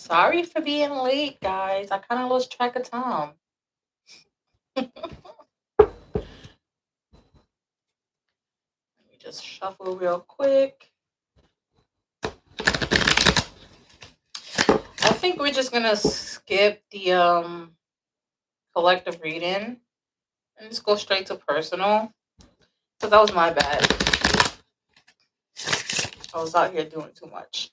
Sorry for being late, guys. I kind of lost track of time. Let me just shuffle real quick. I think we're just gonna skip the collective reading and just go straight to personal. Because that was my bad. I was out here doing too much.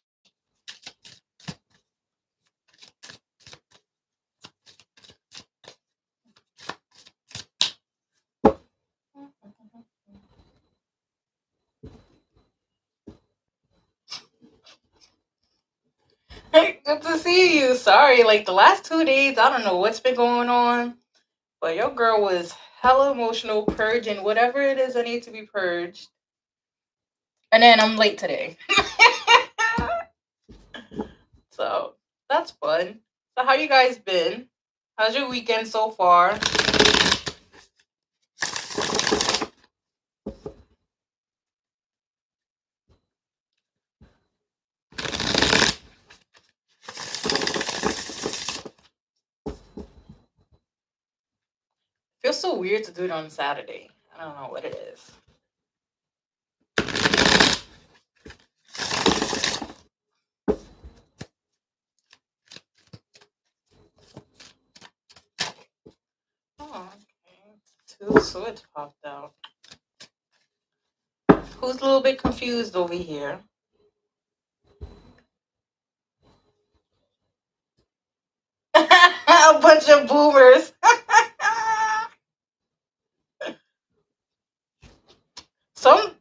Good to see you. Sorry, like the last 2 days, I don't know what's been going on, but your girl was hella emotional, purging whatever it is I need to be purged. And then I'm late today. So that's fun. So how you guys been? How's your weekend so far? Feels so weird to do it on Saturday. I don't know what it is. Oh, okay. Two swords popped out. Who's a little bit confused over here? A bunch of boomers.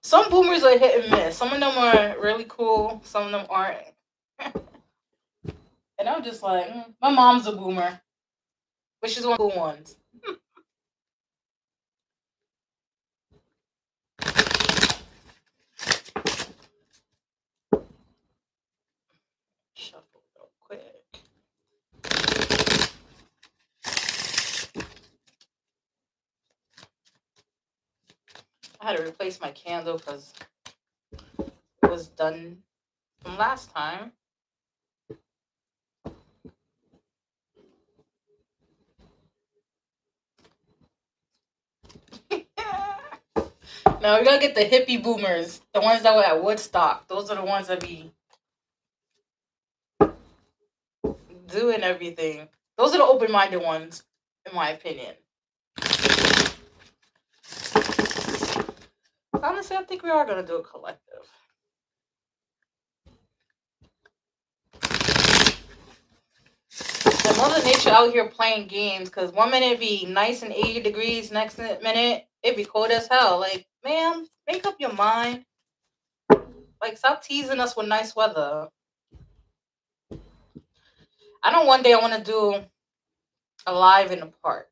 Some boomers are hit and miss. Some of them are really cool. Some of them aren't. And I'm just like, my mom's a boomer, but she's one of the cool ones. Shuffle real quick. I had to replace my candle because it was done from last time. Now we gotta get the hippie boomers, the ones that were at Woodstock. Those are the ones that be doing everything. Those are the open-minded ones, in my opinion. Honestly, I think we are gonna do a collective. And Mother Nature out here playing games because 1 minute it be nice and 80 degrees, next minute it be cold as hell. Like, ma'am, make up your mind. Like, stop teasing us with nice weather. I know one day I want to do a live in the park,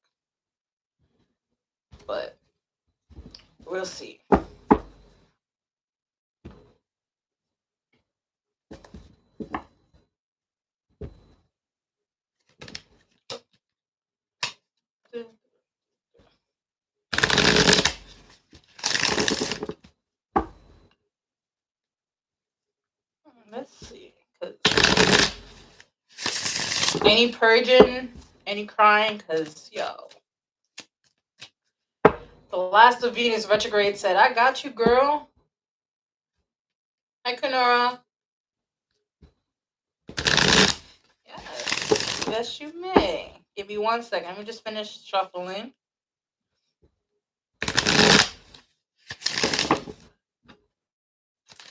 but we'll see. Let's see. Any purging, any crying, because, yo. The last of Venus retrograde said, I got you, girl. Hi, Kenora. Yes. Yes, you may. Give me 1 second. Let me just finish shuffling.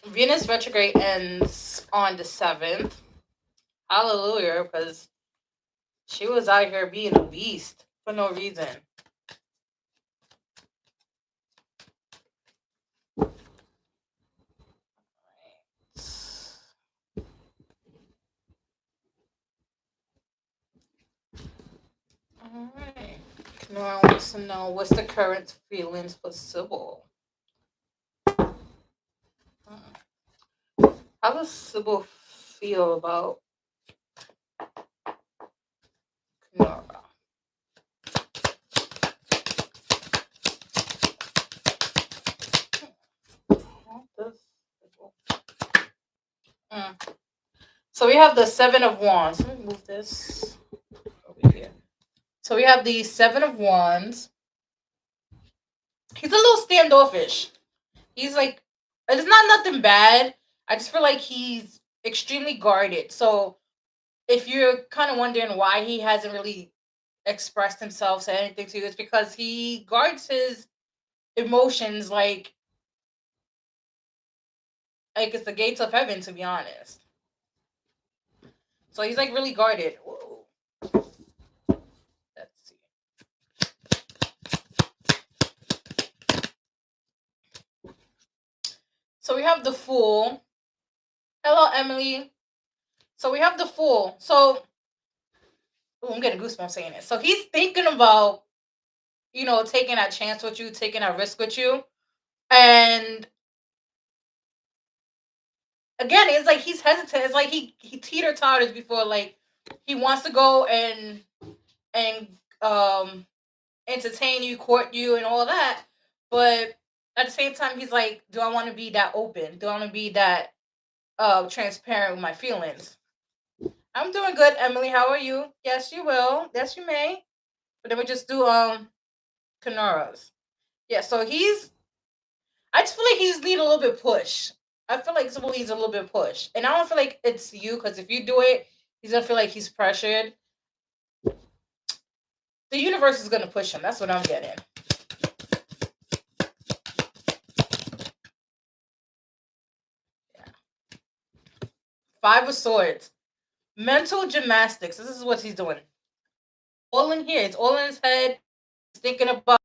Venus retrograde ends on the 7th. Hallelujah, because she was out here being a beast for no reason. Alright. Nora wants to know what's the current feelings for Sybil. How does Sybil feel about Nora? So we have the Seven of Wands. Let me move this over here. So we have the Seven of Wands. He's a little standoffish. He's like, it's not nothing bad. I just feel like he's extremely guarded. So if you're kind of wondering why he hasn't really expressed himself, said anything to you, it's because he guards his emotions like it's the gates of heaven, to be honest. So he's like really guarded. Whoa. Let's see. So we have the Fool. Hello, Emily. So we have the Fool. So ooh, I'm getting goosebumps saying it. So he's thinking about, taking that chance with you, taking that risk with you. And again, it's like he's hesitant. It's like he teeter totters before, like he wants to go and um entertain you, court you, and all that. But at the same time, he's like, do I want to be that open? Do I want to be that transparent with my feelings? I'm doing good, Emily. How are you? Yes, you will. Yes, you may. But then we just do Kanaras. Yeah, so I just feel like he just need a little bit push. I feel like someone needs a little bit push. And I don't feel like it's you, because if you do it, he's gonna feel like he's pressured. The universe is gonna push him. That's what I'm getting. Yeah. Five of Swords. Mental gymnastics. This is what he's doing. All in here. It's all in his head. He's thinking about,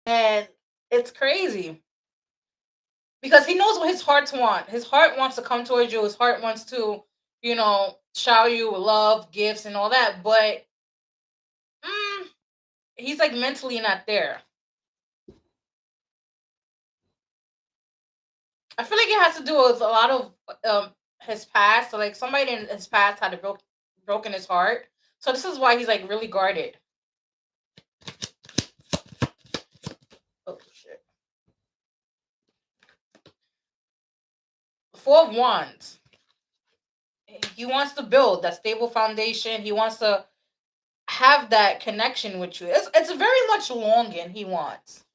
and it's crazy. Because he knows what his heart's want. His heart wants to come towards you. His heart wants to, shower you with love, gifts, and all that. But mm, he's like mentally not there. I feel like it has to do with a lot of his past. So like somebody in his past had broken his heart. So this is why he's like really guarded. Oh shit. Four of Wands. He wants to build that stable foundation. He wants to have that connection with you. It's very much longing he wants.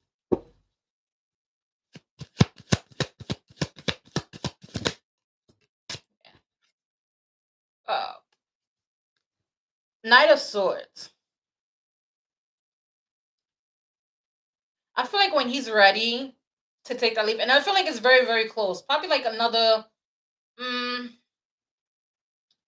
Uh, Knight of Swords. I feel like when he's ready to take that leap, and I feel like it's very, very close. Probably like mm,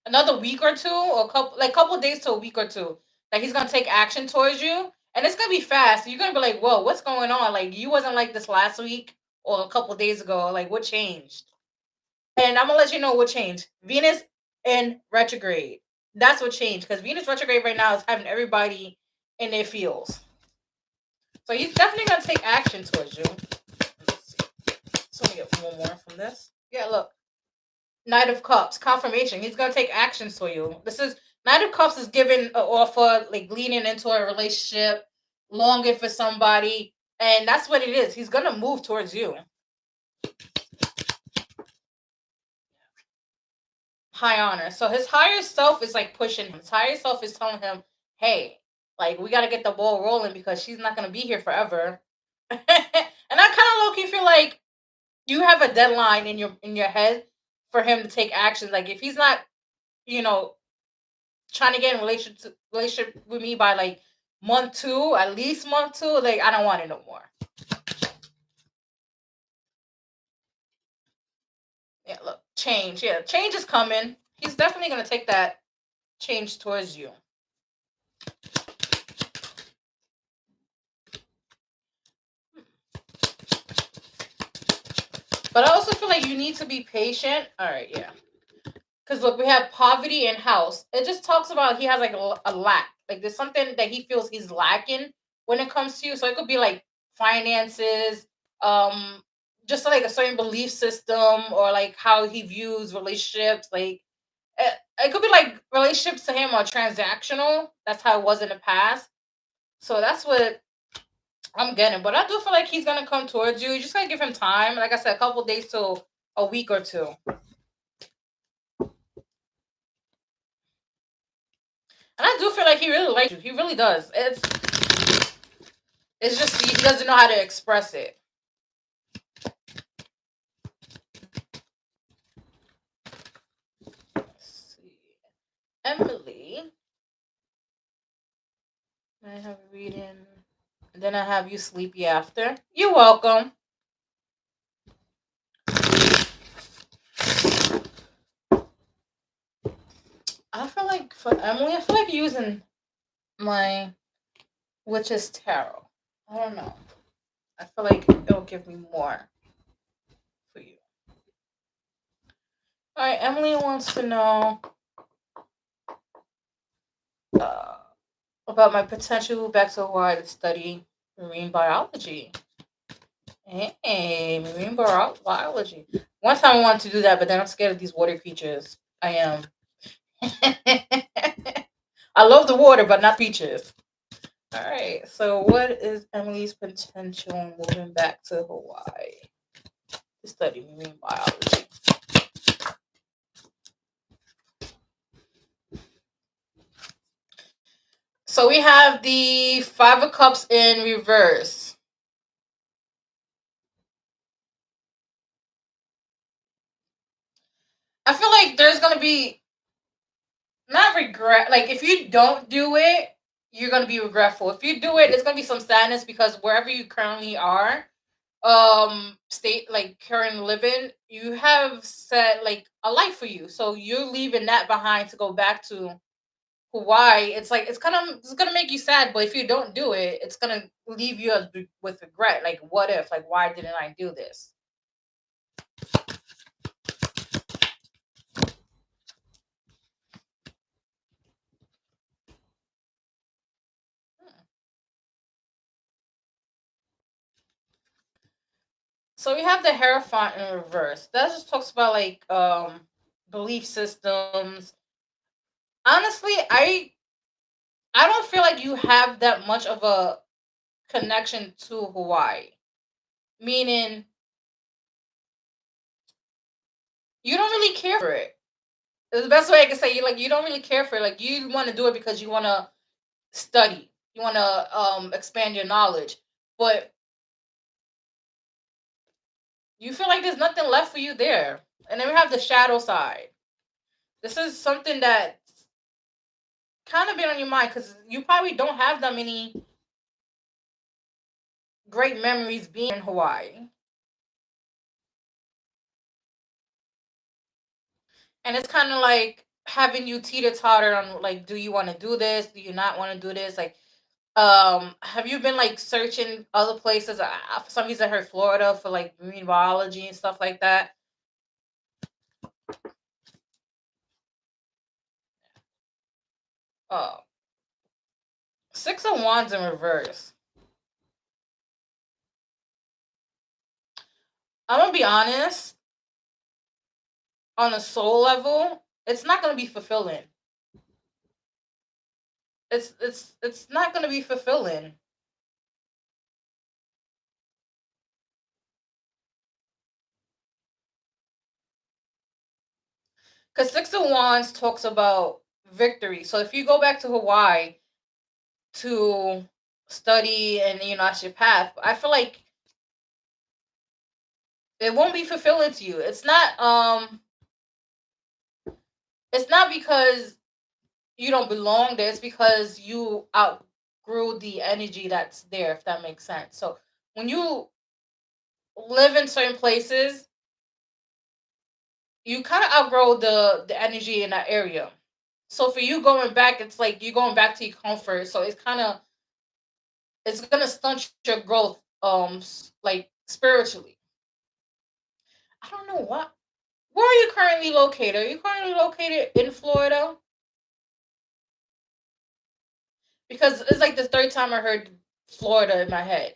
another week or two, or couple days to a week or two, that he's gonna take action towards you, and it's gonna be fast. You're gonna be like, "Whoa, what's going on? Like you wasn't like this last week or a couple days ago. Like what changed?" And I'm gonna let you know what changed. Venus in retrograde. That's what changed, because Venus retrograde right now is having everybody in their feels. So he's definitely gonna take action towards you. Let's see. So let me get one more from this. Yeah, look. Knight of Cups, confirmation. He's gonna take actions for you. This is Knight of Cups is giving an offer, like leaning into a relationship, longing for somebody, and that's what it is. He's gonna move towards you. High honor. So his higher self is like pushing him. His higher self is telling him, "Hey, like we gotta get the ball rolling because she's not gonna be here forever." And I kind of low key feel like you have a deadline in your head for him to take actions. Like if he's not, you know, trying to get in relationship with me by like month two, at least month two, like I don't want it no more. Yeah, look, change. Yeah, change is coming. He's definitely gonna take that change towards you. But I also feel like you need to be patient. All right, yeah. Because look, we have poverty and house. It just talks about he has like a lack. Like there's something that he feels he's lacking when it comes to you. So it could be like finances, um, just like a certain belief system, or like how he views relationships. Like it could be like relationships to him are transactional. That's how it was in the past. So that's what I'm getting. But I do feel like he's gonna come towards you. You just gotta give him time. Like I said, a couple days to a week or two. And I do feel like he really likes you. He really does. It's just he doesn't know how to express it. Let's see. Emily, I have reading. And then I have you sleepy after. You're welcome. I feel like for Emily, I feel like using my Witch's Tarot. I don't know. I feel like it'll give me more for you. All right, Emily wants to know uh, about my potential back to Hawaii to study marine biology. Hey, biology. One time I wanted to do that, but then I'm scared of these water creatures. I am. I love the water, but not creatures. All right. So, what is Emily's potential moving back to Hawaii to study marine biology? So we have the Five of Cups in reverse. I feel like there's gonna be not regret. Like if you don't do it, you're gonna be regretful. If you do it, it's gonna be some sadness because wherever you currently are, state like current living, you have set like a life for you. So you're leaving that behind to go back to Hawaii. It's like it's gonna make you sad, but if you don't do it, it's gonna leave you with regret. Like what if? Like why didn't I do this? So we have the Hierophant in reverse. That just talks about like belief systems. Honestly, I don't feel like you have that much of a connection to Hawaii. Meaning you don't really care for it. It's the best way I can say. You don't really care for it. Like you want to do it because you want to study. You want to expand your knowledge. But you feel like there's nothing left for you there. And then we have the shadow side. This is something that kind of been on your mind because you probably don't have that many great memories being in Hawaii. And it's kind of like having you teeter totter on like, do you want to do this? Do you not want to do this? Like, have you been like searching other places? For some reason, I heard Florida for like marine biology and stuff like that. Uh, Six of Wands in reverse. I'm gonna be honest. On a soul level, it's not gonna be fulfilling. It's not gonna be fulfilling. Because Six of Wands talks about victory. So if you go back to Hawaii to study and that's your path, I feel like it won't be fulfilling to you. It's not because you don't belong there, it's because you outgrew the energy that's there, if that makes sense. So when you live in certain places, you kind of outgrow the energy in that area. So for you going back, it's like you're going back to your comfort. So it's gonna stunt your growth, like spiritually. I don't know what. Where are you currently located? Are you currently located in Florida? Because it's like the third time I heard Florida in my head.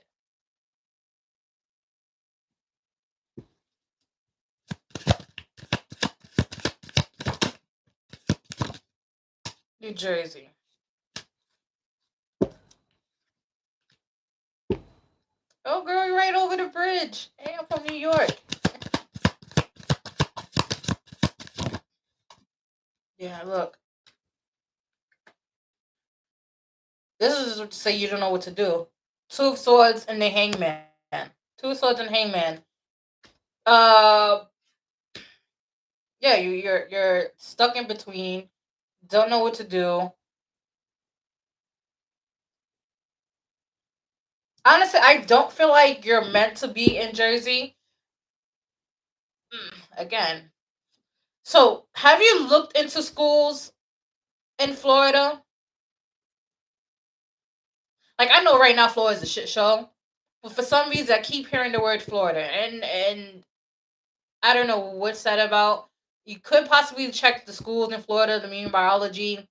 New Jersey. Oh, girl, you're right over the bridge. Hey, I'm from New York. Yeah, look. This is to say you don't know what to do. Two of Swords and the Hangman. Two of Swords and Hangman. Uh, yeah, you're stuck in between. Don't know what to do. Honestly, I don't feel like you're meant to be in Jersey. Again. So, have you looked into schools in Florida? Like, I know right now Florida is a shit show, but for some reason I keep hearing the word Florida, and I don't know what's that about. You could possibly check the schools in Florida, the marine biology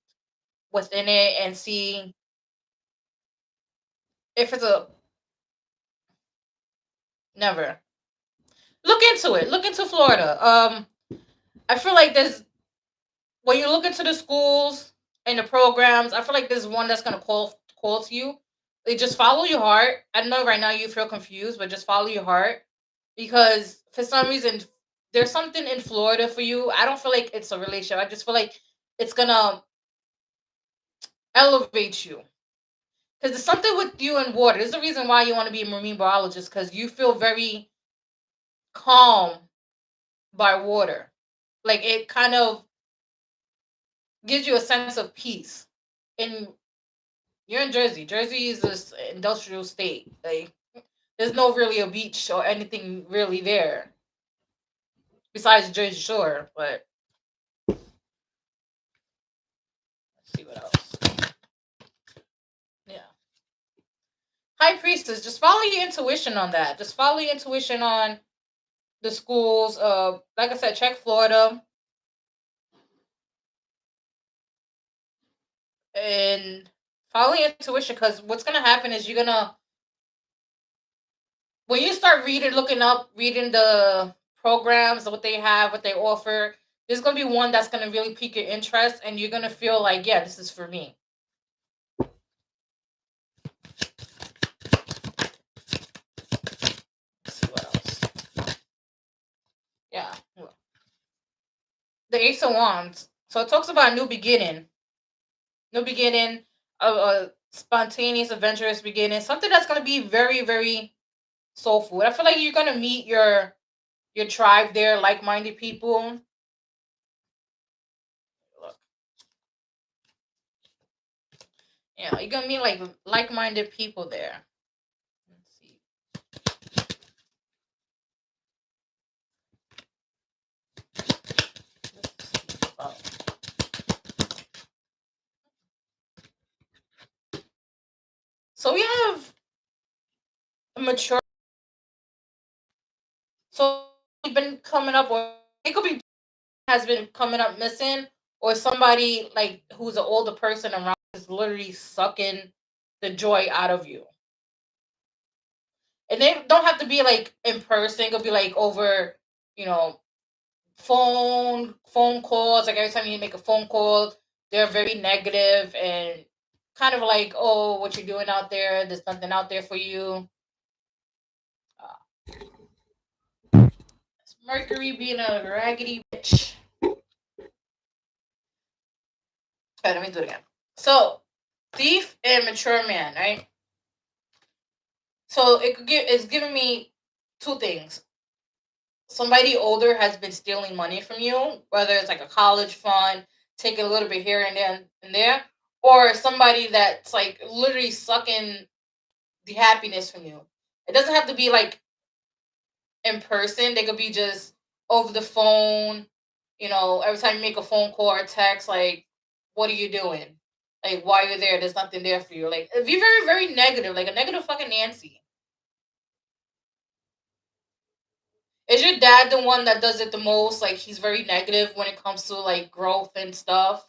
within it, and see if it's a never. Look into it. Look into Florida. I feel like there's when you look into the schools and the programs, I feel like there's one that's gonna call to you. They just follow your heart. I know right now you feel confused, but just follow your heart because for some reason there's something in Florida for you. I don't feel like it's a relationship. I just feel like it's gonna elevate you because there's something with you and water. There's the reason why you want to be a marine biologist because you feel very calm by water. Like it kind of gives you a sense of peace. And you're in Jersey. Jersey is this industrial state. Like there's no really a beach or anything really there besides Jersey Shore. But let's see what else. Yeah. High Priestess, just follow your intuition on that. Just follow your intuition on the schools. Like I said, check Florida and follow your intuition because what's gonna happen is you're gonna when you start reading the programs, what they have, what they offer, there's gonna be one that's gonna really pique your interest, and you're gonna feel like, yeah, this is for me. Let's see what else. Yeah, the Ace of Wands. So it talks about a new beginning, a spontaneous, adventurous beginning, something that's gonna be very, very soulful. I feel like you're gonna meet your tribe there, like-minded people. Look, yeah, you're gonna meet like-minded people there. Let's see. Oh. So we have a mature. So we've been coming up, or it could be has been coming up missing, or somebody like who's an older person around is literally sucking the joy out of you. And they don't have to be like in person. It could be like over, you know, phone calls. Like every time you make a phone call, they're very negative and kind of like, oh, what you're doing out there? There's nothing out there for you. Mercury being a raggedy bitch. Okay, let me do it again. So, thief and mature man, right? So it's giving me two things. Somebody older has been stealing money from you, whether it's like a college fund, taking a little bit here and there, or somebody that's like literally sucking the happiness from you. It doesn't have to be like in person. They could be just over the phone. Every time you make a phone call or text, like, what are you doing? Like, why you're there? There's nothing there for you. Like, be very, very negative, like a negative fucking Nancy. Is your dad the one that does it the most? Like, he's very negative when it comes to like growth and stuff.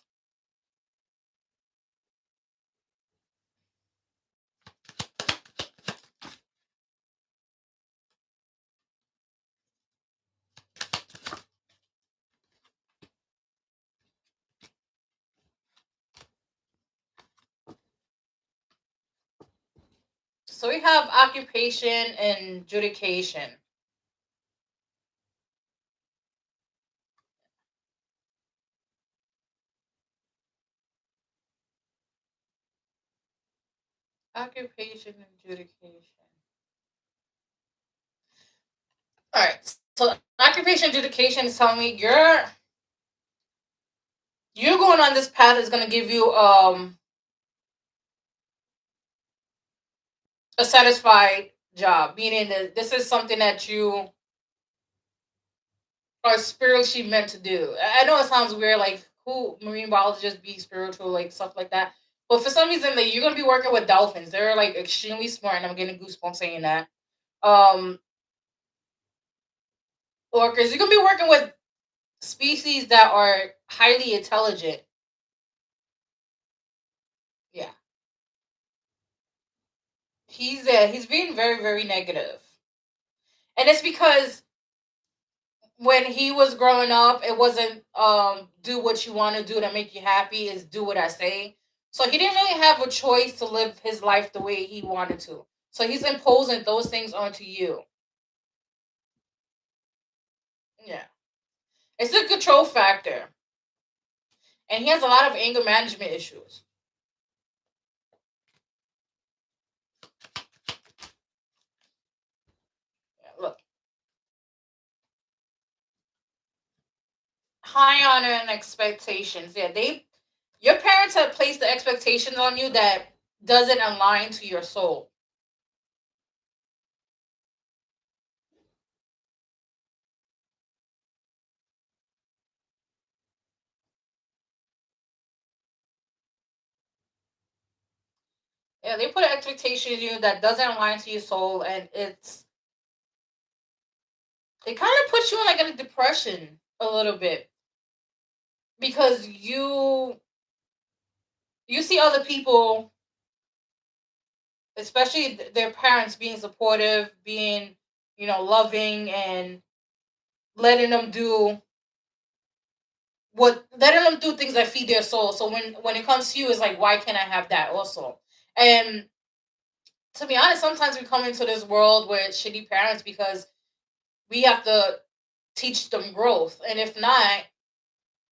So we have occupation and judication. Occupation adjudication. All right. So occupation adjudication is telling me you're going on this path is going to give you a satisfied job, meaning that this is something that you are spiritually meant to do. I know it sounds weird, like who marine biologists be spiritual, like stuff like that. But for some reason, like you're gonna be working with dolphins. They're like extremely smart, and I'm getting goosebumps saying that. Um, Orcas, you're gonna be working with species that are highly intelligent. Yeah, he's being very very negative, and it's because when he was growing up, it wasn't do what you want to do to make you happy. Is do what I say. So he didn't really have a choice to live his life the way he wanted to. So he's imposing those things onto you. Yeah, it's a control factor, and he has a lot of anger management issues. Yeah, look, high honor and expectations. Yeah, your parents have placed the expectations on you that doesn't align to your soul. Yeah, they put an expectation in you that doesn't align to your soul, and it kind of puts you in like a depression a little bit because you see other people, especially their parents, being supportive, being loving, and letting them do letting them do things that feed their soul. So when it comes to you, it's like, why can't I have that also? And to be honest, sometimes we come into this world with shitty parents because we have to teach them growth, and if not,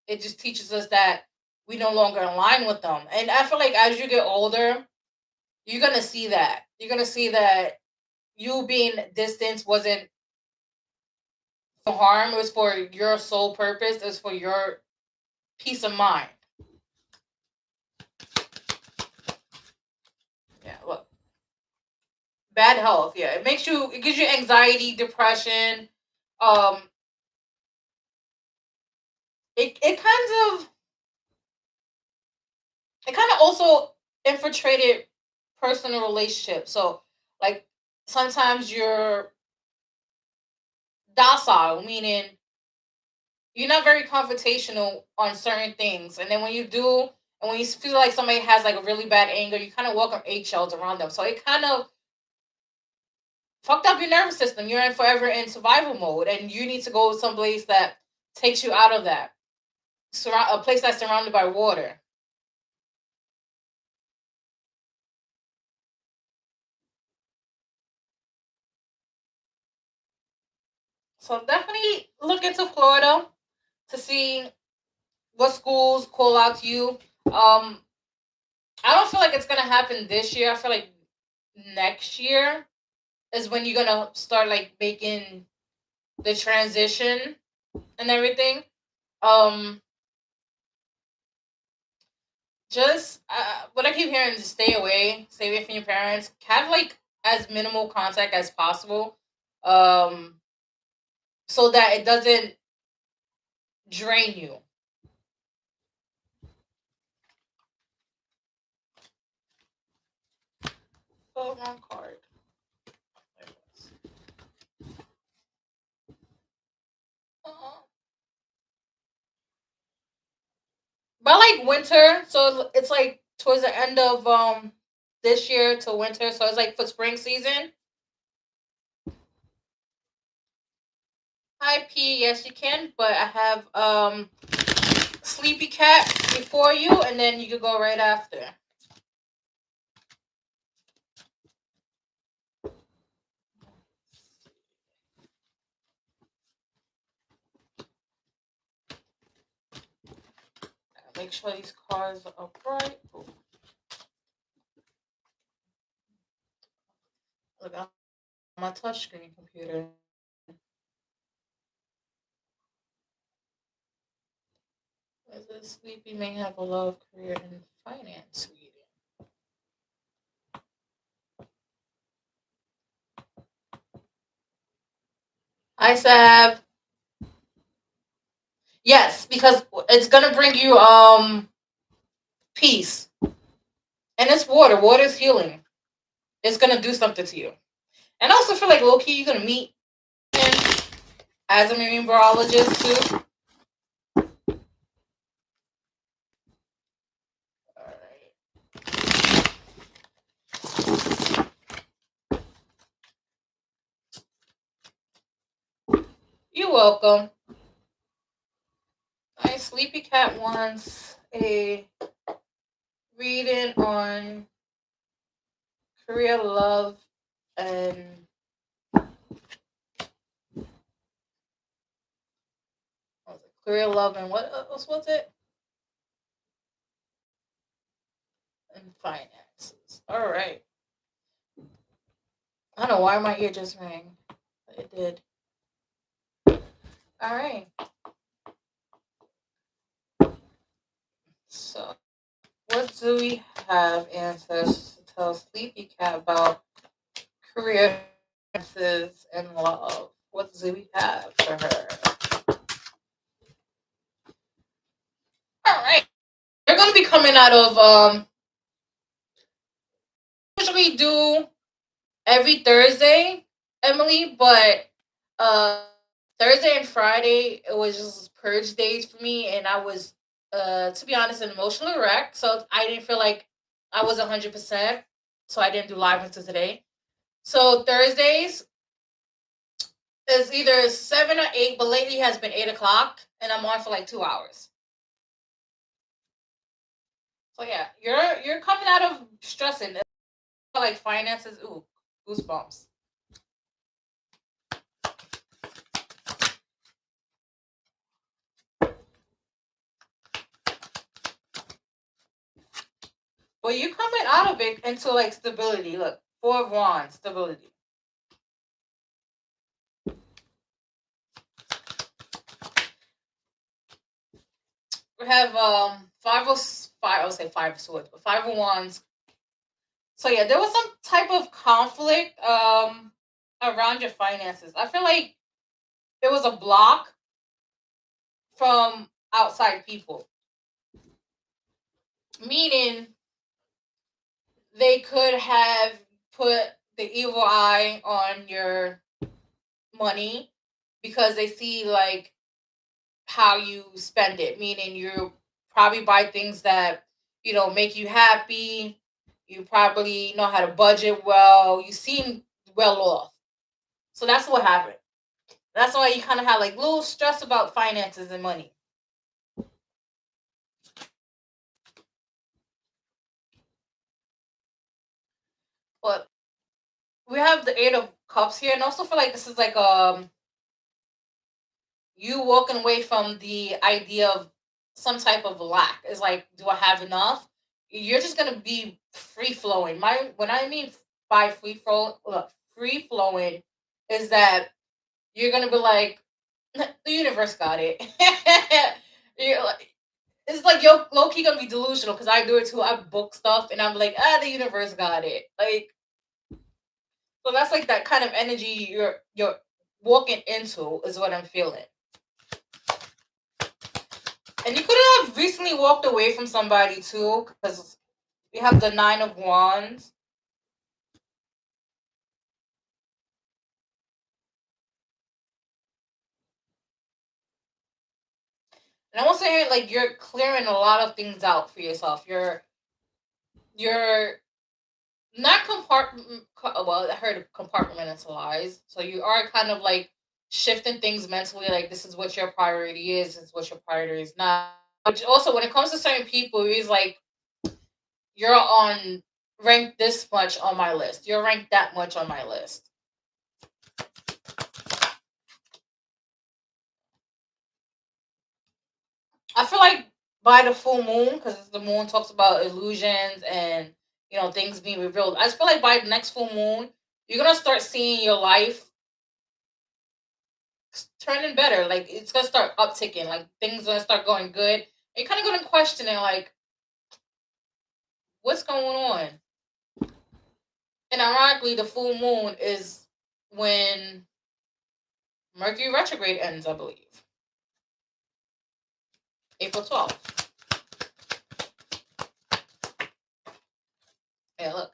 it just teaches us that we no longer align with them. And I feel like as you get older, you're gonna see that. You're gonna see that you being distant wasn't for harm, it was for your sole purpose, it was for your peace of mind. Yeah, look. Bad health, yeah. It gives you anxiety, depression. Um it kind of also infiltrated personal relationships. So like sometimes you're docile, meaning you're not very confrontational on certain things. And then when you do, and when you feel like somebody has like a really bad anger, you kind of walk on eggshells around them. So it kind of fucked up your nervous system. You're in forever in survival mode, and you need to go someplace that takes you out of that. A place that's surrounded by water. So definitely look into Florida to see what schools call out to you. I don't feel like it's gonna happen this year. I feel like next year is when you're gonna start like making the transition and everything. Um, just what I keep hearing is stay away from your parents. Have like as minimal contact as possible, um, so that it doesn't drain you. Oh, wrong card. There it was. Uh, by like winter, so it's like towards the end of this year to winter, so it's like for spring season. Hi P, yes you can, but I have Sleepy Cat before you, and then you could go right after. Make sure these cards are upright. Look, I'm on my touchscreen computer. Is it Sleepy may have a love career in finance reading? Hi, Sab. Yes, because it's gonna bring you peace, and it's water. Water is healing. It's gonna do something to you, and I also feel like low key you're gonna meet him as a numerologist too. All right. You're welcome. My sleepy cat wants a reading on career, love, and what was it? Career, love, and what else was it? And finances. All right. I don't know why my ear just rang. It did. All right. So, what do we have answers to tell Sleepy Cat about career, finances, and love? What do we have for her? All right. They're gonna be coming out of usually do every Thursday, Emily, but uh Thursday and Friday it was just purge days for me, and I was to be honest an emotional wreck, so I didn't feel like I was 100%, so I didn't do live until today. So Thursdays is either 7 or 8, but lately has been 8 o'clock, and I'm on for like 2 hours. So yeah, you're coming out of stressing like finances. Ooh, goosebumps. But you coming out of it into like stability. Look, 4 of Wands, stability. We have five. I would say 5 of Swords, but 5 of Wands. So yeah, there was some type of conflict around your finances. I feel like there was a block from outside people, meaning they could have put the evil eye on your money because they see like how you spend it, meaning you probably buy things that make you happy. You probably know how to budget well. You seem well off. So that's what happened. That's why you kind of have like little stress about finances and money. But we have the 8 of Cups here, and also feel like this is like you walking away from the idea of some type of lack. It's like, do I have enough? You're just gonna be free flowing. My when I mean by free flowing is that you're gonna be like, the universe got it. You're like, it's like yo low key gonna be delusional because I do it too. I book stuff and I'm like, the universe got it. Like, so that's like that kind of energy you're walking into is what I'm feeling. And you could have recently walked away from somebody too, because we have the 9 of Wands. And I want to say like you're clearing a lot of things out for yourself. You're not well, I heard compartmentalized. So you are kind of like shifting things mentally. Like this is what your priority is. This is what your priority is not. Which also, when it comes to certain people, it's like you're on ranked this much on my list. You're ranked that much on my list. I feel like by the full moon, because the moon talks about illusions and things being revealed. I just feel like by the next full moon, you're gonna start seeing your life turning better. Like it's gonna start upticking. Like things gonna start going good. You're kind of gonna question it, like, what's going on? And ironically, the full moon is when Mercury retrograde ends, I believe. April 12th. Yeah, look.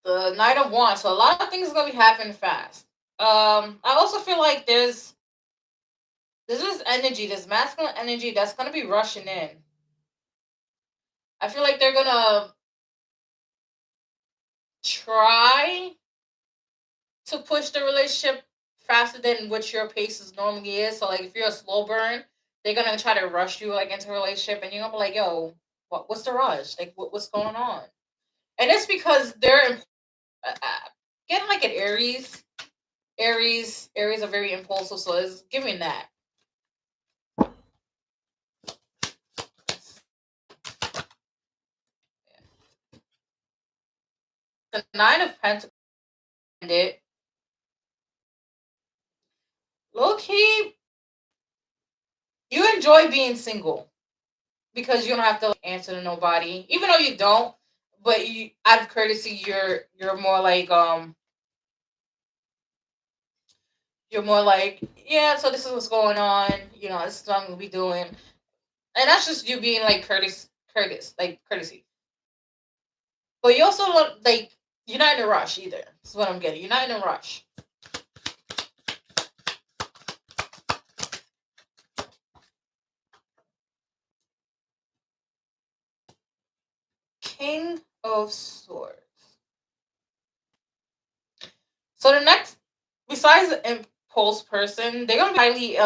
The Knight of Wands. So a lot of things are gonna be happening fast. I also feel like there's this energy, this masculine energy that's gonna be rushing in. I feel like they're gonna try to push the relationship faster than what your pace is normally is. So like if you're a slow burn, they're gonna try to rush you like into a relationship, and you're gonna be like, "Yo, what's the rush? Like what's going on?" And it's because they're getting like an Aries. Aries are very impulsive, so it's giving that. The Nine of Pentacles ended. Low key, you enjoy being single because you don't have to like, answer to nobody, even though you don't. But you, out of courtesy, you're more like you're more like, yeah. So this is what's going on. You know, this is what I'm gonna be doing, and that's just you being like like courtesy. But you also like you're not in a rush either. That's what I'm getting. You're not in a rush. King of Swords. So the next, besides the impulse person, they're gonna be highly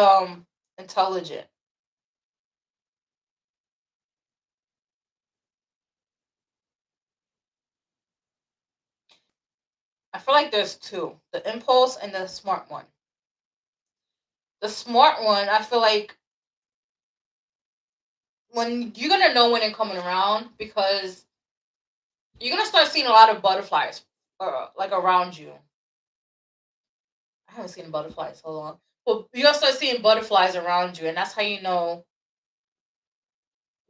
intelligent. I feel like there's two: the impulse and the smart one. The smart one, I feel like when you're gonna know when they're coming around because you're gonna start seeing a lot of butterflies, like around you. I haven't seen a butterfly in so long, but you're gonna start seeing butterflies around you, and that's how you know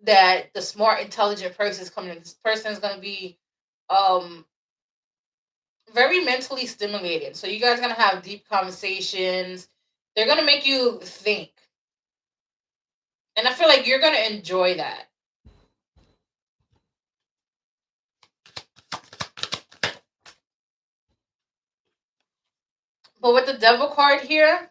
that the smart, intelligent person is coming. This person is gonna be um very mentally stimulated. So you guys are gonna have deep conversations. They're gonna make you think, and I feel like you're gonna enjoy that. But with the devil card here,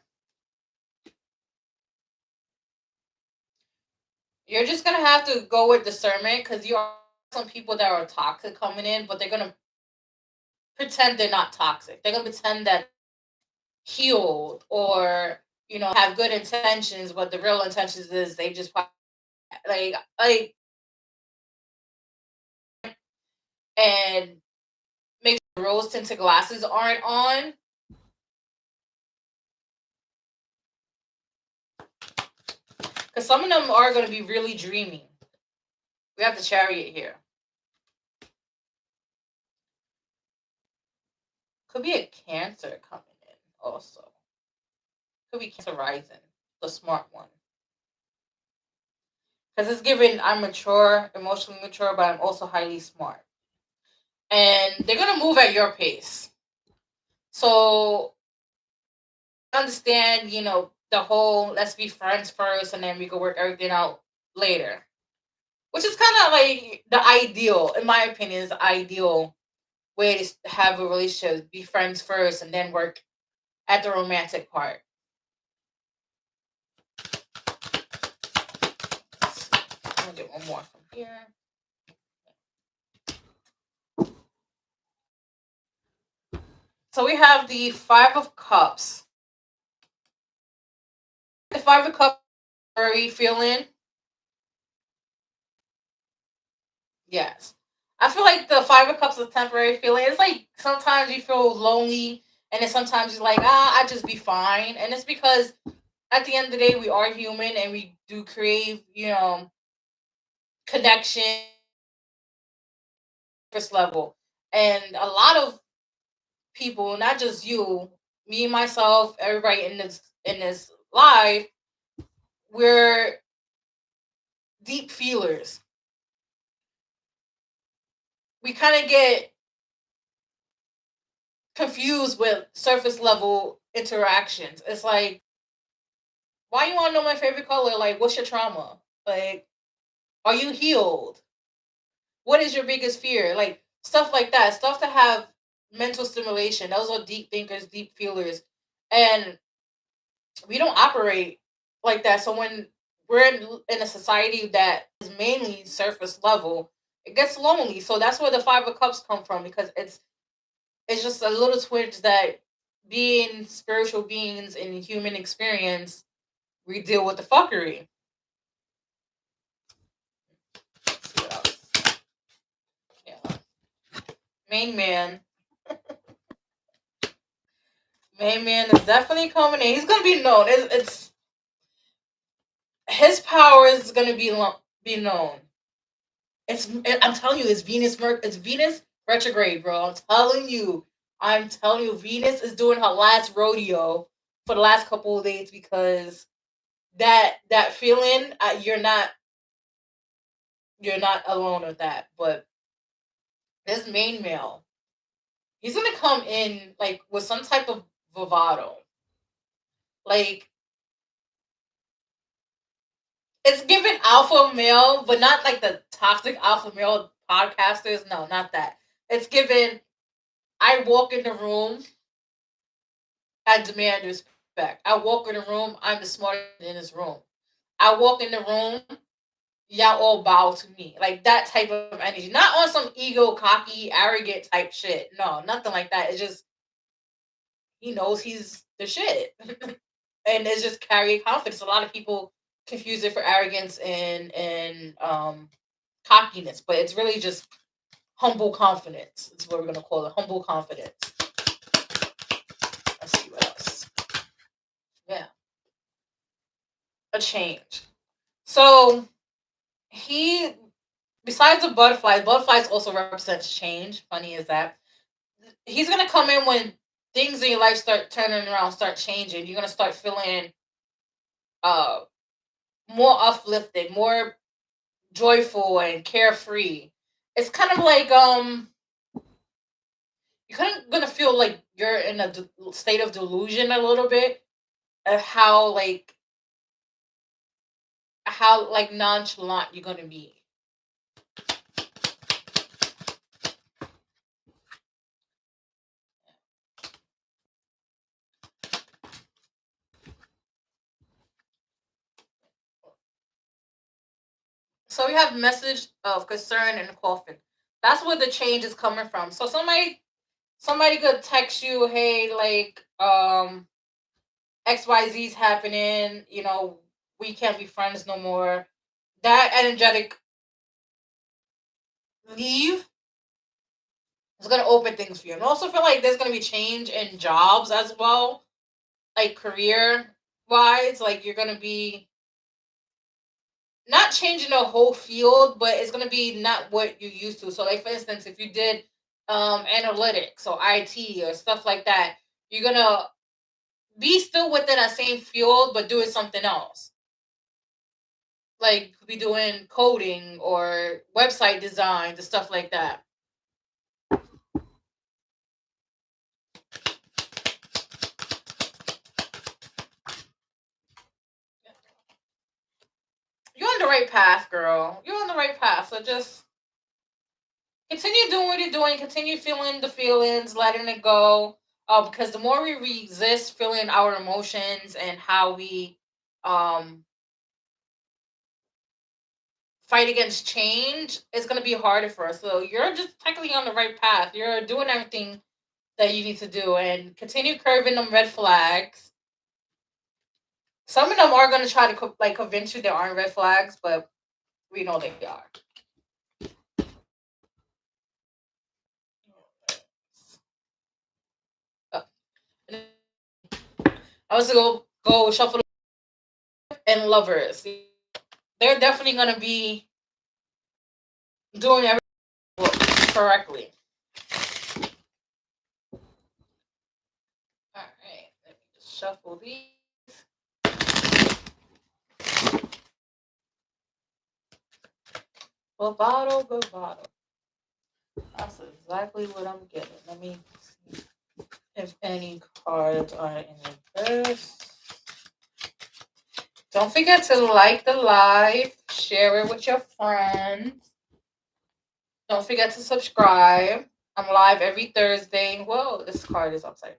you're just gonna have to go with discernment because you are some people that are toxic coming in, but they're gonna pretend they're not toxic. They're gonna pretend that healed or have good intentions, but the real intentions is they just like and make sure rose tinted glasses aren't on because some of them are gonna be really dreamy. We have the Chariot here. Could be a Cancer coming in also. Could be Cancer rising, the smart one. Because it's given I'm mature, emotionally mature, but I'm also highly smart. And they're gonna move at your pace. So understand, the whole let's be friends first and then we can work everything out later. Which is kind of like the ideal, in my opinion, is the ideal way to have a relationship. Be friends first and then work at the romantic part. I'm gonna get one more from here. So we have the Five of Cups. The Five of Cups, are you feeling? Yes. I feel like the Five of Cups is a temporary feeling. It's like sometimes you feel lonely, and then sometimes you're like, I just be fine. And it's because at the end of the day, we are human and we do crave, connection, first level. And a lot of people, not just you, me, myself, everybody in this life, we're deep feelers. We kind of get confused with surface level interactions. It's like, why you want to know my favorite color? Like, what's your trauma? Like, are you healed? What is your biggest fear? Like, stuff like that. Stuff to have mental stimulation. Those are deep thinkers, deep feelers. And we don't operate like that. So when we're in a society that is mainly surface level, it gets lonely. So that's where the Five of Cups come from, because it's just a little twinge that being spiritual beings in human experience, we deal with the fuckery. Yeah. Main man. Main man is definitely coming in. He's gonna be known. It's his power is gonna be known. I'm telling you, it's Venus retrograde, bro. I'm telling you, Venus is doing her last rodeo for the last couple of days, because that feeling, you're not alone with that. But this main male, he's gonna come in like with some type of bravado, like it's given alpha male, but not like the toxic alpha male podcasters. No, not that. It's given. I walk in the room, I demand respect. I walk in the room, I'm the smartest in this room. I walk in the room, y'all all bow to me. Like that type of energy. Not on some ego, cocky, arrogant type shit. No, nothing like that. It's just he knows he's the shit. And it's just carry confidence. A lot of people confuse it for arrogance and cockiness, but it's really just humble confidence. That's what we're gonna call it. Humble confidence. Let's see what else. Yeah. A change. So he, besides the butterflies also represents change. Funny as that. He's gonna come in when things in your life start turning around, start changing. You're gonna start feeling uh more uplifted, more joyful and carefree. It's kind of like you're kind of gonna feel like you're in a state of delusion a little bit of how nonchalant you're gonna be. So we have message of concern in the coffin. That's where the change is coming from. So somebody could text you, hey, like XYZ's happening, we can't be friends no more. That energetic leave is gonna open things for you. And I also feel like there's gonna be change in jobs as well, like career wise. Like you're gonna be not changing the whole field, but it's gonna be not what you used to. So, like for instance, if you did analytics or IT or stuff like that, you're gonna be still within that same field, but doing something else. Like be doing coding or website design and stuff like that. You're on the right path, girl. You're on the right path. So just continue doing what you're doing. Continue feeling the feelings, letting it go. Because the more we resist feeling our emotions and how we um, fight against change, it's gonna be harder for us. So you're just technically on the right path. You're doing everything that you need to do, and continue curving them red flags. Some of them are gonna try to convince you there aren't red flags, but we know they are. Uh, I was to go shuffle and lovers. They're definitely gonna be doing everything correctly. shuffle these. Bravado, bravado. That's exactly what I'm getting. Let me see if any cards are in reverse. Don't forget to like the live, share it with your friends. Don't forget to subscribe. I'm live every Thursday. Whoa, this card is upside.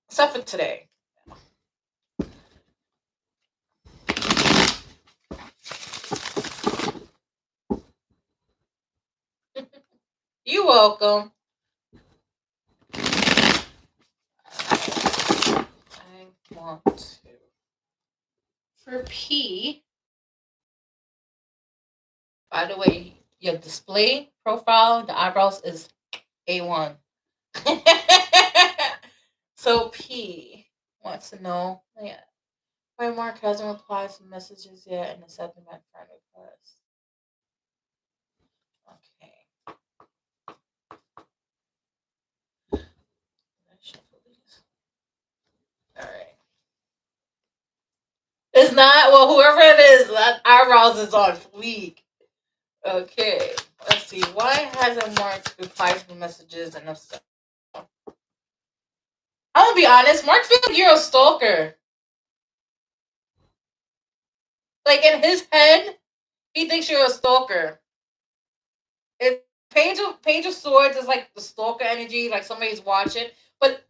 Except for today. You're welcome. I want to. For P, by the way, your display profile, the eyebrows is A1. So P wants to know, yeah, why Mark hasn't replied to messages yet and accepted my friend request. Okay. Let's shuffle these. All right. It's not, well, whoever it is, that eyebrows is on fleek. Okay. Let's see. Why hasn't Mark replied to messages and accepted? I'm gonna be honest, Mark feels like you're a stalker. Like in his head, he thinks you're a stalker. If Page of Swords is like the stalker energy, like somebody's watching, but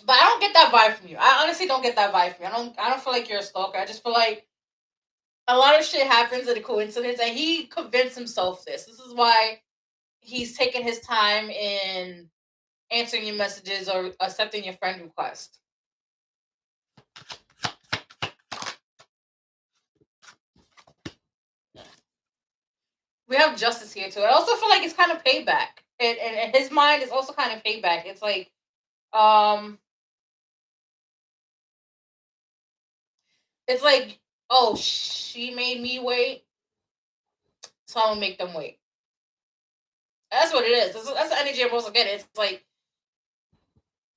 I don't get that vibe from you. I honestly don't get that vibe from you. I don't feel like you're a stalker. I just feel like a lot of shit happens at a coincidence, and he convinced himself this. This is why he's taking his time in answering your messages or accepting your friend request. We have justice here too. I also feel like it's kind of payback. And his mind is also kind of payback. It's like, um, it's like, oh, she made me wait, so I'm gonna make them wait. That's what it is. That's the energy I'm supposed to get.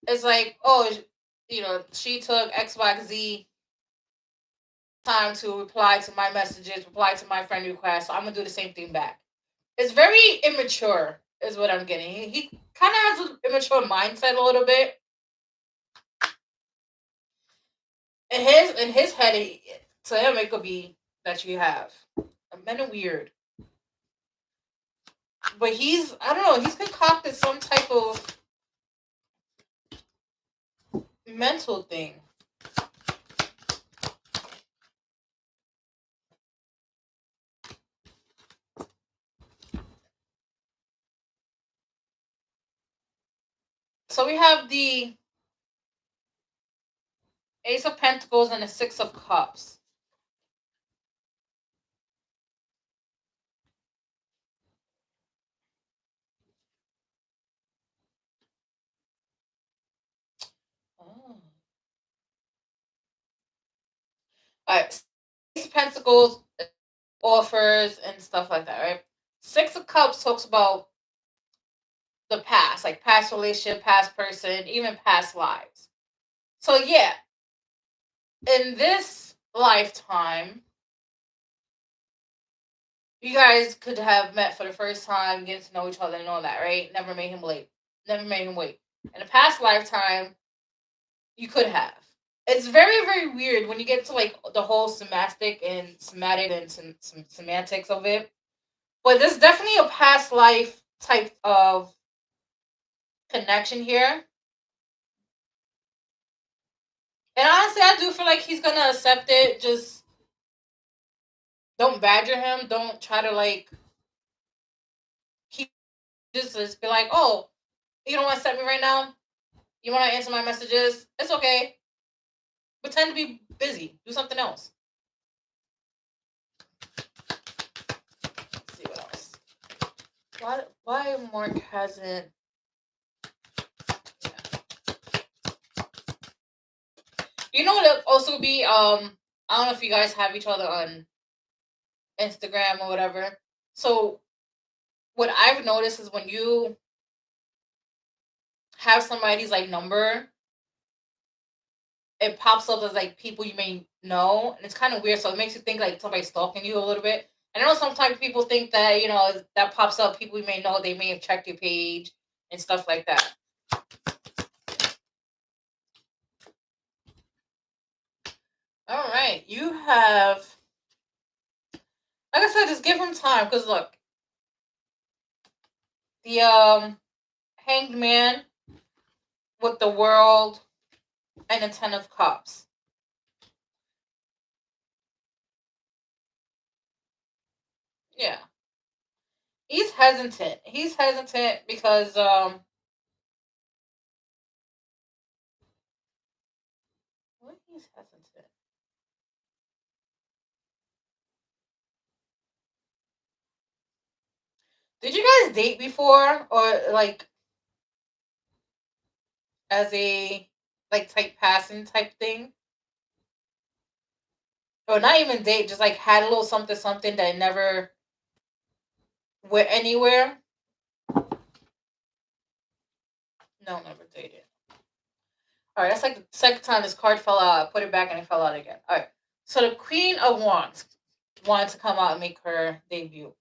It's like, oh, she took X, Y, Z time to reply to my messages, reply to my friend request, so I'm gonna do the same thing back. It's very immature, is what I'm getting. He kind of has an immature mindset a little bit. In his head, to him, it could be that you have. Men are weird, but I don't know, he's concocted some type of mental thing. So we have the Ace of Pentacles and the Six of Cups. Oh. All right, Ace of Pentacles offers and stuff like that, right? Six of Cups talks about the past, like past relationship, past person, even past lives. So yeah, in this lifetime, you guys could have met for the first time, getting to know each other and all that, right? Never made him late. Never made him wait. In a past lifetime, you could have. It's very, very weird when you get to like the whole somatic and some semantics of it. But there's definitely a past life type of connection here. And honestly, I do feel like he's gonna accept it. Just don't badger him. Don't try to like keep just be like, oh, you don't want to accept me right now. You want to answer my messages? It's okay. Pretend to be busy. Do something else. Let's see what else. Why Mark hasn't? Yeah. You know what? Also be I don't know if you guys have each other on Instagram or whatever. So what I've noticed is when you have somebody's like number, it pops up as like people you may know, and it's kind of weird. So it makes you think like somebody's stalking you a little bit. And I know sometimes people think that that pops up people you may know, they may have checked your page and stuff like that. All right, you have, like I said, just give him time because look, the hanged man with the world and the 10 of cups. Yeah, he's hesitant. He's hesitant because what he's hesitant. Did you guys date before, or like as a like type passing type thing, or not even date, just like had a little something something that never went anywhere? No, never dated. All right, that's like the second time this card fell out. I put it back and it fell out again. All right, so the Queen of Wands wanted to come out and make her debut.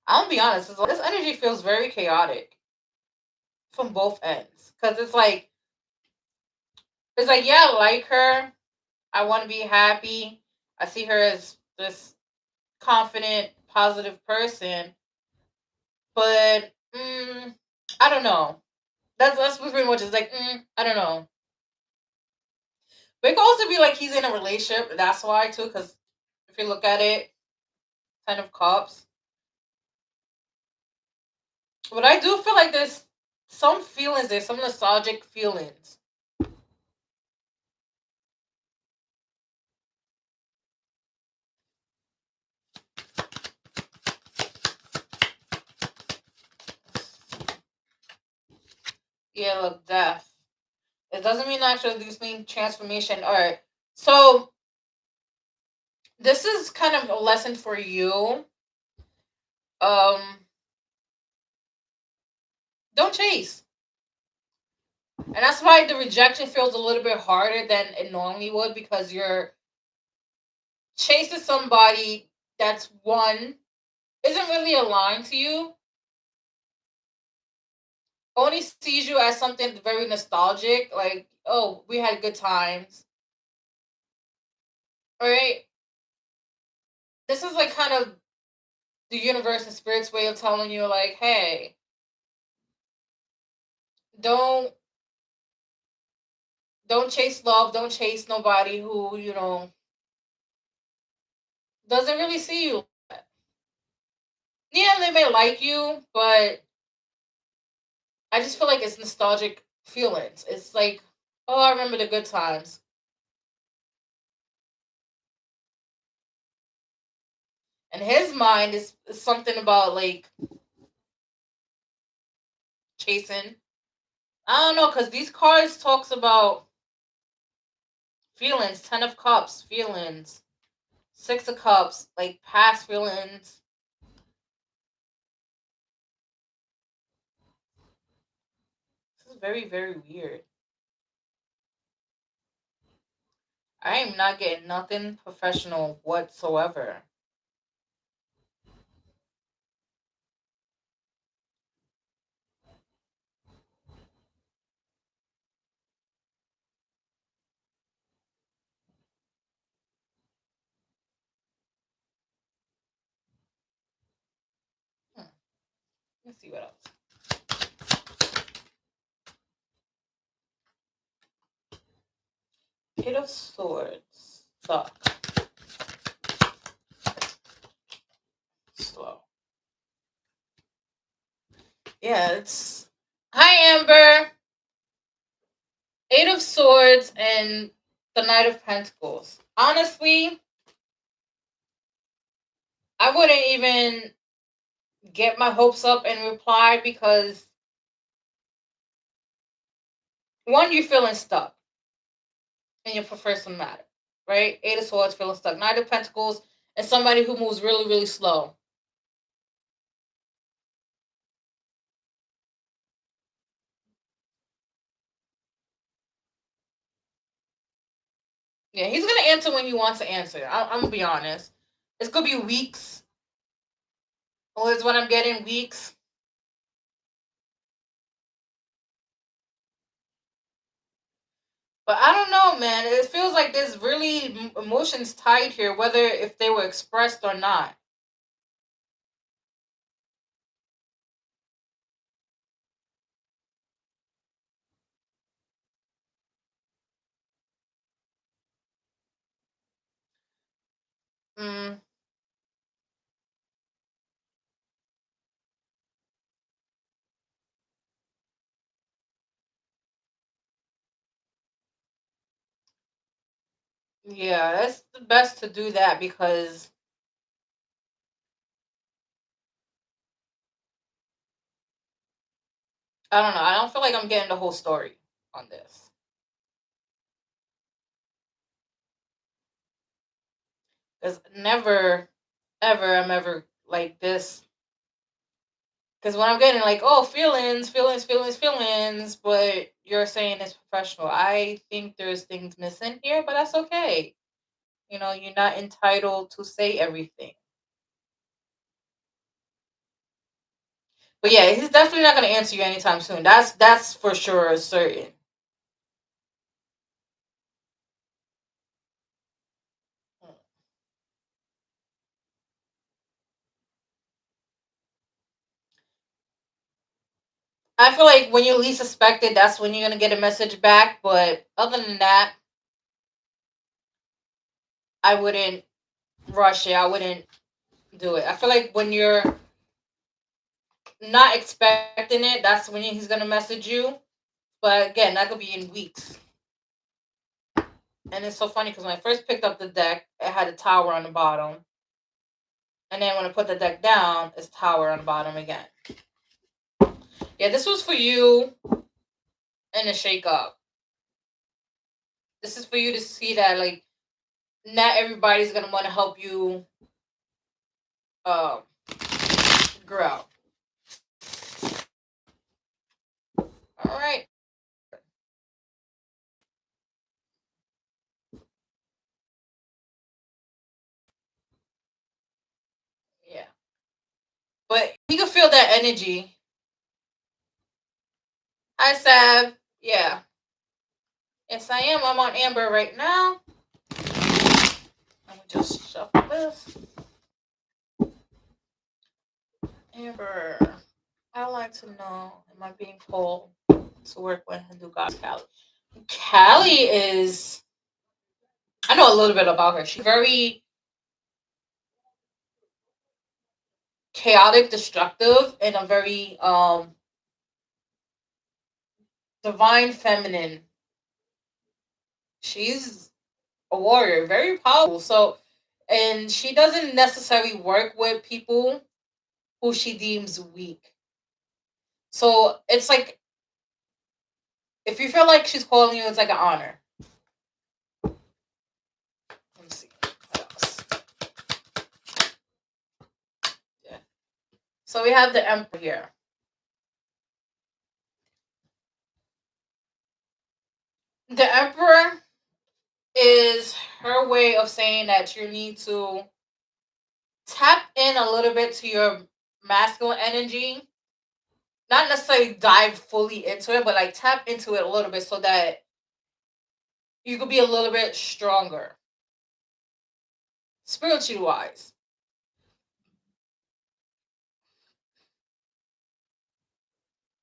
I'm gonna be honest, this energy feels very chaotic from both ends because it's like yeah, I like her. I want to be happy. I see her as this confident, positive person, but I don't know. That's pretty much it's like I don't know. But it could also be like he's in a relationship. That's why too, because if you look at it, 10 of Cups. But I do feel like there's some feelings there, some nostalgic feelings. Yeah, look, death. It doesn't mean actually this mean transformation. All right. So this is kind of a lesson for you. Um, don't chase. And that's why the rejection feels a little bit harder than it normally would because you're chasing somebody that's one isn't really aligned to you, only sees you as something very nostalgic, like, oh, we had good times. All right. This is like kind of the universe and spirit's way of telling you, like, hey, don't don't chase love, don't chase nobody who, doesn't really see you. Yeah, they may like you, but I just feel like it's nostalgic feelings. It's like, oh, I remember the good times. And his mind is something about like chasing. I don't know, because these cards talks about feelings, 10 of Cups, feelings, 6 of Cups, like past feelings. This is very, very weird. I am not getting nothing professional whatsoever. Hmm. Let's see what else. Eight of Swords. Suck. Slow. Yeah, it's. Hi, Amber. Eight of Swords and the Knight of Pentacles. Honestly, I wouldn't even get my hopes up and reply because one, you're feeling stuck in your professional matter. right? Eight of Swords feeling stuck. Nine of Pentacles and somebody who moves really, really slow. Yeah, he's gonna answer when he wants to answer. I'm gonna be honest. It's gonna be weeks. Or is what I'm getting weeks. But I don't know, man. It feels like there's really emotions tied here, whether if they were expressed or not. Mm, yeah, that's the best to do that because I don't know. I don't feel like I'm getting the whole story on this. Because never, ever, I'm ever like this. Because when I'm getting like, oh, feelings, feelings, feelings, feelings, but you're saying it's professional. I think there's things missing here, but that's okay. You know, you're not entitled to say everything. But yeah, he's definitely not going to answer you anytime soon. That's for sure certain. I feel like when you least suspect it, that's when you're going to get a message back. But other than that, I wouldn't rush it. I wouldn't do it. I feel like when you're not expecting it, that's when he's going to message you. But again, that could be in weeks. And it's so funny because when I first picked up the deck, it had a tower on the bottom. And then when I put the deck down, it's tower on the bottom again. Yeah, this was for you in a shake up. This is for you to see that like not everybody's gonna want to help you um grow. All right. Yeah. But you can feel that energy. Hi Sab. Yeah. Yes I am. I'm on Amber right now. Let me just shuffle this. Amber. I would like to know, am I being told to work with Hindu goddess Kali? Kali is, I know a little bit about her. She's very chaotic, destructive, and a very divine feminine. She's a warrior, very powerful. So, and she doesn't necessarily work with people who she deems weak. So it's like if you feel like she's calling you, it's like an honor. Let me see. What else? Yeah. So we have the Emperor here. The Emperor is her way of saying that you need to tap in a little bit to your masculine energy. Not necessarily dive fully into it, but like tap into it a little bit so that you could be a little bit stronger, spiritually wise.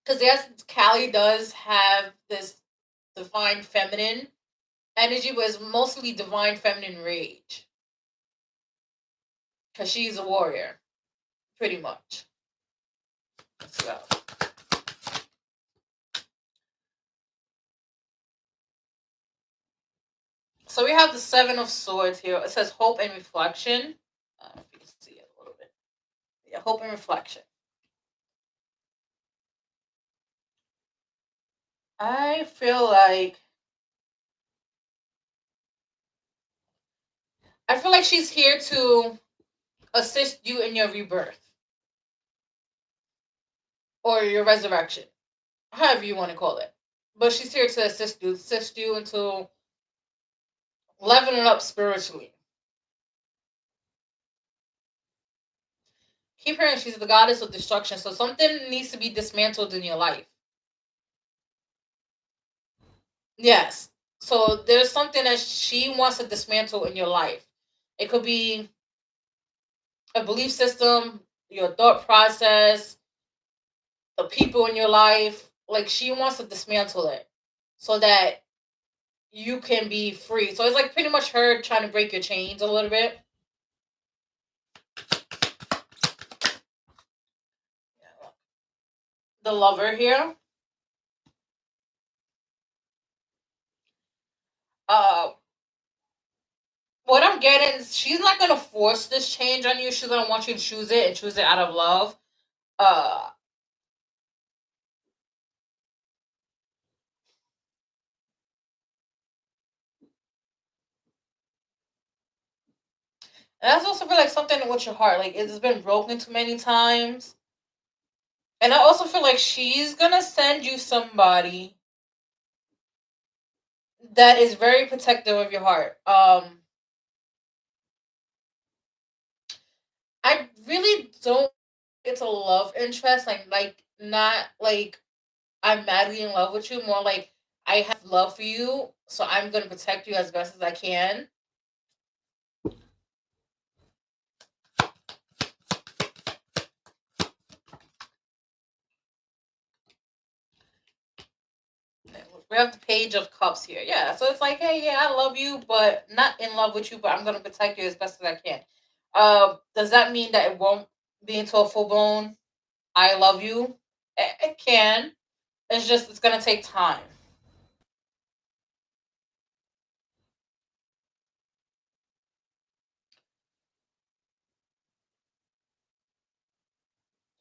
Because yes, Callie does have this divine feminine energy, but it's mostly divine feminine rage. Because she's a warrior, pretty much. So, so we have the Seven of Swords here. It says hope and reflection. I don't know if you can see it a little bit. Yeah, hope and reflection. I feel like I feel like she's here to assist you in your rebirth or your resurrection, however you want to call it. But she's here to assist you into leveling up spiritually. Keep hearing she's the goddess of destruction, so something needs to be dismantled in your life. Yes. So there's something that she wants to dismantle in your life. It could be a belief system, your thought process, the people in your life. Like she wants to dismantle it so that you can be free. So it's like pretty much her trying to break your chains a little bit. The lover here. Uh what I'm getting is she's not gonna force this change on you. She's gonna want you to choose it and choose it out of love. Uh and that's also feel like something with your heart. Like it's been broken too many times. And I also feel like she's gonna send you somebody that is very protective of your heart. I really don't get a love interest, like not like I'm madly in love with you, more like I have love for you, so I'm gonna protect you as best as I can. We have the page of cups here. Yeah, so it's like, hey, yeah, I love you, but not in love with you, but I'm gonna protect you as best as I can. Does that mean that it won't be into a full blown I love you? It can. It's just it's gonna take time.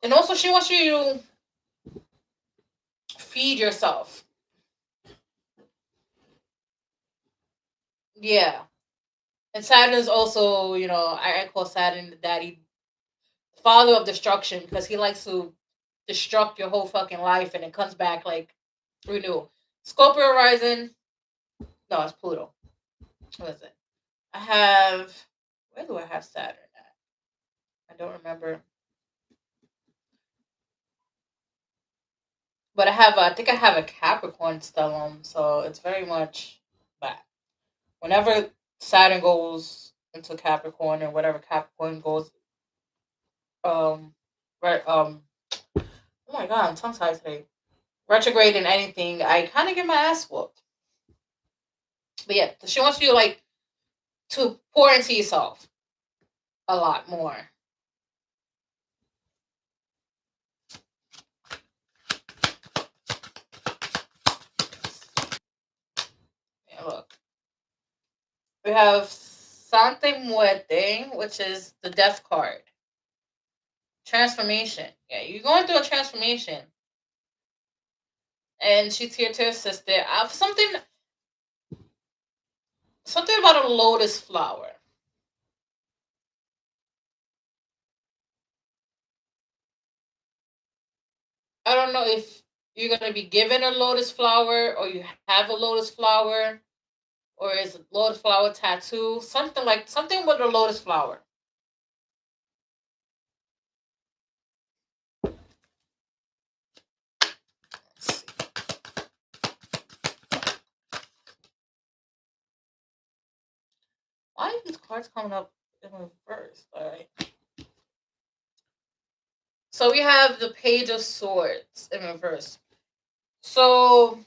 And also she wants you to feed yourself. Yeah. And Saturn is also, I call Saturn the daddy, father of destruction, because he likes to destruct your whole fucking life and it comes back like renew. Scorpio rising. No, it's Pluto. What is it? I have, where do I have Saturn at? I don't remember. But I think I have a Capricorn stellium, so it's very much that. Whenever Saturn goes into Capricorn or whatever Capricorn goes, right, oh my god, I'm tongue tied today. Retrograde in anything, I kind of get my ass whooped. But yeah, she wants you like to pour into yourself a lot more. Yeah, look, we have Sante Muerte, which is the death card. Transformation. Yeah, you're going through a transformation, and she's here to assist it. I've something about a lotus flower. I don't know if you're gonna be given a lotus flower or you have a lotus flower or is a lotus flower tattoo. Something with a lotus flower. Let's see. Why are these cards coming up in reverse? Alright. So we have the Page of Swords in reverse. So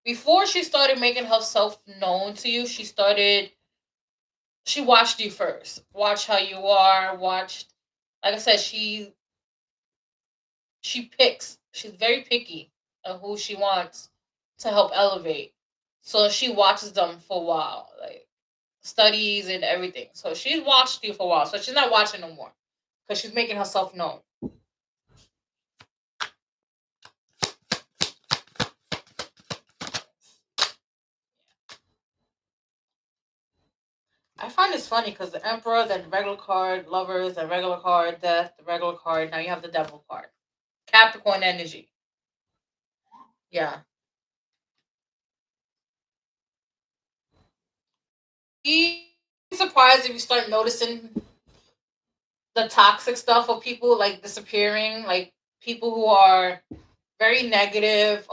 before she started making herself known to you, she watched you first. Watch how you are, watched like I said, she picks. She's very picky of who she wants to help elevate. So she watches them for a while, like studies and everything. So she's watched you for a while. So she's not watching no more because she's making herself known. I find this funny because the Emperor, then the regular card, Lovers, the regular card, Death, the regular card. Now you have the Devil card. Capricorn energy. Yeah. Be surprised if you start noticing the toxic stuff of people like disappearing, like people who are very negative.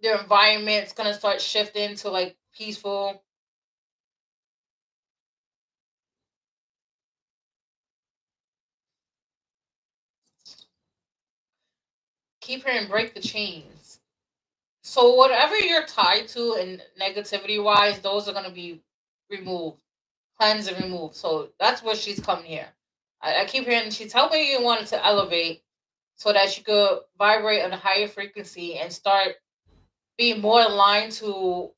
Their environment's gonna start shifting to like peaceful. Keep her and break the chains. So whatever you're tied to and negativity wise, those are gonna be removed, cleansed and removed. So that's what she's coming here. I keep hearing she's helping you want to elevate so that you could vibrate on a higher frequency and start being more aligned to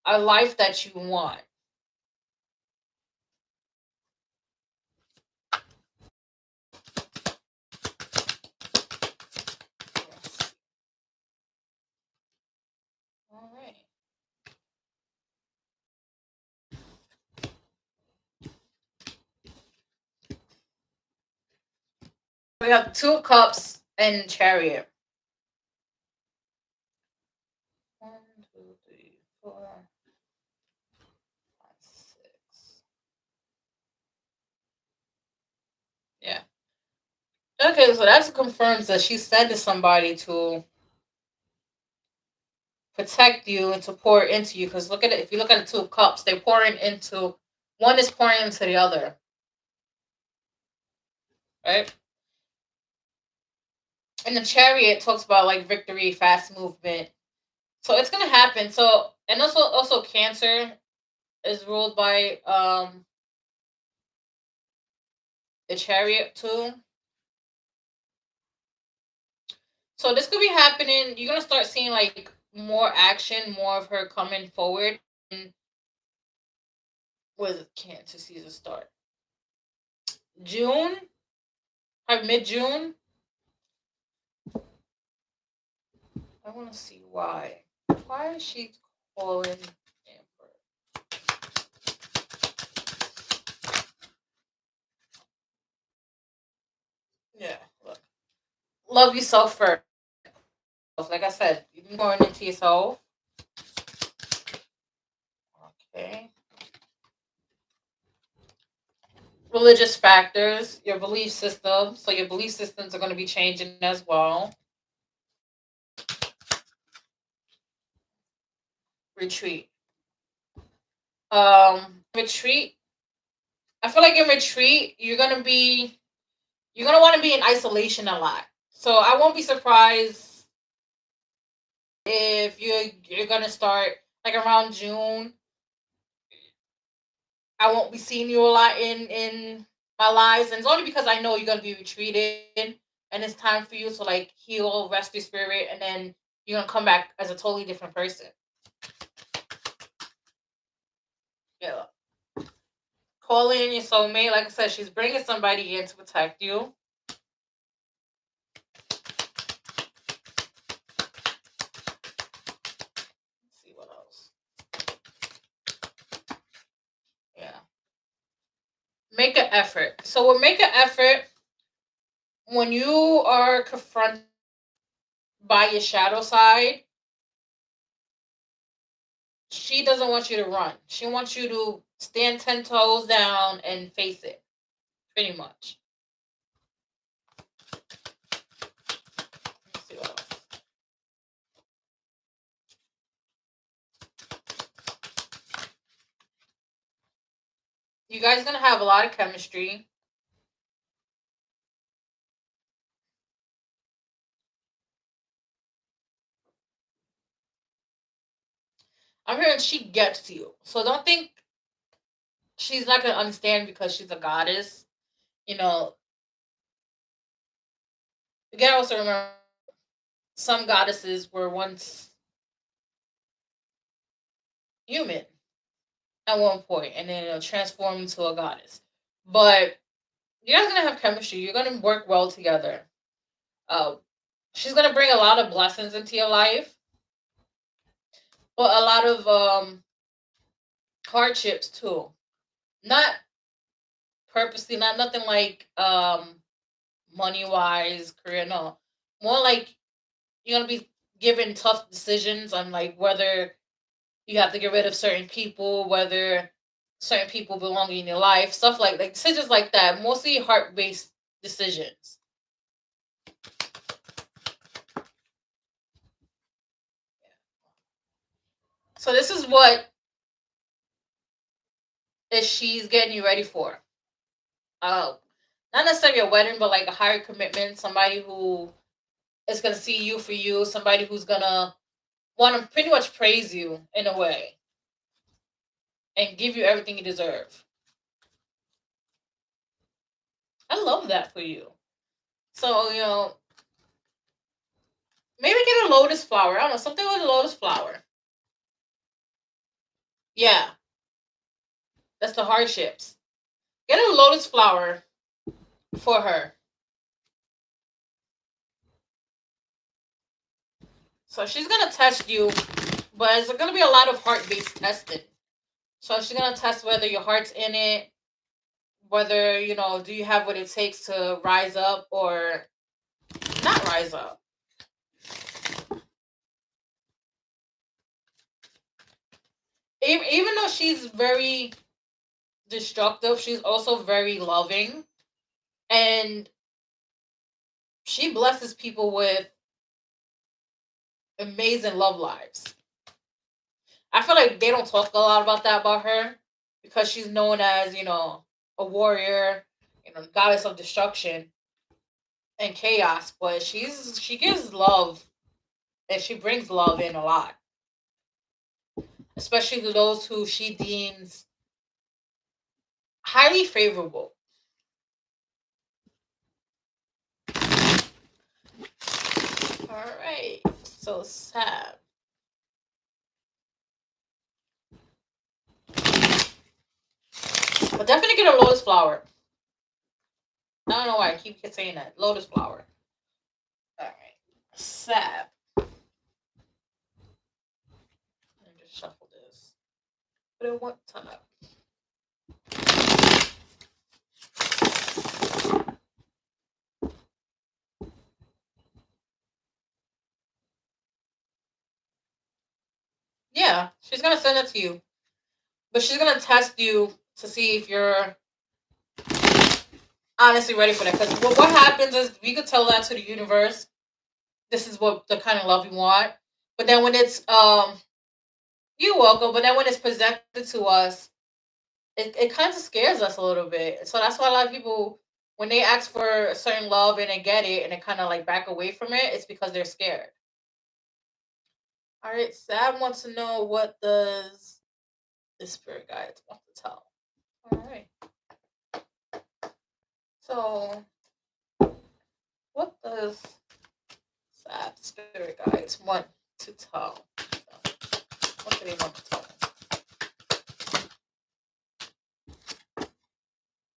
a life that you want. Yes. All right. We have two of cups and chariot. One, two, three, four, five, six. Yeah. Okay, so that confirms that she said to somebody to protect you and to pour into you. Because look at it. If you look at the two of cups, they're pouring into one is pouring into the other, right? And the chariot talks about like victory, fast movement. So it's gonna happen. So and also Cancer is ruled by the chariot too. So this could be happening. You're gonna start seeing like more action, more of her coming forward. And was Cancer season start? June, or mid June. I want to see why. Why is she calling Amber? Yeah, look. Love yourself first. Like I said, you be pouring into yourself. Okay. Religious factors, your belief system. So your belief systems are going to be changing as well. Retreat. Retreat. I feel like in retreat, you're gonna want to be in isolation a lot. So I won't be surprised if you're gonna start like around June. I won't be seeing you a lot in my lives, and it's only because I know you're gonna be retreated, and it's time for you to like heal, rest your spirit, and then you're gonna come back as a totally different person. Yeah, calling in your soulmate. Like I said, she's bringing somebody in to protect you. Let's see what else. Yeah, make an effort. So we'll make an effort when you are confronted by your shadow side. She doesn't want you to run. She wants you to stand 10 toes down and face it, pretty much. Let's see what else. You guys gonna have a lot of chemistry. I'm hearing she gets to you. So don't think she's not gonna understand because she's a goddess. You know, you gotta also remember some goddesses were once human at one point and then transformed into a goddess. But you guys gonna have chemistry. You're gonna work well together. Uh, she's gonna bring a lot of blessings into your life, but a lot of hardships too. Not purposely, not nothing like money wise, career, no. More like you're gonna be given tough decisions on like whether you have to get rid of certain people, whether certain people belong in your life, stuff like decisions like that. Mostly heart based decisions. So this is what is she's getting you ready for. Uh, Not necessarily a wedding, but like a higher commitment. Somebody who is gonna see you for you. Somebody who's gonna want to pretty much praise you in a way and give you everything you deserve. I love that for you. So maybe get a lotus flower. I don't know, something with a lotus flower. Yeah, that's the hardships. Get a lotus flower for her. So she's gonna test you, but it's gonna be a lot of heart based testing. So she's gonna test whether your heart's in it, whether do you have what it takes to rise up or not rise up. Even though she's very destructive, she's also very loving, and she blesses people with amazing love lives. I feel like they don't talk a lot about that about her because she's known as, a warrior, goddess of destruction and chaos, but she gives love and she brings love in a lot, especially to those who she deems highly favorable. All right. So sad. But definitely get a lotus flower. I don't know why I keep saying that. Lotus flower. All right. Sad. Let me just shuffle this. But it won't turn up. Yeah, she's gonna send it to you, but she's gonna test you to see if you're honestly ready for that. Because what happens is we could tell that to the universe. This is what the kind of love you want, but then when it's you're welcome. But then when it's presented to us, it kind of scares us a little bit. So that's why a lot of people, when they ask for a certain love and they get it and they kind of like back away from it, it's because they're scared. All right, Sam wants to know what does the spirit guides want to tell. All right. So, what does Sad Spirit Guides want to tell? What do they want to tell?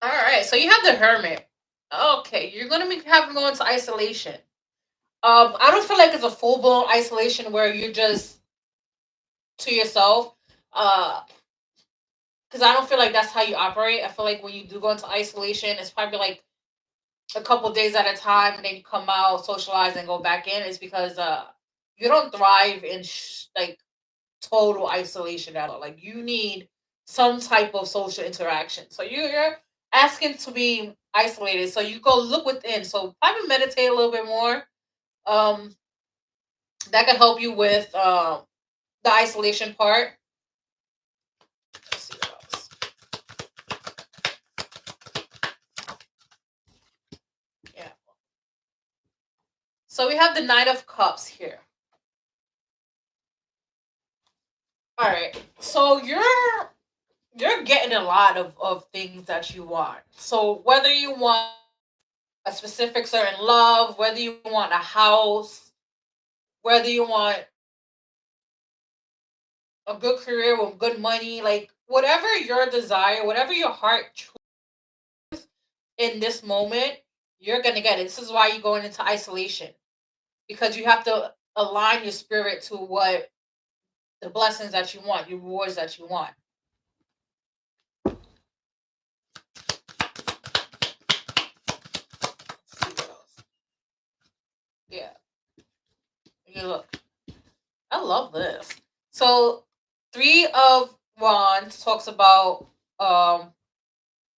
All right, so you have the Hermit. Okay, you're gonna be having going into isolation. I don't feel like it's a full blown isolation where you're just to yourself. Because I don't feel like that's how you operate. I feel like when you do go into isolation, it's probably like a couple days at a time, and then you come out, socialize, and go back in. It's because you don't thrive in like total isolation at all. Like you need some type of social interaction. So you're asking to be isolated. So you go look within. So probably meditate a little bit more. Um, that can help you with the isolation part. Let's see what else. Yeah. So we have the Knight of Cups here. All right. So you're getting a lot of things that you want. So whether you want a specific certain love, whether you want a house, whether you want a good career with good money, like whatever your desire, whatever your heart in this moment, you're gonna get it. This is why you're going into isolation because you have to align your spirit to what the blessings that you want, your rewards that you want. me look. I love this. So, Three of Wands talks about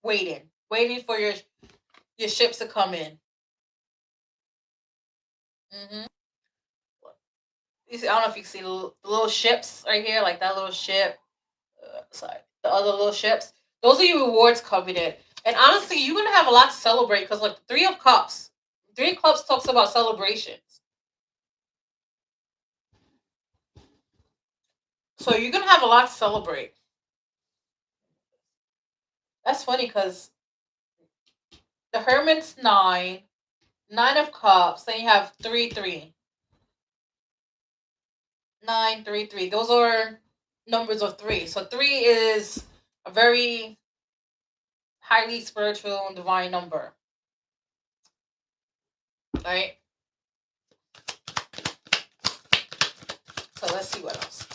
waiting for your ships to come in. Hmm. You see, I don't know if you can see the little ships right here, like that little ship. Sorry, the other little ships. Those are your rewards coming in. And honestly, you're gonna have a lot to celebrate because, like, Three of Cups. Three of Cups talks about celebrations. So you're gonna have a lot to celebrate. That's funny because the Hermit's nine of Cups. Then you have 3, 3, 9, 3, 3. Those are numbers of three. So three is a very highly spiritual and divine number. Right? So let's see what else.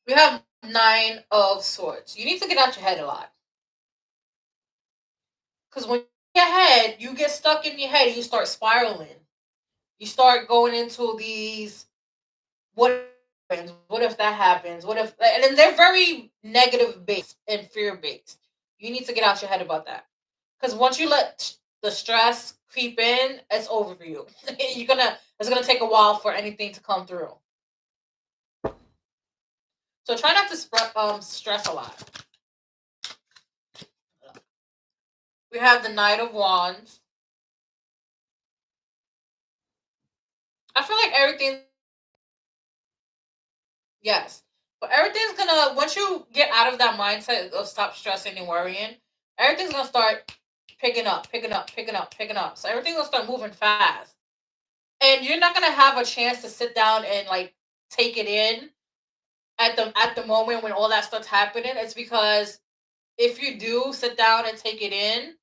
We have 9 of Swords. You need to get out your head a lot. Because when you get ahead, you get stuck in your head and you start spiraling. You start going into these what happens? What if that happens? What if, and then they're very negative based and fear based. You need to get out your head about that. Because once you let the stress creep in, it's over for you. It's gonna take a while for anything to come through. So try not to stress a lot. We have the Knight of Wands. I feel like everything. Yes, but everything's gonna, once you get out of that mindset of stop stressing and worrying, everything's gonna start picking up, picking up, picking up, picking up. So everything's gonna start moving fast, and you're not gonna have a chance to sit down and like take it in at the moment when all that stuff's happening. It's because if you do sit down and take it in,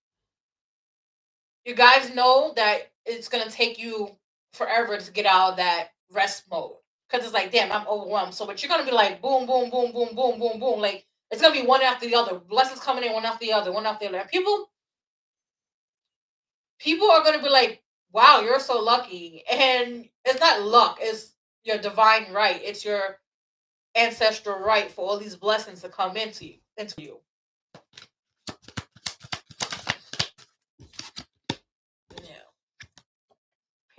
you guys know that it's gonna take you forever to get out of that rest mode. Because it's like, damn, I'm overwhelmed. So, but you're gonna be like, boom, boom, boom, boom, boom, boom, boom. Like it's gonna be one after the other. Blessings coming in one after the other, one after the other. And people are gonna be like, wow, you're so lucky. And it's not luck. It's your divine right. It's your ancestral right for all these blessings to come into you. Yeah.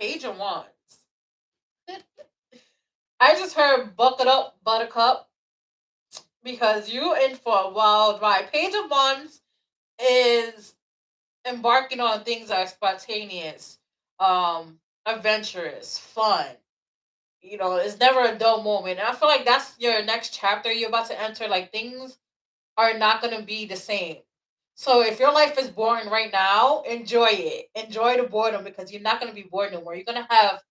Page of Wands. I just heard bucket up, buttercup, because you in for a wild ride. Page of Wands is embarking on things that are spontaneous, adventurous, fun. It's never a dull moment. And I feel like that's your next chapter you're about to enter. Like things are not gonna be the same. So if your life is boring right now, enjoy it. Enjoy the boredom because you're not gonna be bored no more. You're gonna have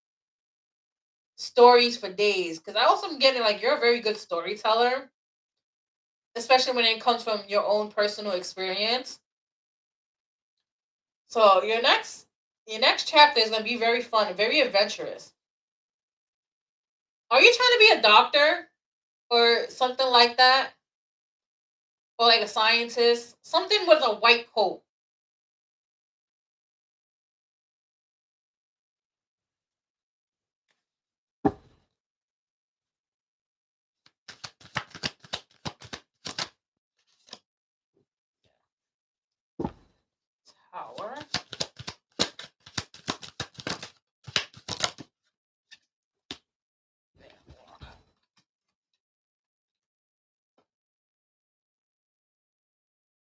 stories for days. Because I also am getting like you're a very good storyteller, especially when it comes from your own personal experience. So your next chapter is gonna be very fun and very adventurous. Are you trying to be a doctor or something like that? Or like a scientist? Something with a white coat. Tower.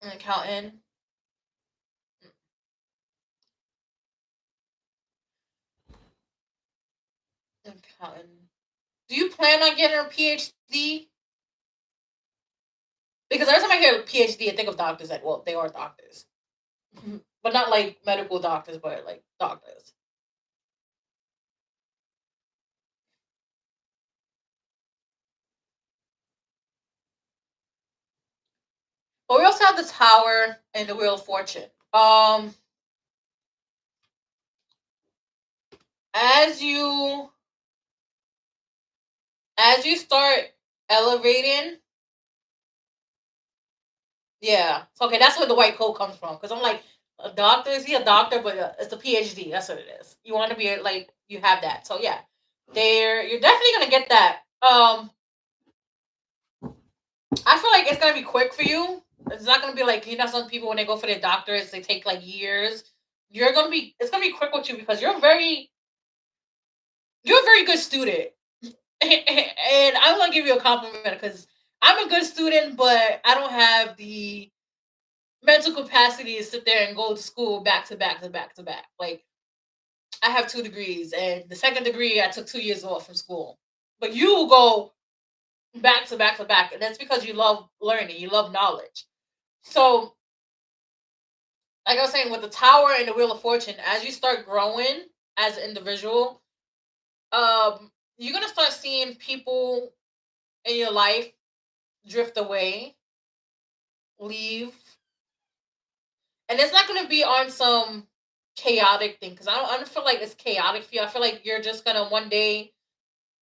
An accountant. Accountant. Do you plan on getting a PhD? Because every time I hear PhD, I think of doctors that, well, they are doctors. But not like medical doctors, but like doctors. But we also have the Tower and the Wheel of Fortune. As you as you start elevating, yeah. So, okay, that's where the white coat comes from. Because I'm like, A doctor, is he a doctor? But it's a PhD. That's what it is. You want to be like you have that. So yeah, there you're definitely gonna get that. I feel like it's gonna be quick for you. It's not gonna be like some people when they go for their doctors they take like years. It's gonna be quick with you because you're a very good student, and I'm gonna give you a compliment because I'm a good student, but I don't have the mental capacity to sit there and go to school back to back to back to back. Like I have 2 degrees, and the second degree I took 2 years off from school. But you go back to back to back, and that's because you love learning, you love knowledge. So, like I was saying, with the Tower and the Wheel of Fortune, as you start growing as an individual, you're gonna start seeing people in your life drift away, leave, and it's not gonna be on some chaotic thing because I don't feel like it's chaotic for you. I feel like you're just gonna one day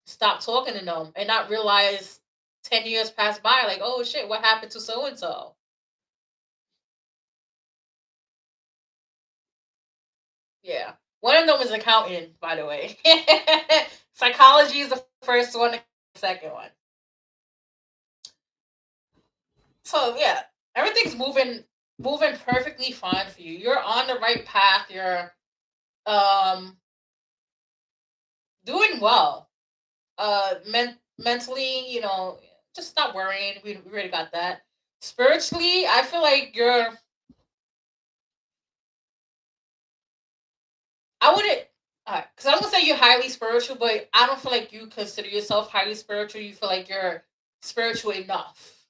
stop talking to them and not realize 10 years pass by. Like, oh shit, what happened to so and so? Yeah, one of them is accounting, by the way. Psychology is the first one, the second one. So yeah, everything's moving perfectly fine for you. You're on the right path. You're um doing well. Mentally, just stop worrying. We already got that. Spiritually, I feel like I wouldn't because I was gonna say you're highly spiritual, but I don't feel like you consider yourself highly spiritual. You feel like you're spiritual enough,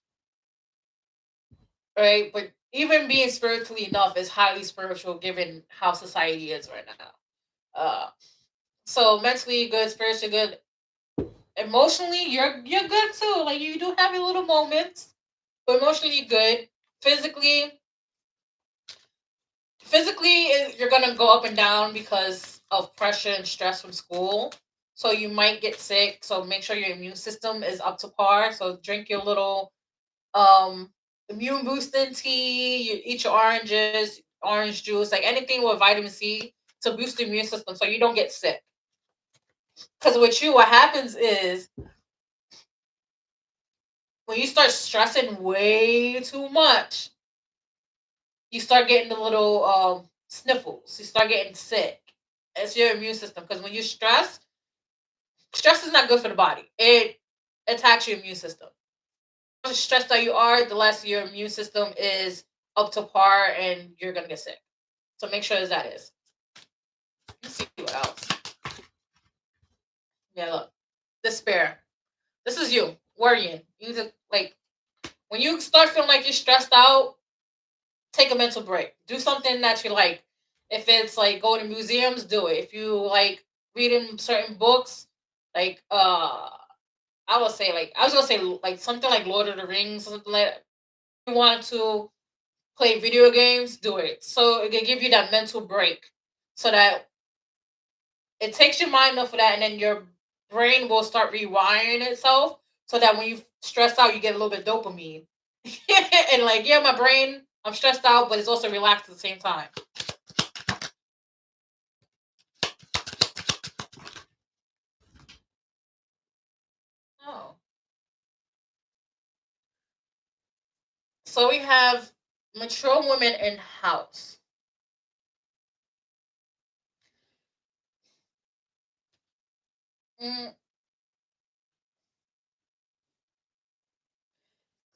right? But even being spiritually enough is highly spiritual given how society is right now. So mentally good, spiritually good, emotionally you're good too. Like you do have your little moments, but emotionally good. Physically, you're gonna go up and down because of pressure and stress from school. So you might get sick. So make sure your immune system is up to par. So drink your little immune boosting tea. You eat your oranges, orange juice, like anything with vitamin C to boost the immune system, so you don't get sick. Because with you, what happens is when you start stressing way too much, you start getting the little sniffles. You start getting sick. It's your immune system because when you stress is not good for the body. It attacks your immune system. The more stressed that you are, the less your immune system is up to par, and you're gonna get sick. So make sure that is. Let's see what else. Yeah, look, despair. This is you worrying. You just like when you start feeling like you're stressed out, take a mental break. Do something that you like. If it's like going to museums, do it. If you like reading certain books, like I would say like I was gonna say like something like Lord of the Rings, something like that. If you want to play video games, do it. So it can give you that mental break. So that it takes your mind off of that and then your brain will start rewiring itself so that when you stress out you get a little bit dopamine. And like yeah, my brain, I'm stressed out, but it's also relaxed at the same time. Oh. So we have mature women in house. Because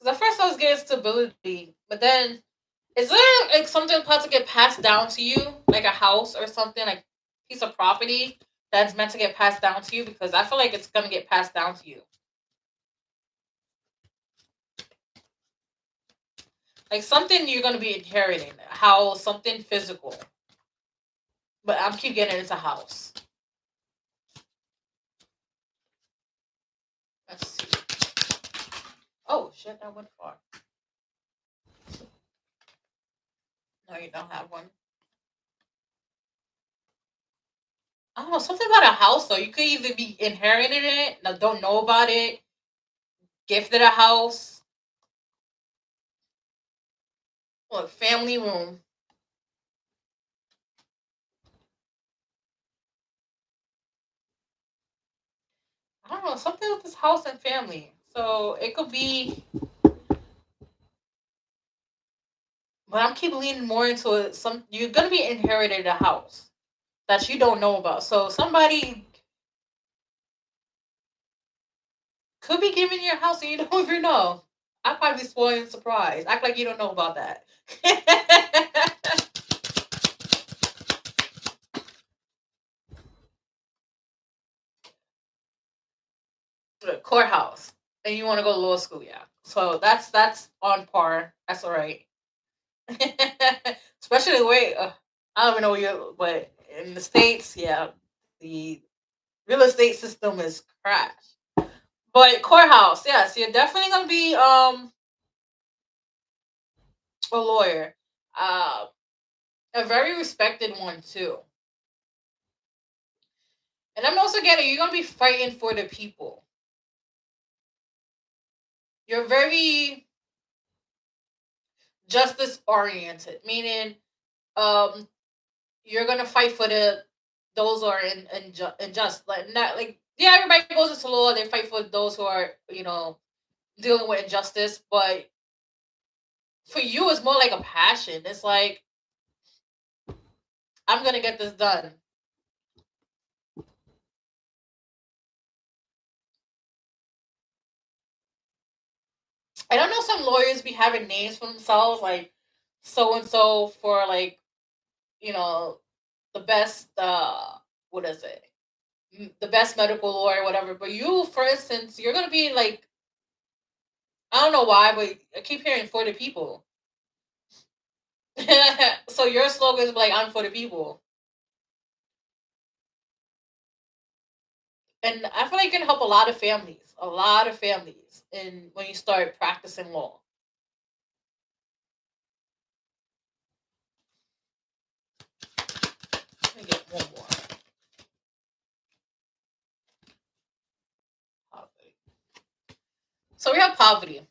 at first I was getting stability, but then is there like something about to get passed down to you, like a house or something, like piece of property that's meant to get passed down to you? Because I feel like it's gonna get passed down to you, like something you're gonna be inheriting, a house, something physical. But I'm keep getting into house. Let's see. Oh shit, that went far. No, you don't have one. I don't know, something about a house though. You could either be inheriting it, don't know about it, gifted a house, or family room. I don't know, something with this house and family. So it could be, but I'm keep leaning more into it. Some you're gonna be inherited a house that you don't know about. So somebody could be giving you a house and you don't even know. I'd probably be spoiled and surprised. Act like you don't know about that. Courthouse, and you want to go to law school, yeah. So that's on par. That's all right. Especially the way I don't even know where you, but in the states, yeah, the real estate system is trash. But courthouse, yes, you're definitely gonna be a lawyer, uh, a very respected one too. And I'm also getting you're gonna be fighting for the people. You're very justice oriented, meaning um you're gonna fight for the those who are in just like not like yeah everybody goes into law, they fight for those who are dealing with injustice, but for you it's more like a passion. It's like I'm gonna get this done. I don't know, some lawyers be having names for themselves like so and so for like you know the best what is it, the best medical lawyer, whatever. But you, for instance, you're gonna be like, I don't know why, but I keep hearing for the people. So your slogan is like, I'm for the people. And I feel like you can help a lot of families, and when you start practicing law. Let me get one more. Poverty. So we have poverty.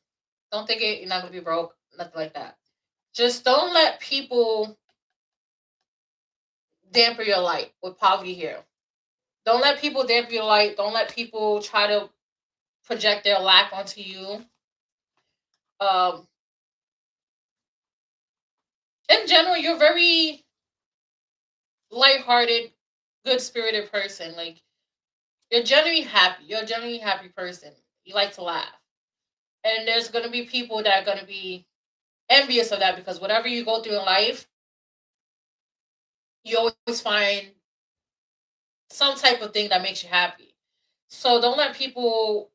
Don't think you're not gonna be broke, nothing like that. Just don't let people dampen your light with poverty here. Don't let people dampen your light. Don't let people try to project their lack onto you. Um, in general, you're very lighthearted, good spirited person. Like you're genuinely happy. You're a genuinely happy person. You like to laugh. And there's gonna be people that are gonna be envious of that because whatever you go through in life, you always find some type of thing that makes you happy. So don't let people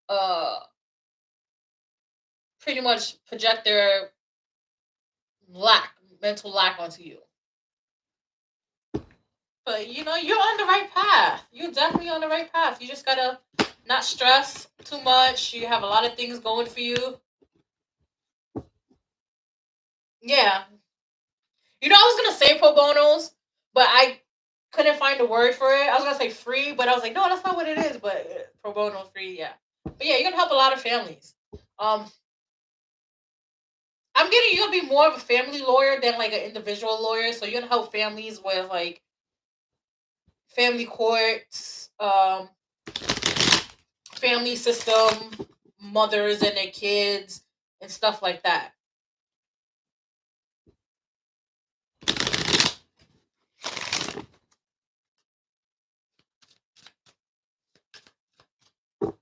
uh pretty much project their lack, mental lack onto you. But you're on the right path. You're definitely on the right path. You just gotta not stress too much. You have a lot of things going for you. Yeah. I was gonna say pro bonos, but I couldn't find a word for it. I was gonna say free, but I was like, no, that's not what it is. But pro bono free, yeah. But yeah, you're gonna help a lot of families. Um, I'm getting you're gonna be more of a family lawyer than like an individual lawyer. So you're gonna help families with like family courts, family system, mothers and their kids, and stuff like that. All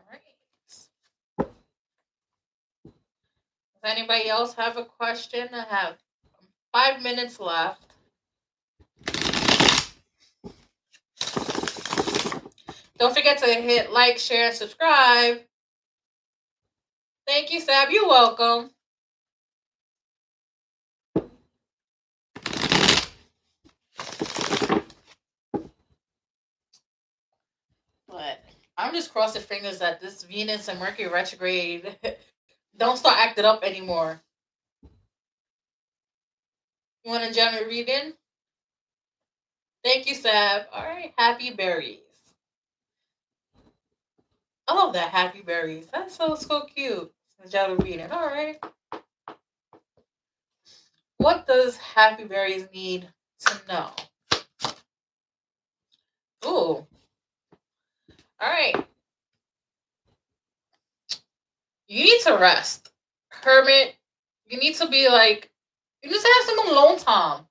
right. Does anybody else have a question? I have 5 minutes left. Don't forget to hit like, share, and subscribe. Thank you, Sab. You're welcome. But I'm just crossing fingers that this Venus and Mercury retrograde don't start acting up anymore. You want a general reading? Thank you, Sab. All right, happy berries. I love that, happy berries. That's so cute. General reading. All right. What does happy berries need to know? Ooh, to rest. Hermit, you need to be like, you need to have some alone time.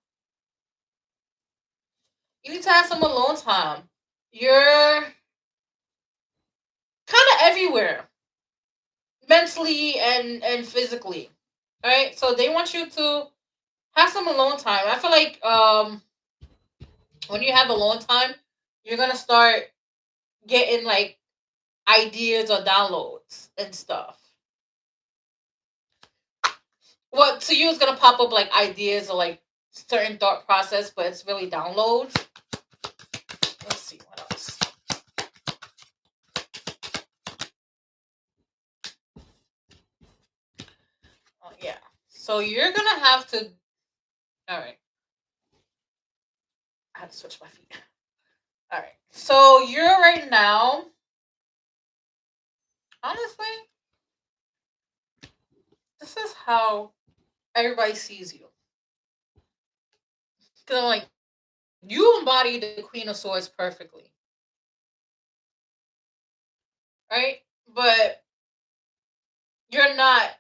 You need to have some alone time. You're kind of everywhere, mentally and physically. Right? So they want you to have some alone time. I feel like when you have alone time, you're gonna start getting like ideas or downloads and stuff. What to you is gonna pop up like ideas or like certain thought process, but it's really downloads. Let's see what else. Oh yeah. So you're gonna have to. All right. I have to switch my feet. All right. So you're right now. Honestly, this is how everybody sees you. Cause I'm like, you embody the Queen of Swords perfectly, right? But you're not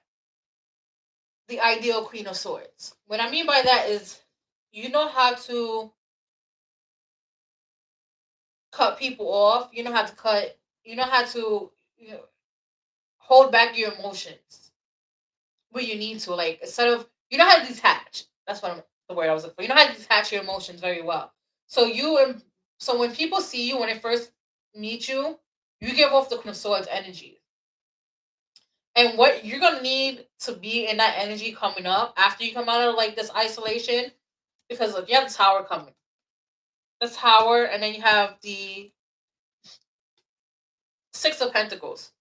the ideal Queen of Swords. What I mean by that is you know how to cut people off. You know how to cut. You know how to hold back your emotions when you need to. Like instead of you know how to detach. That's what the word I was looking for. You know how to detach your emotions very well. So so when people see you when they first meet you, you give off the Queen of Swords energy. And what you're gonna need to be in that energy coming up after you come out of like this isolation, because look, you have the Tower coming. The Tower, and then you have the Six of Pentacles.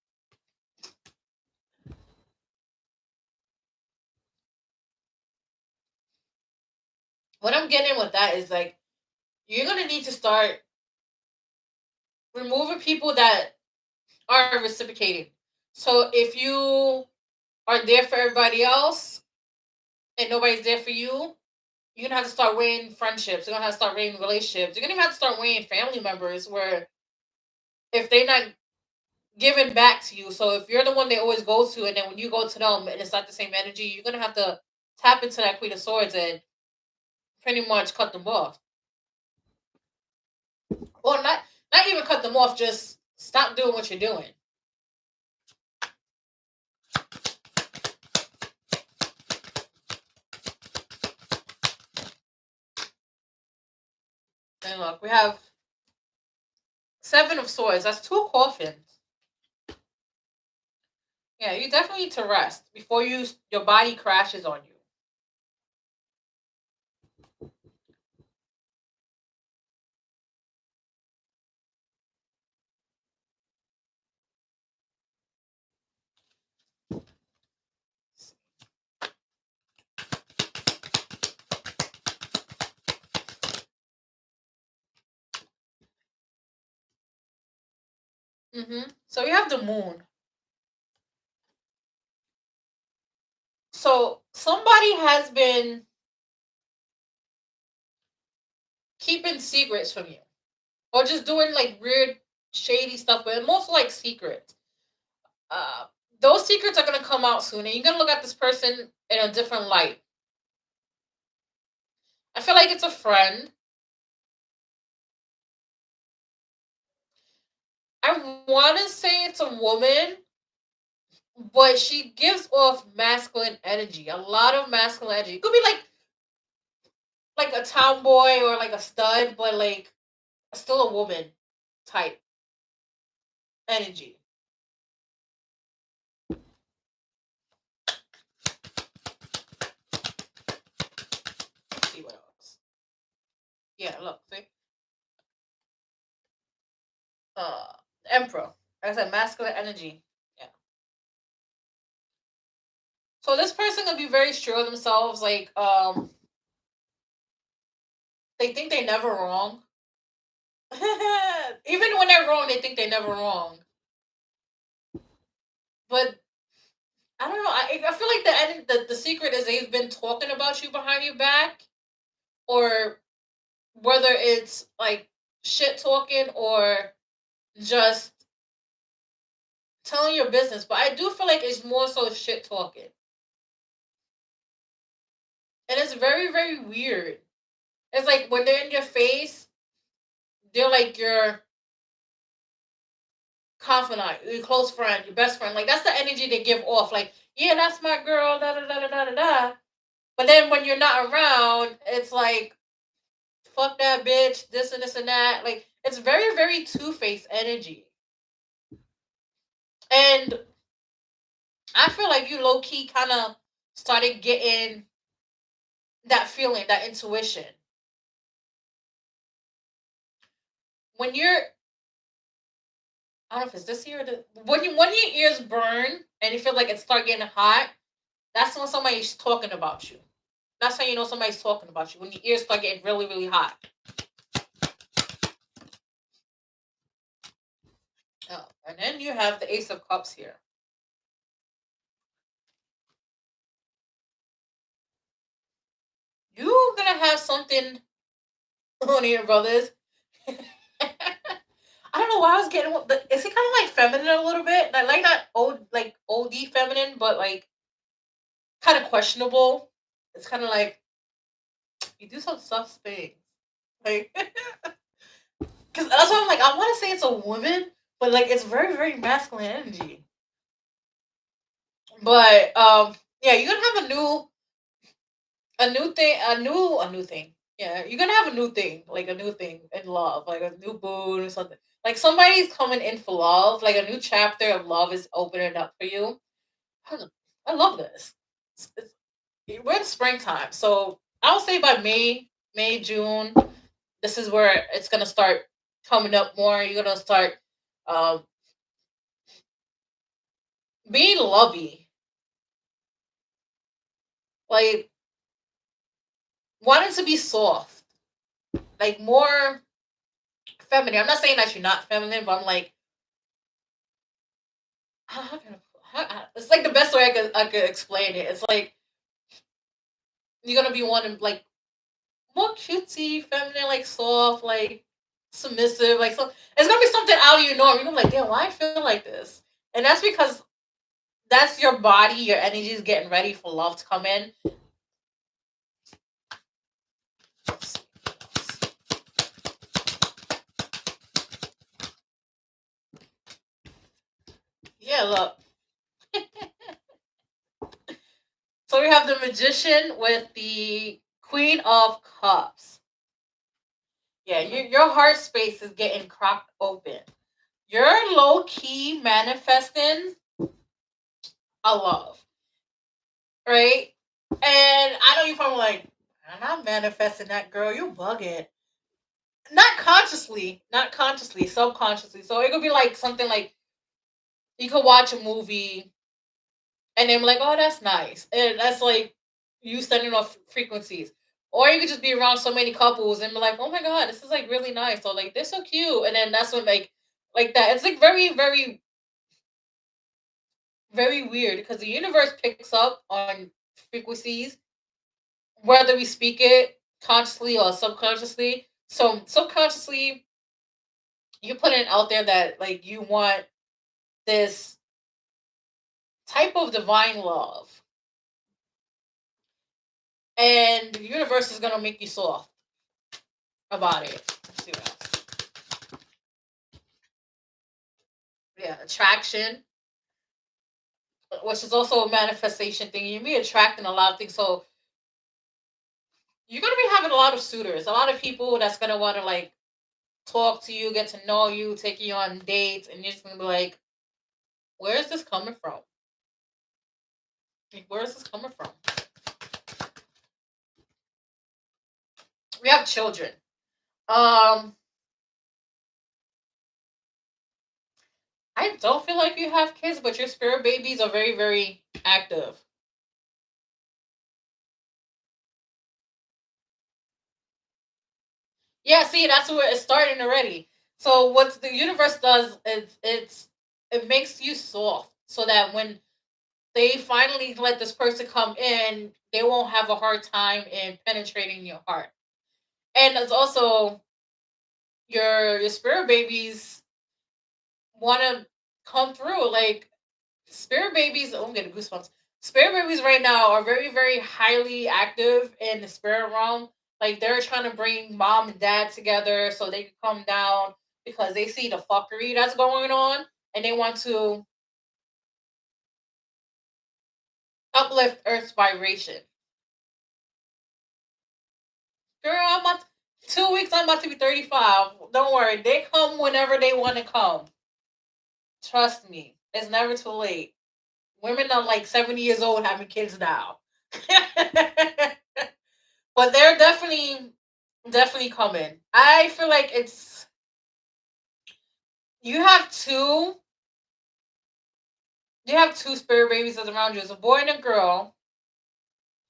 What I'm getting with that is like you're gonna need to start removing people that aren't reciprocating. So if you are there for everybody else and nobody's there for you, you're gonna have to start weighing friendships. You're gonna have to start weighing relationships. You're gonna even have to start weighing family members where if they're not giving back to you. So if you're the one they always go to, and then when you go to them and it's not the same energy, you're gonna have to tap into that Queen of Swords and pretty much cut them off. Well, not even cut them off. Just stop doing what you're doing. And look, we have Seven of Swords. That's two coffins. Yeah, you definitely need to rest before your body crashes on you. So you have the Moon. So somebody has been keeping secrets from you, or just doing like weird, shady stuff, but most like secrets. Uh, those secrets are gonna come out soon, and you're gonna look at this person in a different light. I feel like it's a friend. I want to say it's a woman, but she gives off masculine energy. A lot of masculine energy. It could be like a tomboy or like a stud, but like still a woman type energy. Let's see what else. Yeah, look, see. Uh, Emperor. Like I said, masculine energy. Yeah. So this person gonna be very sure of themselves. Like, they think they never wrong. Even when they're wrong, they think they never wrong. But I don't know. I feel like the secret is they've been talking about you behind your back, or whether it's like shit talking or just telling your business, but I do feel like it's more so shit talking. And it's very, very weird. It's like when they're in your face, they're like your confidant, your close friend, your best friend. Like that's the energy they give off. Like, yeah, that's my girl, da da da da da da da. But then when you're not around, it's like, fuck that bitch, this and that. Like it's very, very two-faced energy. And I feel like you low key kind of started getting that feeling, that intuition. When you're, I don't know if it's this year or when your ears burn and you feel like it start getting hot, that's when somebody's talking about you. That's how you know somebody's talking about you. When your ears start getting really, really hot. Oh, and then you have the Ace of Cups here. You're gonna have something on your brothers. I don't know why I was getting. Is he kind of like feminine a little bit? Like not old, like OD feminine, but like kind of questionable. It's kind of like you do some sus things, like because that's why I'm like I want to say it's a woman, but like it's very very masculine energy. But yeah, you're gonna have a new thing, a new thing. Yeah, you're gonna have a new thing, like a new thing in love, like a new boo or something. Like somebody's coming in for love, like a new chapter of love is opening up for you. I love this. We're in springtime, so I'll say by May, June, this is where it's gonna start coming up more. You're gonna start um, being lovey, like wanting to be soft, like more feminine. I'm not saying that you're not feminine, but I'm like, how can it's like the best way I could explain it. It's like you're gonna be wanting like more cutesy, feminine, like soft, like submissive, like so. It's gonna be something out of your norm. You're gonna be like, damn, why I feel like this? And that's because that's your body, your energy is getting ready for love to come in. Yeah, look. So we have the magician with the Queen of Cups. Yeah, your heart space is getting cracked open. You're low key manifesting a love, right? And I know you're probably like, I'm not manifesting that girl. You bugging. Not consciously, subconsciously. So it could be like something like you could watch a movie and then be like, oh, that's nice, and that's like you sending off frequencies. Or you could just be around so many couples and be like, oh my god, this is like really nice, or like they're so cute, and then that's when like that. It's like very, very, very weird because the universe picks up on frequencies whether we speak it consciously or subconsciously. So subconsciously, you're putting it out there that like you want this type of divine love, and the universe is gonna make you soft about it. Let's see what else. Yeah, attraction, which is also a manifestation thing. You be attracting a lot of things, so you're gonna be having a lot of suitors, a lot of people that's gonna want to like talk to you, get to know you, take you on dates, and you're just gonna be like, where is this coming from? Like, where is this coming from? We have children. Um, I don't feel like you have kids, but your spirit babies are very, very active. Yeah, see, that's where it's starting already. So what the universe does is it makes you soft so that when they finally let this person come in, they won't have a hard time in penetrating your heart. And it's also your spirit babies want to. come through. Like spirit babies, oh, I'm getting goosebumps. Spirit babies right now are very, very highly active in the spirit realm. Like they're trying to bring mom and dad together so they can come down because they see the fuckery that's going on and they want to uplift Earth's vibration. Girl, 2 weeks. I'm about to be 35. Don't worry, they come whenever they want to come. Trust me, it's never too late. Women are like 70 years old having kids now. But they're definitely coming. I feel like it's you have two you have two spirit babies that's around you. It's a boy and a girl,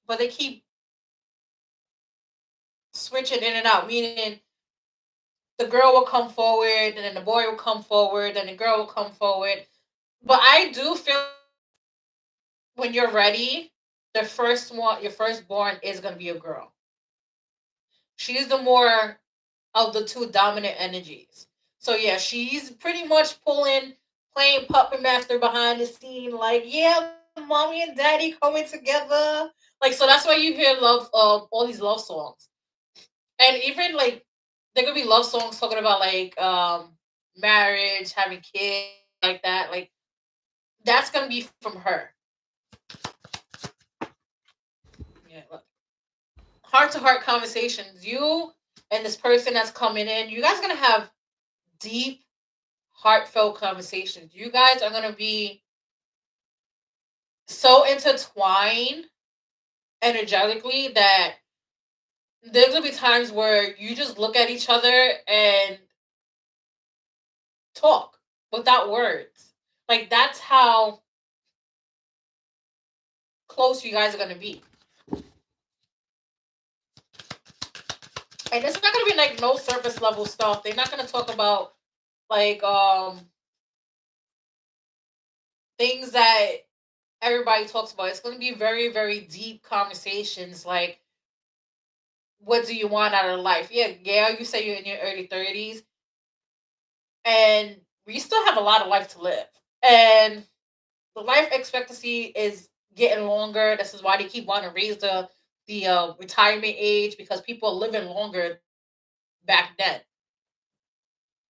but they keep switching in and out, meaning the girl will come forward and then the boy will come forward and the girl will come forward. But I do feel when you're ready, the first one, your firstborn is gonna be a girl. She's the more of the two dominant energies. So yeah, she's pretty much playing puppet master behind the scene, like, yeah, mommy and daddy coming together. Like, so that's why you hear love all these love songs. And even like there could be love songs talking about like marriage, having kids, like that. Like that's gonna be from her. Yeah, look. Heart to heart conversations. You and this person that's coming in, you guys are gonna have deep, heartfelt conversations. You guys are gonna be so intertwined energetically that there's gonna be times where you just look at each other and talk without words. Like that's how close you guys are gonna be. And it's not gonna be like no surface level stuff. They're not gonna talk about like things that everybody talks about. It's gonna be very, very deep conversations like what do you want out of life? Yeah, yeah, you say you're in your early 30s and we still have a lot of life to live. And the life expectancy is getting longer. This is why they keep wanting to raise the retirement age because people are living longer back then.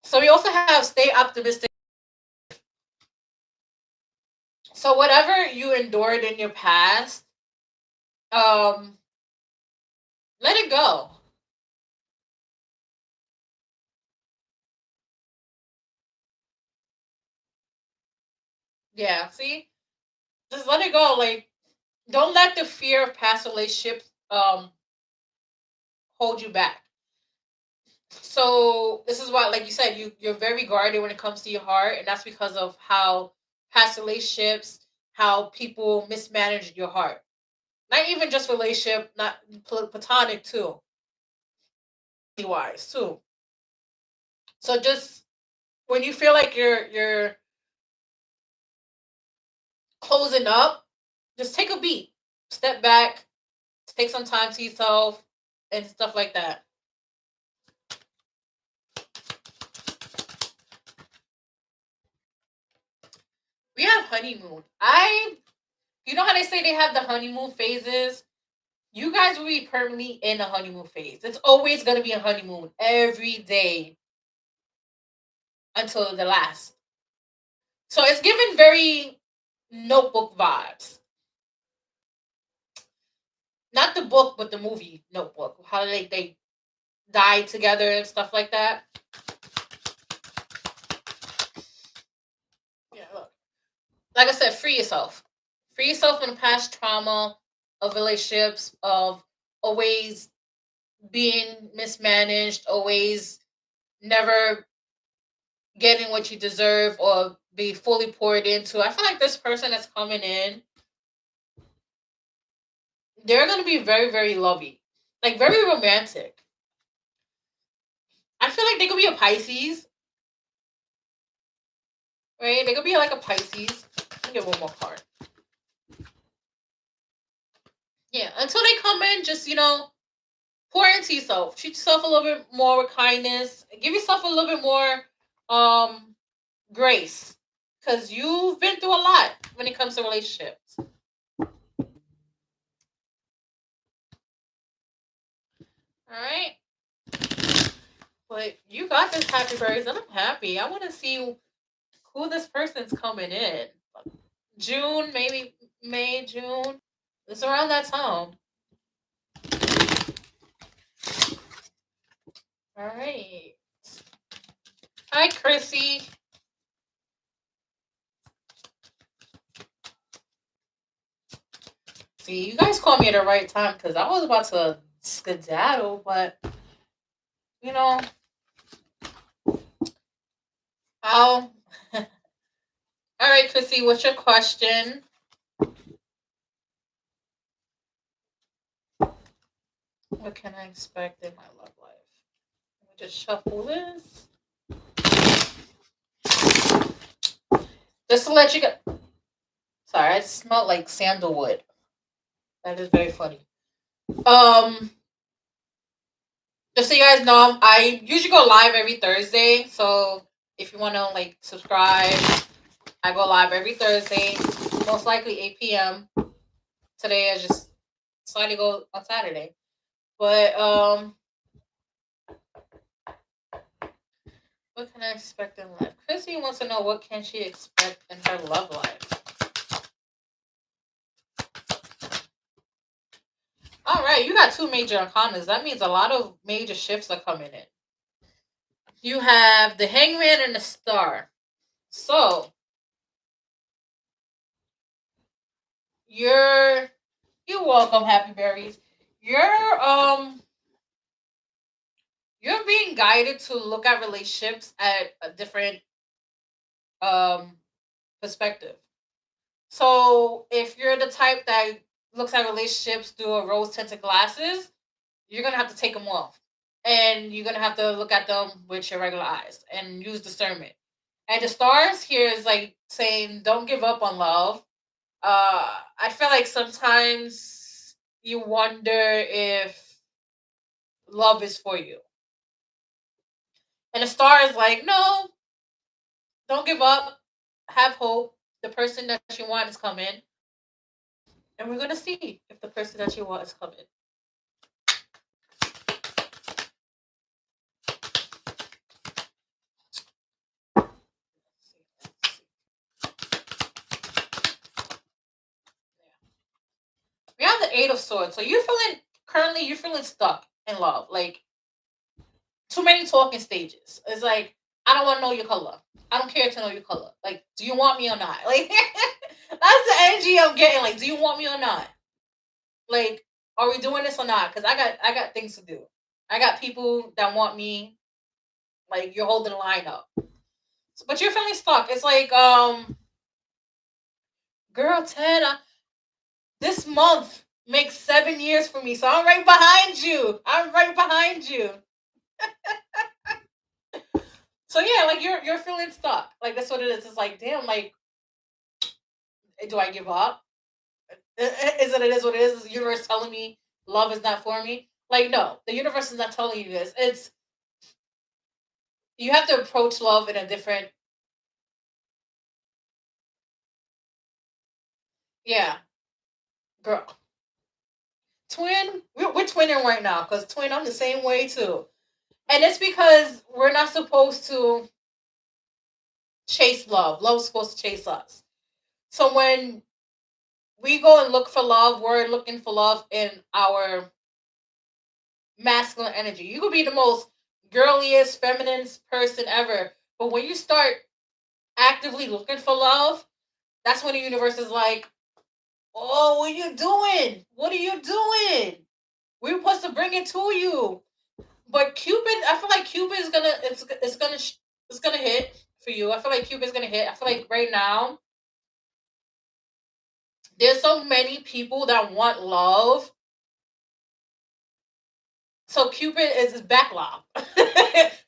So we also have stay optimistic. So whatever you endured in your past, um, let it go. Yeah, see, just let it go. Like, don't let the fear of past relationships hold you back. So this is why, like you said, you're very guarded when it comes to your heart, and that's because of how past relationships, how people mismanage your heart. Not even just relationship, not platonic too, wise too. So just when you feel like you're closing up, just take a beat, step back, take some time to yourself, and stuff like that. We have honeymoon. You know how they say they have the honeymoon phases? You guys will be permanently in a honeymoon phase. It's always going to be a honeymoon every day until the last. So it's given very notebook vibes. Not the book, but the movie Notebook. How they die together and stuff like that. Yeah, look. Like I said, free yourself. Free yourself from the past trauma of relationships, of always being mismanaged, always never getting what you deserve or be fully poured into. I feel like this person that's coming in, they're gonna be very, very lovey. Like very romantic. I feel like they could be a Pisces, right? They could be like a Pisces. Let me get one more card. Yeah, until they come in, just pour into yourself. Treat yourself a little bit more with kindness. Give yourself a little bit more grace. because you've been through a lot when it comes to relationships. All right, but you got this, happy berries, and I'm happy. I want to see who this person's coming in. June, maybe May, June. It's around that time. All right. Hi, Chrissy. See, you guys called me at the right time because I was about to skedaddle, but you know, I'll. All right, Chrissy, what's your question? What can I expect in my love life? Let me just shuffle this. Just to let you go. Sorry, I smell like sandalwood. That is very funny. Um, just so you guys know, I usually go live every Thursday. So if you want to like subscribe, I go live every Thursday, most likely 8 p.m. Today I just decided to go on Saturday. But what can I expect in life? Chrissy wants to know what can she expect in her love life. All right, you got two major arcanas. That means a lot of major shifts are coming in. You have the Hangman and the Star. So you're welcome, Happy Berries. You're being guided to look at relationships at a different um perspective. So if you're the type that looks at relationships through a rose tinted glasses, you're gonna have to take them off, and you're gonna have to look at them with your regular eyes and use discernment. And the stars here is like saying, don't give up on love. I feel like sometimes you wonder if love is for you, and the star is like, no, don't give up, have hope. The person that you want is coming, and we're gonna see if the person that you want is coming. We have the Eight of Swords. So you're feeling stuck in love. Like too many talking stages. It's like, I don't want to know your color. I don't care to know your color. Like, do you want me or not? Like that's the energy I'm getting. Like, do you want me or not? Like, are we doing this or not? Because I got things to do. I got people that want me. Like, you're holding the line up. But you're feeling stuck. It's like, girl, Ted, this month makes 7 years for me, so I'm right behind you. I'm right behind you. So yeah, like you're feeling stuck. Like that's what it is. It's like, damn, like, do I give up? Is it what it is? Is the universe telling me love is not for me? Like, no, the universe is not telling you this. It's you have to approach love in a different. Yeah, girl. Twin, we're twinning right now because twin, I'm the same way too. And it's because we're not supposed to chase love. Love's supposed to chase us. So when we go and look for love, we're looking for love in our masculine energy. You could be the most girliest, feminine person ever. But when you start actively looking for love, that's when the universe is like, oh, what are you doing? What are you doing? We're supposed to bring it to you. But Cupid, I feel like Cupid is gonna it's gonna hit for you. I feel like Cupid's gonna hit. I feel like right now there's so many people that want love. So Cupid is backlogged.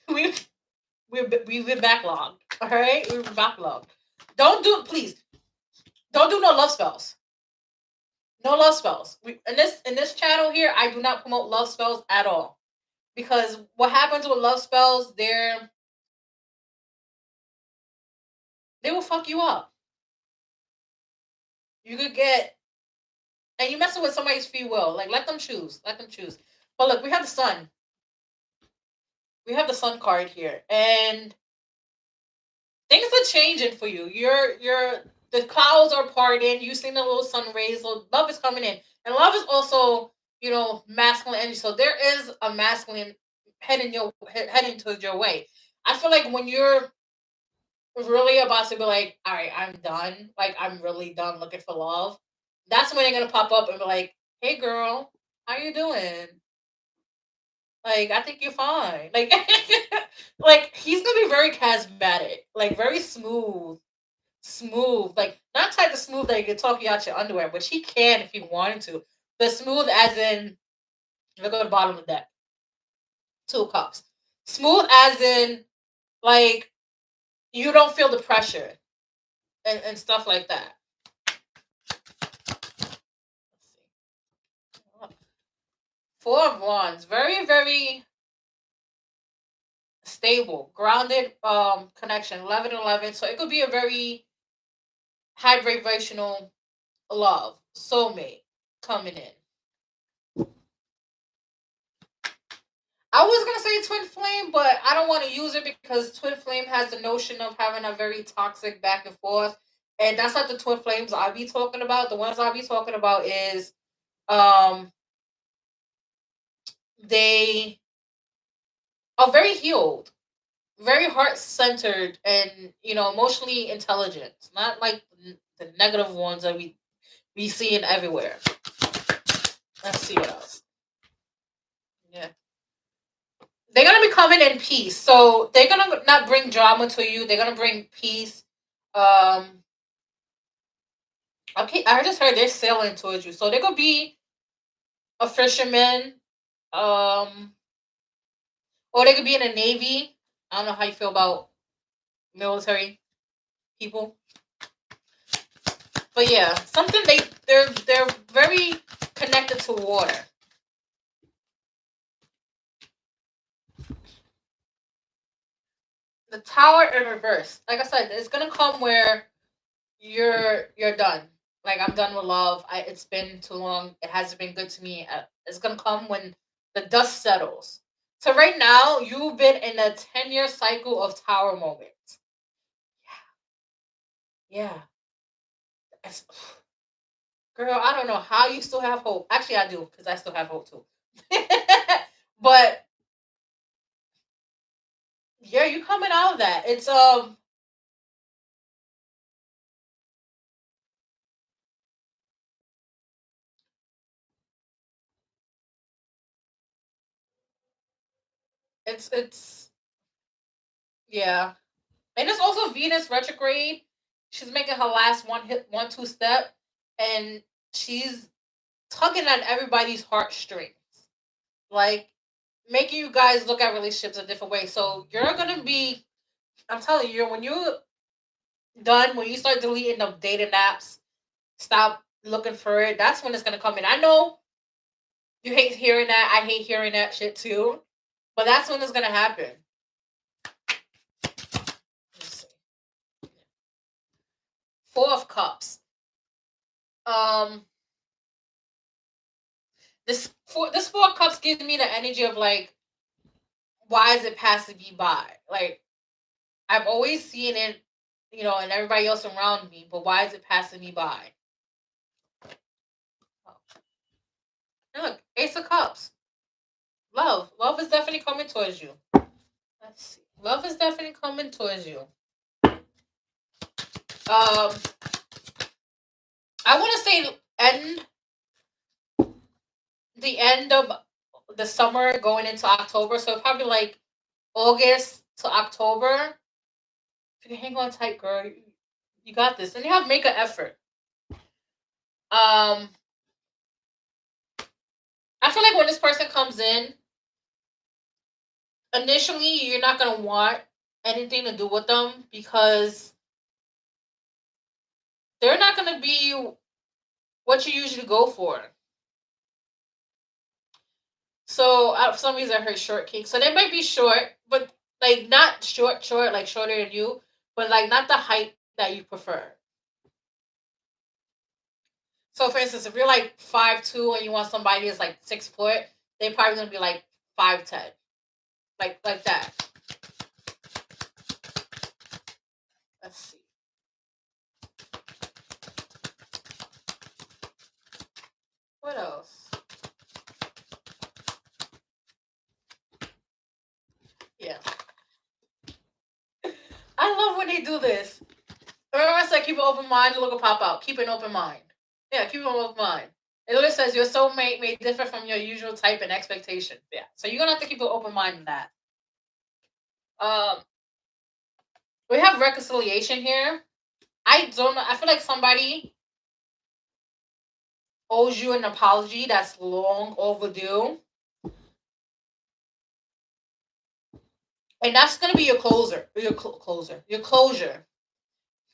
we we've been backlogged. All right, we've been backlogged. Please don't do no love spells. No love spells. In this channel here, I do not promote love spells at all because what happens with love spells, they're they will fuck you up. You could get, and you messing with somebody's free will. Like, let them choose. Let them choose. But look, we have the sun. We have the sun card here, and things are changing for you. You're the clouds are parting. You seen the little sun rays. So love is coming in, and love is also, masculine energy. So there is a masculine heading towards your way. I feel like when you're really about to be like, all right, I'm done. Like, I'm really done looking for love. That's when they're gonna pop up and be like, hey, girl, how you doing? Like, I think you're fine. Like, like he's gonna be very charismatic, like very smooth. Like, not type of smooth that he can talk you out your underwear, but he can if he wanted to. But smooth as in, look at the bottom of the deck, 2 cups. Smooth as in, like, you don't feel the pressure and stuff like that. Let's see. 4 of Wands, very, very stable, grounded connection. 11-11. So it could be a very high vibrational love, soulmate coming in. I was gonna say twin flame, but I don't want to use it because twin flame has the notion of having a very toxic back and forth, and that's not the twin flames I be talking about. The ones I be talking about is um they are very healed, very heart centered, and emotionally intelligent. Not like the negative ones that we seeing everywhere. Let's see what else. Yeah. They're gonna be coming in peace. So they're gonna not bring drama to you. They're gonna bring peace. Um, okay, I just heard they're sailing towards you. So they're gonna be a fisherman. Um, or they could be in a navy. I don't know how you feel about military people, but yeah, something they're very connected to water. The tower in reverse. Like I said, it's gonna come where you're done. Like, I'm done with love. It's been too long. It hasn't been good to me. It's gonna come when the dust settles. So right now, you've been in a 10-year cycle of tower moments. Yeah, it's, girl, I don't know how you still have hope. Actually, I do because I still have hope too. But yeah, you coming out of that. It's yeah, and it's also Venus retrograde. She's making her last 1-2 step, and she's tugging at everybody's heartstrings, like making you guys look at relationships a different way. So you're gonna be, I'm telling you, when you're done, when you start deleting the dating apps, stop looking for it. That's when it's gonna come in. I know you hate hearing that. I hate hearing that shit too, but that's when it's gonna happen. Let's see. 4 of Cups. Um, this 4 of Cups gives me the energy of like, why is it passing me by? Like, I've always seen it, and everybody else around me, but why is it passing me by? Oh. And look, Ace of Cups. Love. Love is definitely coming towards you. Let's see. Love is definitely coming towards you. Um, I want to say the end of the summer going into October. So probably like August to October. If you can hang on tight, girl, you got this. And you have to make an effort. Um, I feel like when this person comes in, initially you're not gonna want anything to do with them because they're not gonna be what you usually go for. So for some reason I heard short cake. So they might be short, but like not short, like shorter than you, but like not the height that you prefer. So, for instance, if you're like 5'2" and you want somebody that's like 6 foot, they probably gonna be like 5'10", like that. Let's see. What else? Yeah, I love when they do this. Remember, I said keep an open mind. Look will pop out. Keep an open mind. Yeah, keep an open mind. It literally says your soulmate may differ from your usual type and expectation. Yeah, so you're gonna have to keep an open mind in that. Um, we have reconciliation here. I don't know. I feel like somebody owes you an apology that's long overdue, and that's gonna be your closer. Your closure.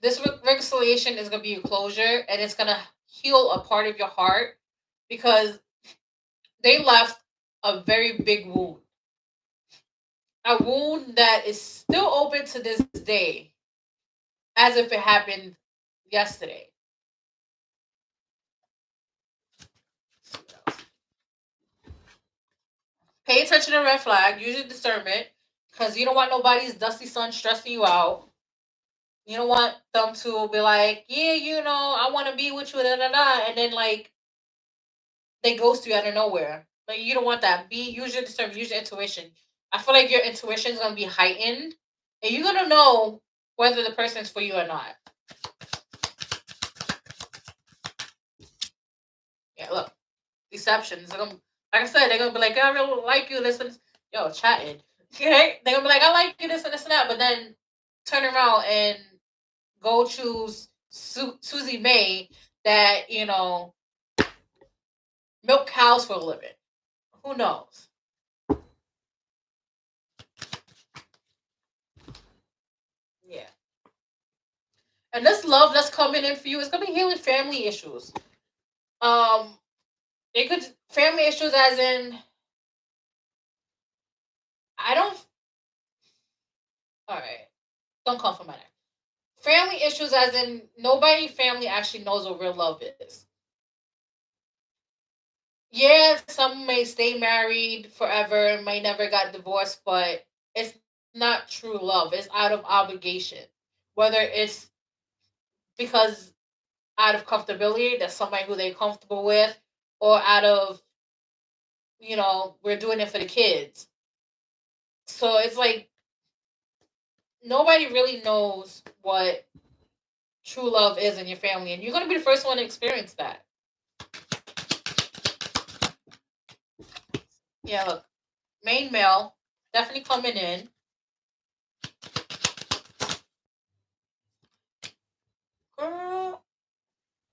This reconciliation is gonna be your closure, and it's gonna heal a part of your heart because they left a very big wound, a wound that is still open to this day, as if it happened yesterday. Pay attention to the red flag. Use your discernment, because you don't want nobody's dusty son stressing you out. You don't want them to be like, yeah, I want to be with you, da da da, and then like they ghost you out of nowhere. Like you don't want that. Use your discernment, use your intuition. I feel like your intuition is gonna be heightened, and you're gonna know whether the person's for you or not. Yeah, look, deceptions. Like I said, they're gonna be like, I really like you. Listen, yo, chatting. Okay, they're gonna be like, I like you, this and this and that, but then turn around and go choose Susie May that milk cows for a living. Who knows? Yeah. And this love that's coming in for you is gonna be healing family issues. Um, it could family issues as in I don't. All right, don't come for my neck. Family issues as in nobody family actually knows what real love is. Yeah, some may stay married forever and may never got divorced, but it's not true love. It's out of obligation. Whether it's because out of comfortability, that's somebody who they're comfortable with, or out of, we're doing it for the kids. So it's like nobody really knows what true love is in your family, and you're going to be the first one to experience that. Yeah, look, main male, definitely coming in. Girl,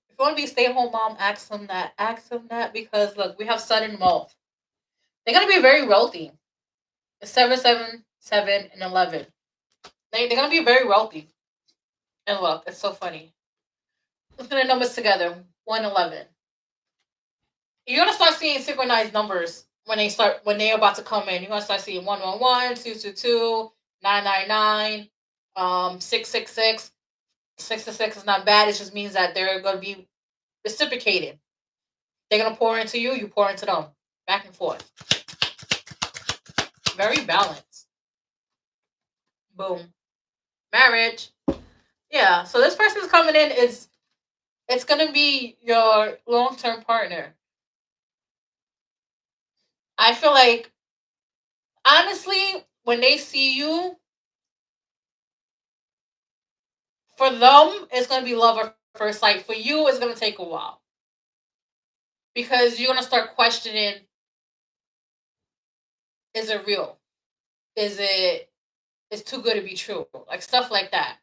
if you want to be a stay-at-home mom, ask them that. Ask them that because look, we have sun and wealth. They're gonna be very wealthy. It's 7, 7, 7, and 11. They're gonna be very wealthy. And look, it's so funny. Look at the numbers together. 111. You're gonna start seeing synchronized numbers when they're about to come in. You're gonna start seeing 111, 222, 999, 666. 6 to 6 is not bad. It just means that they're gonna be reciprocated. They're gonna pour into you, you pour into them. Back and forth. Very balanced. Boom. Marriage. Yeah. So this person's coming in is it's gonna be your long-term partner. I feel like honestly, when they see you, for them, it's gonna be love at first sight. For you, it's gonna take a while. Because you're gonna start questioning, is it real? Is it it's too good to be true? Like stuff like that.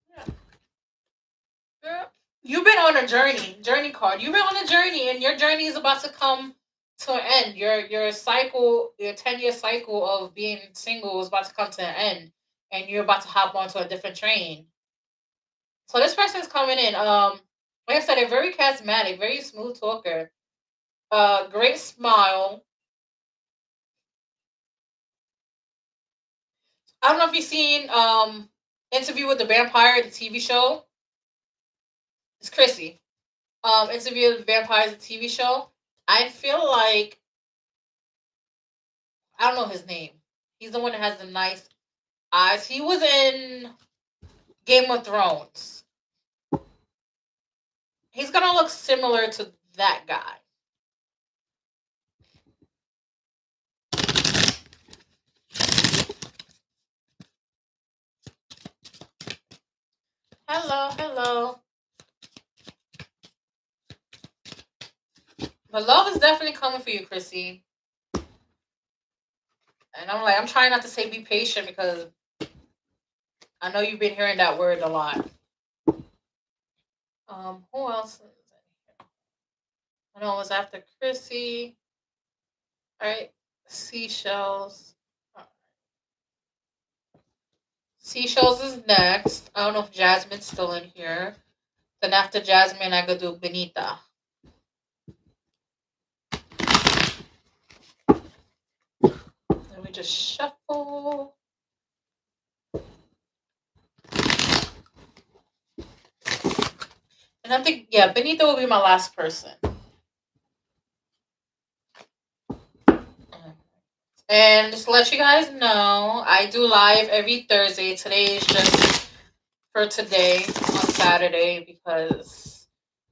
Yeah. Girl, you've been on a journey card. You've been on a journey, and your journey is about to come to an end. Your cycle, your 10-year cycle of being single is about to come to an end, and you're about to hop onto a different train. So this person's coming in. Like I said, they're very charismatic, very smooth talker. Great smile. I don't know if you've seen Interview with the Vampire, the TV show. It's Chrissy. Interview with the Vampire, the TV show. I feel like I don't know his name. He's the one that has the nice eyes. He was in Game of Thrones. He's gonna look similar to that guy. Hello, hello. But love is definitely coming for you, Chrissy. And I'm trying not to say be patient because I know you've been hearing that word a lot. Who else? I know it was after Chrissy. All right, seashells. Seashells is next. I don't know if Jasmine's still in here. Then after Jasmine, I go do Benita. Let me just shuffle. And I think, yeah, Benita will be my last person. And just to let you guys know, I do live every Thursday. Today is just for today on Saturday because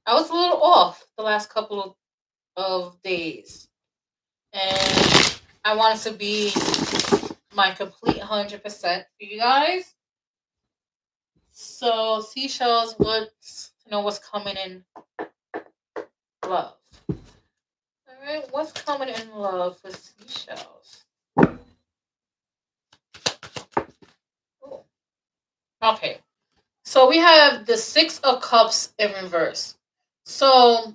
I was a little off the last couple of days. And I wanted to be my complete 100% for you guys. So seashells, what's coming in love. Alright, what's coming in love for seashells? Ooh. Okay. So we have the Six of Cups in reverse. So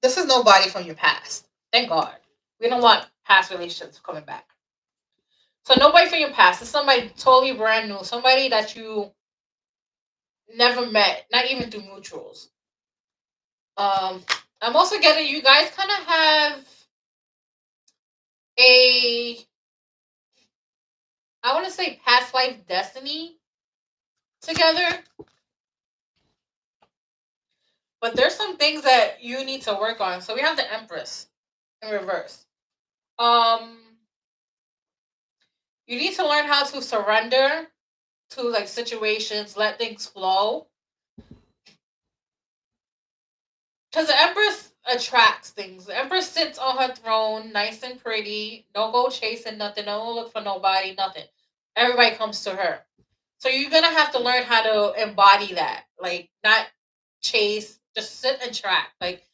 this is nobody from your past. Thank God. We don't want past relationships coming back. So nobody from your past. It's somebody totally brand new. Somebody that you never met, not even through mutuals. I'm also getting you guys kind of have a, I want to say past life destiny together. But there's some things that you need to work on. So we have the Empress in reverse. You need to learn how to surrender to like situations, let things flow. Because the Empress attracts things. The Empress sits on her throne, nice and pretty. Don't go chasing nothing. Don't look for nobody. Nothing. Everybody comes to her. So you're gonna have to learn how to embody that. Like not chase, just sit and track. Like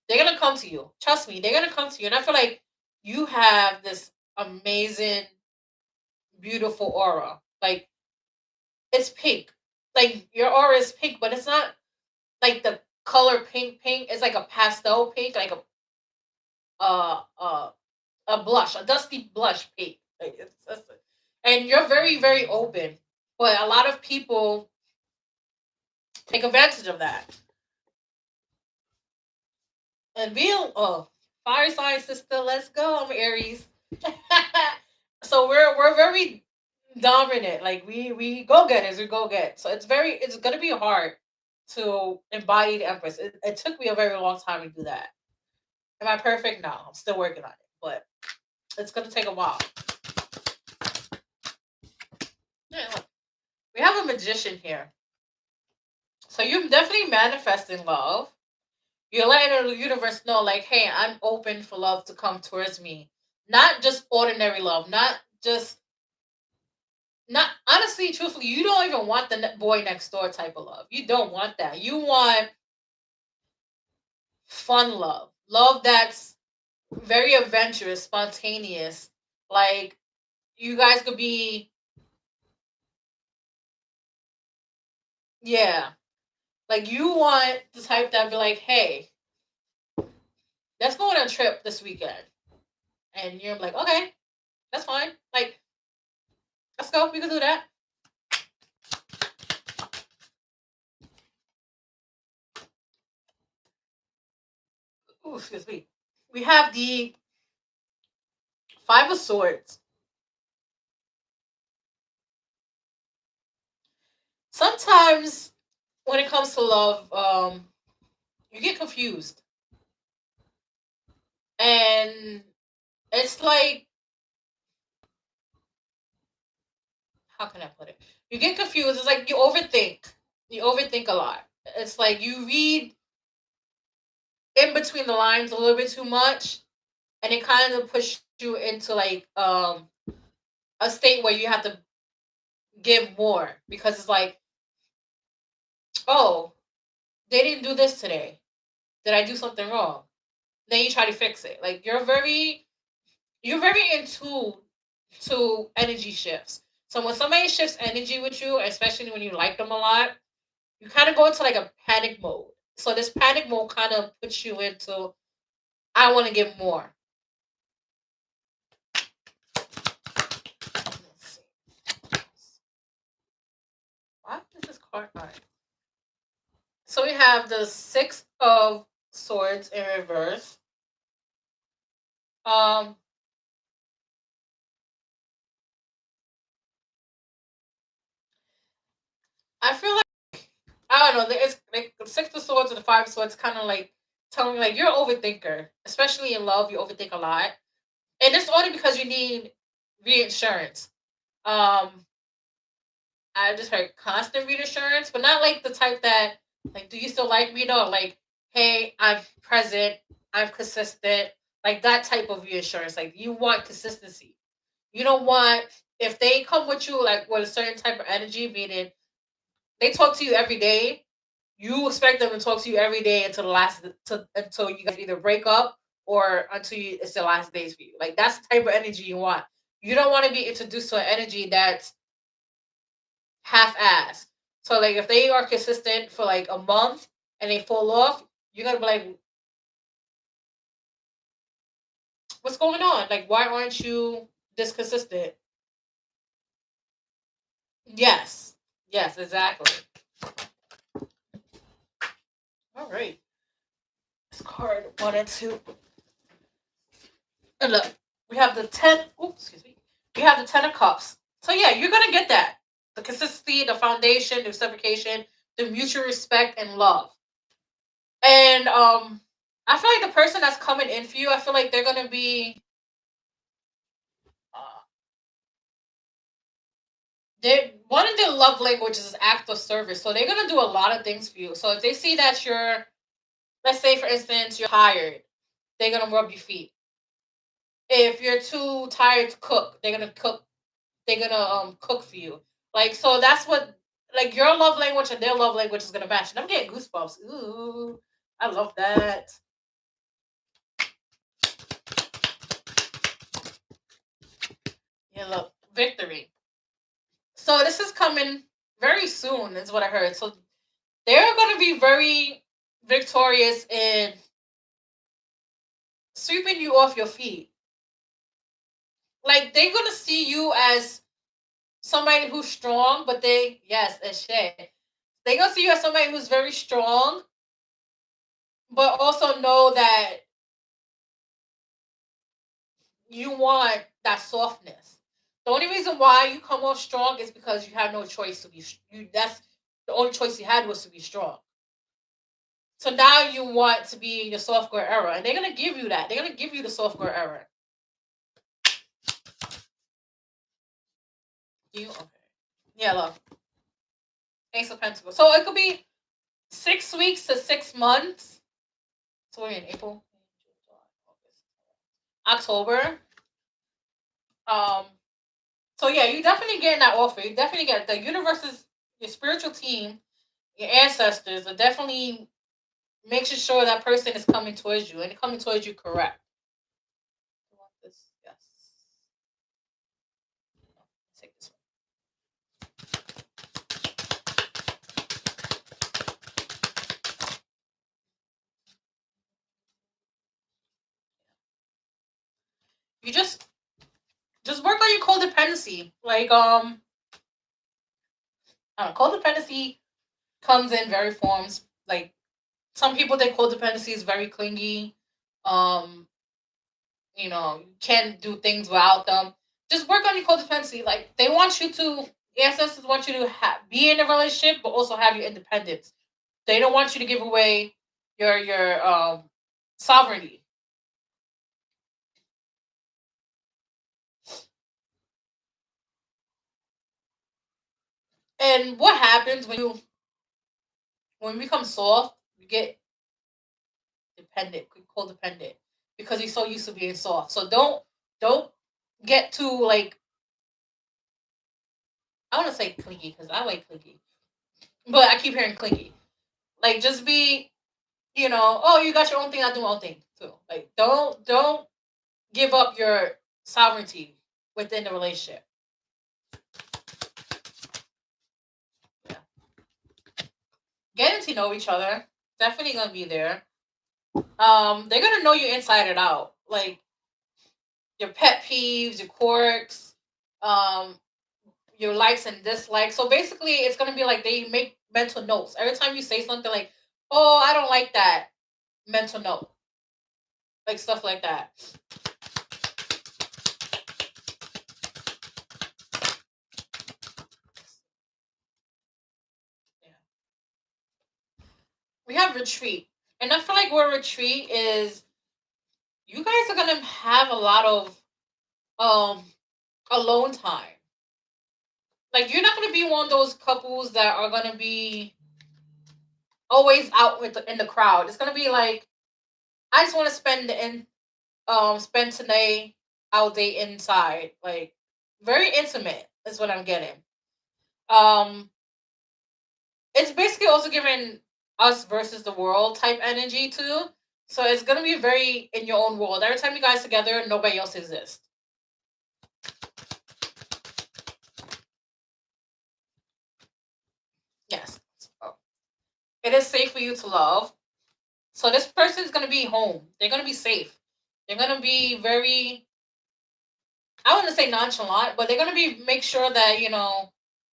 they're gonna come to you. Trust me, they're gonna come to you. And I feel like you have this amazing, beautiful aura. Like it's pink. Like your aura is pink, but it's not like the color pink pink. It's like a pastel pink, like uh uh a blush, a dusty blush pink. Like and you're very, very open. But a lot of people take advantage of that. And being fire sign sister, let's go. I'm Aries. So we're very dominant. Like we go getters, we go get. So it's gonna be hard to embody the Empress. It took me a very long time to do that. Am I perfect? No, I'm still working on it, but it's gonna take a while. Yeah, look, we have a magician here. So you're definitely manifesting love. You're letting the universe know, like, hey, I'm open for love to come towards me. Not just ordinary love, not honestly, truthfully, you don't even want the boy next door type of love. You don't want that. You want fun love, love that's very adventurous, spontaneous. Like you guys could be, yeah. Like you want the type that be like, hey, let's go on a trip this weekend, and you're like, okay, that's fine. Like, let's go. We can do that. Ooh, excuse me. We have the Five of Swords. Sometimes when it comes to love, you get confused, and it's like, how can I put it? You get confused. It's like you overthink. You overthink a lot. It's like you read in between the lines a little bit too much, and it kind of pushes you into like a state where you have to give more because it's like, oh, they didn't do this today. Did I do something wrong? Then you try to fix it. Like you're very into to energy shifts. So when somebody shifts energy with you, especially when you like them a lot, you kind of go into like a panic mode. So this panic mode kind of puts you into, I want to give more. Let's see. Why is this card not? So we have the Six of Swords in reverse. Um, I feel like, I don't know. It's like the Six of Swords or the Five of Swords, kind of like telling me like you're an overthinker, especially in love. You overthink a lot, and it's only because you need reinsurance. Um, I just heard constant reassurance, but not like the type that like, do you still like me? No, like, hey, I'm present, I'm consistent, like that type of reassurance. Like you want consistency. You don't want, if they come with you like with a certain type of energy, meaning they talk to you every day, you expect them to talk to you every day until the last until you guys either break up or until it's the last days for you. Like that's the type of energy you want. You don't want to be introduced to an energy that's half-assed. So like if they are consistent for like a month and they fall off, you're gonna be like, what's going on? Like why aren't you this consistent? Yes. Yes, exactly. All right. This card one and two. And look, we have the ten. Oops, excuse me. We have the Ten of Cups. So yeah, you're gonna get that. The consistency, the foundation, the reciprocation, the mutual respect and love. And I feel like the person that's coming in for you, I feel like they're gonna be uh, they one of their love languages is act of service. So they're gonna do a lot of things for you. So if they see that you're, let's say for instance, you're tired, they're gonna rub your feet. If you're too tired to cook, they're gonna cook. They're gonna cook for you. Like so, that's what like your love language and their love language is gonna match. And I'm getting goosebumps. Ooh, I love that. Yeah, look, victory. So this is coming very soon, is what I heard. So they're gonna be very victorious in sweeping you off your feet. Like they're gonna see you as somebody who's strong, but they yes, as Shay. They're gonna see you as somebody who's very strong, but also know that you want that softness. The only reason why you come off strong is because you had no choice to be you. That's the only choice you had was to be strong. So now you want to be in your soft girl era, and they're gonna give you that. They're gonna give you the soft girl era. You okay? Yeah, love. Ace of Pentacles. So it could be 6 weeks to 6 months. So we're in April, October. Um. So yeah, you definitely getting that offer. You definitely get the universe's your spiritual team, your ancestors are definitely making sure that person is coming towards you and coming towards you correct. I want this. Yes. Take this one. You just work on your codependency. Like codependency comes in very forms. Like some people think codependency is very clingy. Um, You can't do things without them. Just work on your codependency. Like they want you to, the ancestors want you to be in a relationship, but also have your independence. They don't want you to give away your sovereignty. And what happens when you become soft, you get dependent, codependent, because you're so used to being soft. So don't get too like, I want to say clingy because I like clingy, but I keep hearing clingy. Like just be, oh, you got your own thing, I do my own thing too. Like don't give up your sovereignty within the relationship. Yeah. Getting to know each other, definitely gonna be there. They're gonna know you inside and out, like your pet peeves, your quirks, um, your likes and dislikes. So basically, it's gonna be like they make mental notes every time you say something like, "Oh, I don't like that." Mental note, like stuff like that. Yeah. We have retreat, and I feel like where retreat is, you guys are gonna have a lot of um alone time. Like you're not gonna be one of those couples that are gonna be always out in the crowd. It's gonna be like, I just want to spend today all day inside, like very intimate is what I'm getting. Um, it's basically also giving us versus the world type energy too. So it's gonna be very in your own world. Every time you guys together, nobody else exists. Yes. So it is safe for you to love. So this person's gonna be home. They're gonna be safe. They're gonna be very, I want to say nonchalant, but they're gonna be make sure that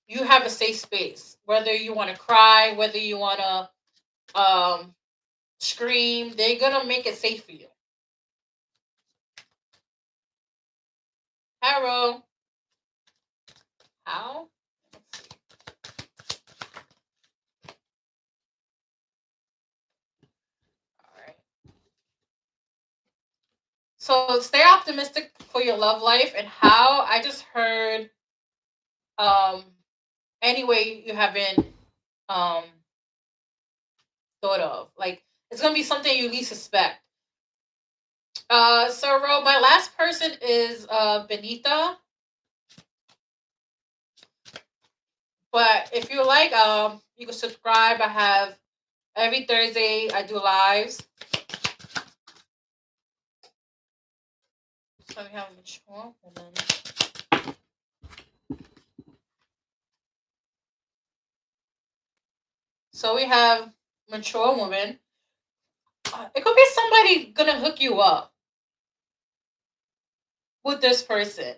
you have a safe space. Whether you want to cry, whether you want to scream, they're gonna make it safe for you. Arrow, how? All right. So stay optimistic for your love life and how. I just heard um anyway you haven't um thought of. Like it's gonna be something you least suspect. So Ro, my last person is Benita. But if you like, you can subscribe. I have every Thursday I do lives. So we have a mature woman. So we have mature woman. It could be somebody gonna hook you up with this person.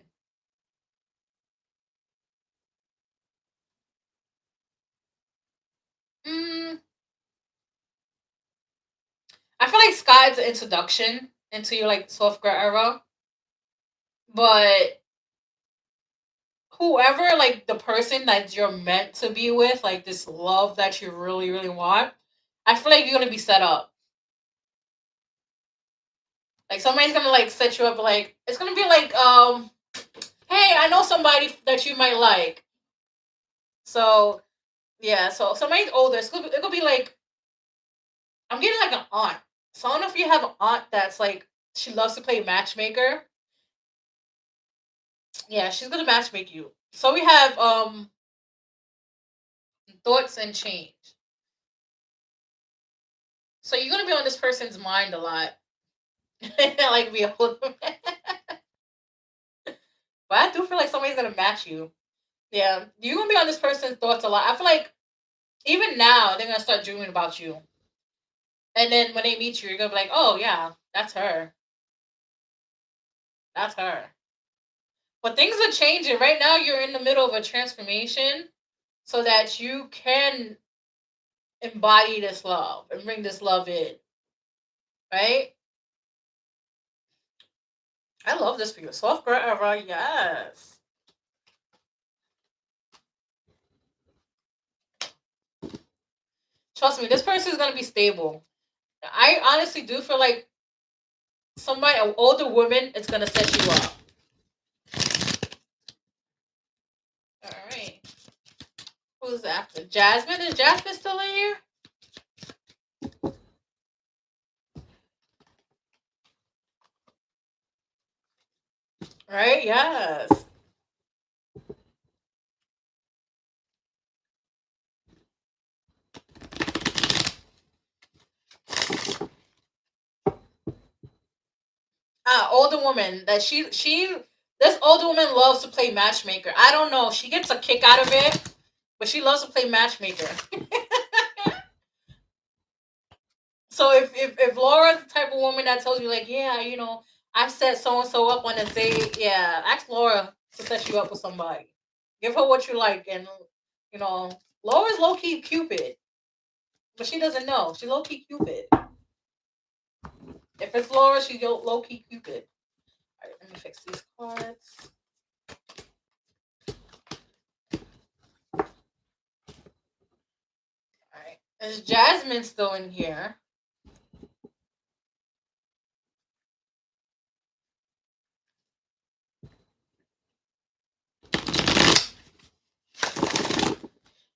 Mm, I feel like Sky's the introduction into your like soft girl era, but whoever like the person that you're meant to be with, like this love that you really really want, I feel like you're gonna be set up. Like somebody's gonna like set you up. Like it's gonna be like, hey, I know somebody that you might like. So yeah, so somebody's older. It could be like, I'm getting like an aunt. So I don't know if you have an aunt that's like she loves to play matchmaker. Yeah, she's gonna matchmake you. So we have thoughts and change. So you're gonna be on this person's mind a lot. Like be a but I do feel like somebody's gonna match you. Yeah, you're gonna be on this person's thoughts a lot. I feel like even now they're gonna start dreaming about you. And then when they meet you, you're gonna be like, oh yeah, that's her. That's her. But things are changing. Right now you're in the middle of a transformation so that you can embody this love and bring this love in. Right? I love this for you. Soft girl era, yes. Trust me, this person is gonna be stable. I honestly do feel like somebody, an older woman, is gonna set you up. All right. Who's after? Jasmine? Is Jasmine still in here? Right? Yes. Older woman that she this older woman loves to play matchmaker. I don't know. She gets a kick out of it, but she loves to play matchmaker. So if Laura's the type of woman that tells you like, yeah, I set so and so up on a date, yeah, ask Laura to set you up with somebody. Give her what you like, and you know, Laura's low key Cupid, but she doesn't know. She low key Cupid. If it's Laura, she's low key Cupid. All right, let me fix these cards. All right, is Jasmine still in here?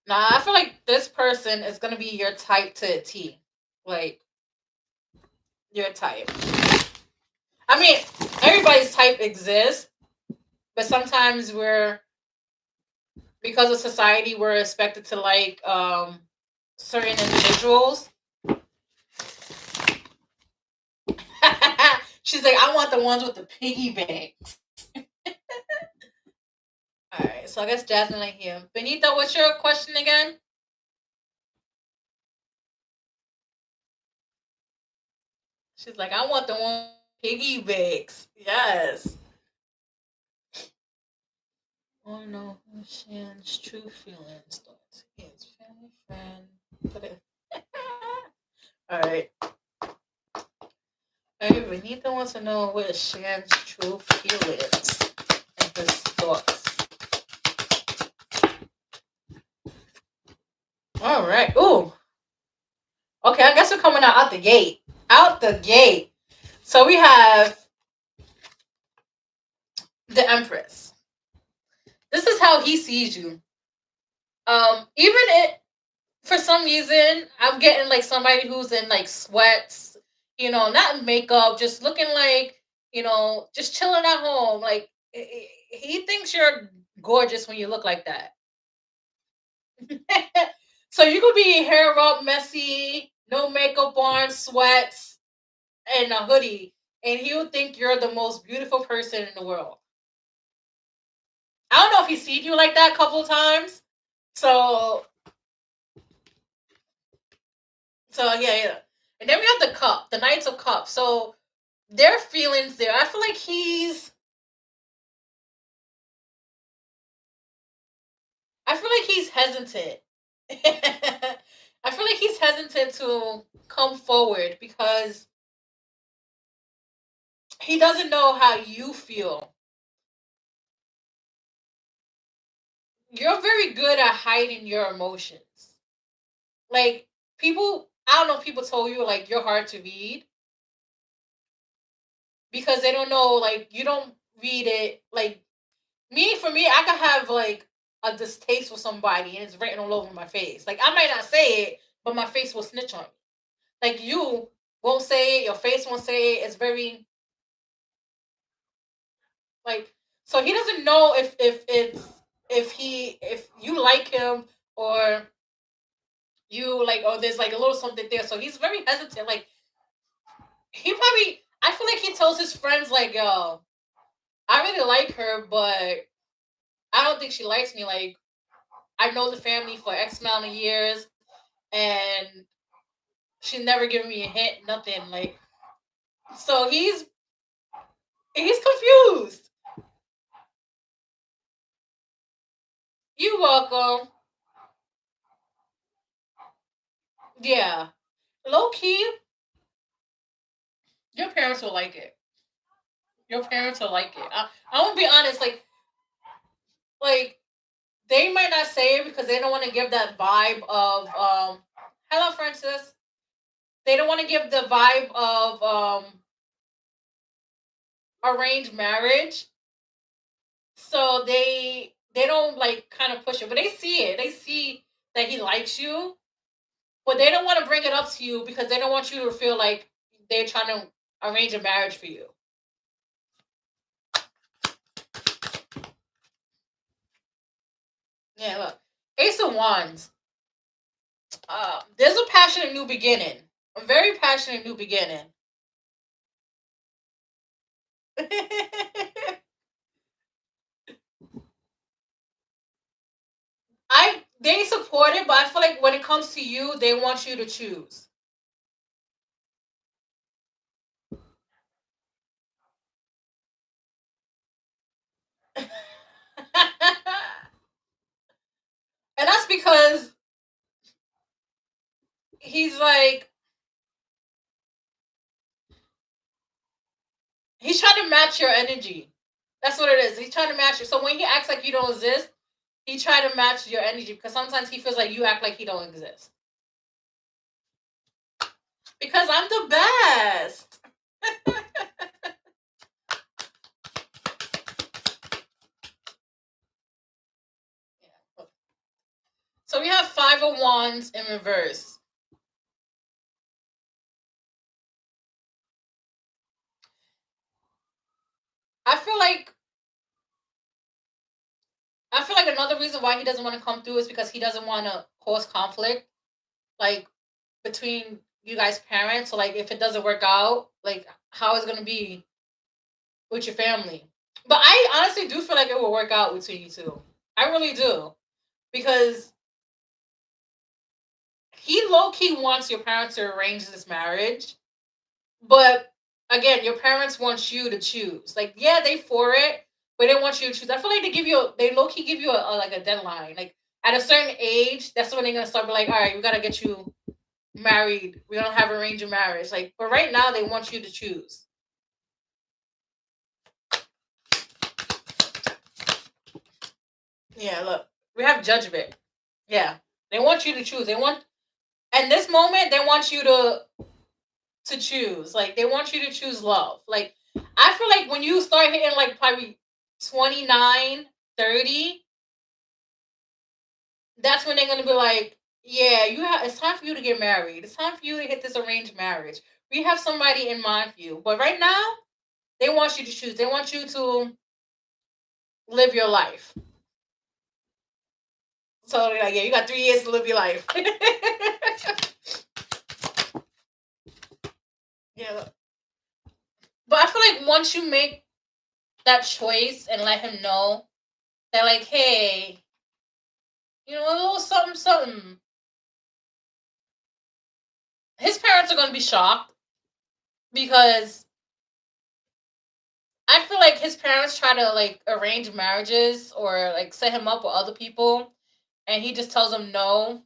Nah, I feel like this person is gonna be your type to a T. Like your type. I mean, everybody's type exists, but sometimes because of society we're expected to like certain individuals. She's like, I want the ones with the piggy banks. All right, so I guess Jasmine like here. Benita, what's your question again? She's like, I want the one with piggy banks. Yes. Oh no, Shan's true feelings. Thoughts. His family friend. Put it. All right. Hey, Benita wants to know what is Shan's true feelings and his thoughts. All right. Ooh. Okay, I guess we're coming out the gate. Out the gate. So we have the Empress. This is how he sees you. Even it for some reason, I'm getting like somebody who's in like sweats, not makeup, just looking like, just chilling at home. Like he thinks you're gorgeous when you look like that. So you could be hair up, messy, no makeup on, sweats, and a hoodie, and he would think you're the most beautiful person in the world. I don't know if he's seen you like that a couple times. So, yeah. And then we have the cup, the Knights of Cups. So their feelings there. I feel like he's hesitant. I feel like he's hesitant to come forward because he doesn't know how you feel. You're very good at hiding your emotions. Like people, I don't know if people told you like you're hard to read because they don't know like you don't read it like me. For me, I could have like a distaste for somebody and it's written all over my face. Like I might not say it, but my face will snitch on me. Like you won't say it, your face won't say it. It's very like so he doesn't know if you like him or you like or there's like a little something there. So he's very hesitant. Like he probably I feel like he tells his friends like, yo, I really like her, but I don't think she likes me. Like I know the family for X amount of years and she never given me a hint, nothing. Like so he's confused. You welcome. Yeah. Low key, your parents will like it. Your parents will like it. I'm gonna be honest, like they might not say it because they don't want to give that vibe of hello Francis. They don't want to give the vibe of arranged marriage. So they don't like kind of push it, but they see it. They see that he likes you, but they don't want to bring it up to you because they don't want you to feel like they're trying to arrange a marriage for you. Yeah, look. Ace of Wands. There's a passionate new beginning. A very passionate new beginning. They support it, but I feel like when it comes to you, they want you to choose. And that's because he's like he's trying to match your energy. That's what it is. He's trying to match you. So when he acts like you don't exist, he try to match your energy because sometimes he feels like you act like he don't exist. Because I'm the best. So we have Five of Wands in reverse. I feel like another reason why he doesn't want to come through is because he doesn't want to cause conflict, like between you guys' parents. So like if it doesn't work out, like how is it gonna be with your family? But I honestly do feel like it will work out between you two. I really do. Because he low key wants your parents to arrange this marriage. But again, your parents want you to choose. Like, yeah, they for it, but they want you to choose. I feel like they low key give you a like a deadline. Like at a certain age, that's when they're gonna start be like, all right, we gotta get you married. We don't have arranged marriage. Like, but right now they want you to choose. Yeah, look, we have judgment. Yeah, they want you to choose. They want, and this moment, they want you to choose. Like, they want you to choose love. Like, I feel like when you start hitting like probably 29, 30, that's when they're gonna be like, yeah, you have. It's time for you to get married. It's time for you to hit this arranged marriage. We have somebody in mind for you. But right now, they want you to choose. They want you to live your life. So they're like, yeah, you got 3 years to live your life. Yeah. But I feel like once you make that choice and let him know that, like, hey, you know, a little something, something, his parents are going to be shocked because I feel like his parents try to, like, arrange marriages or, like, set him up with other people, and he just tells them no.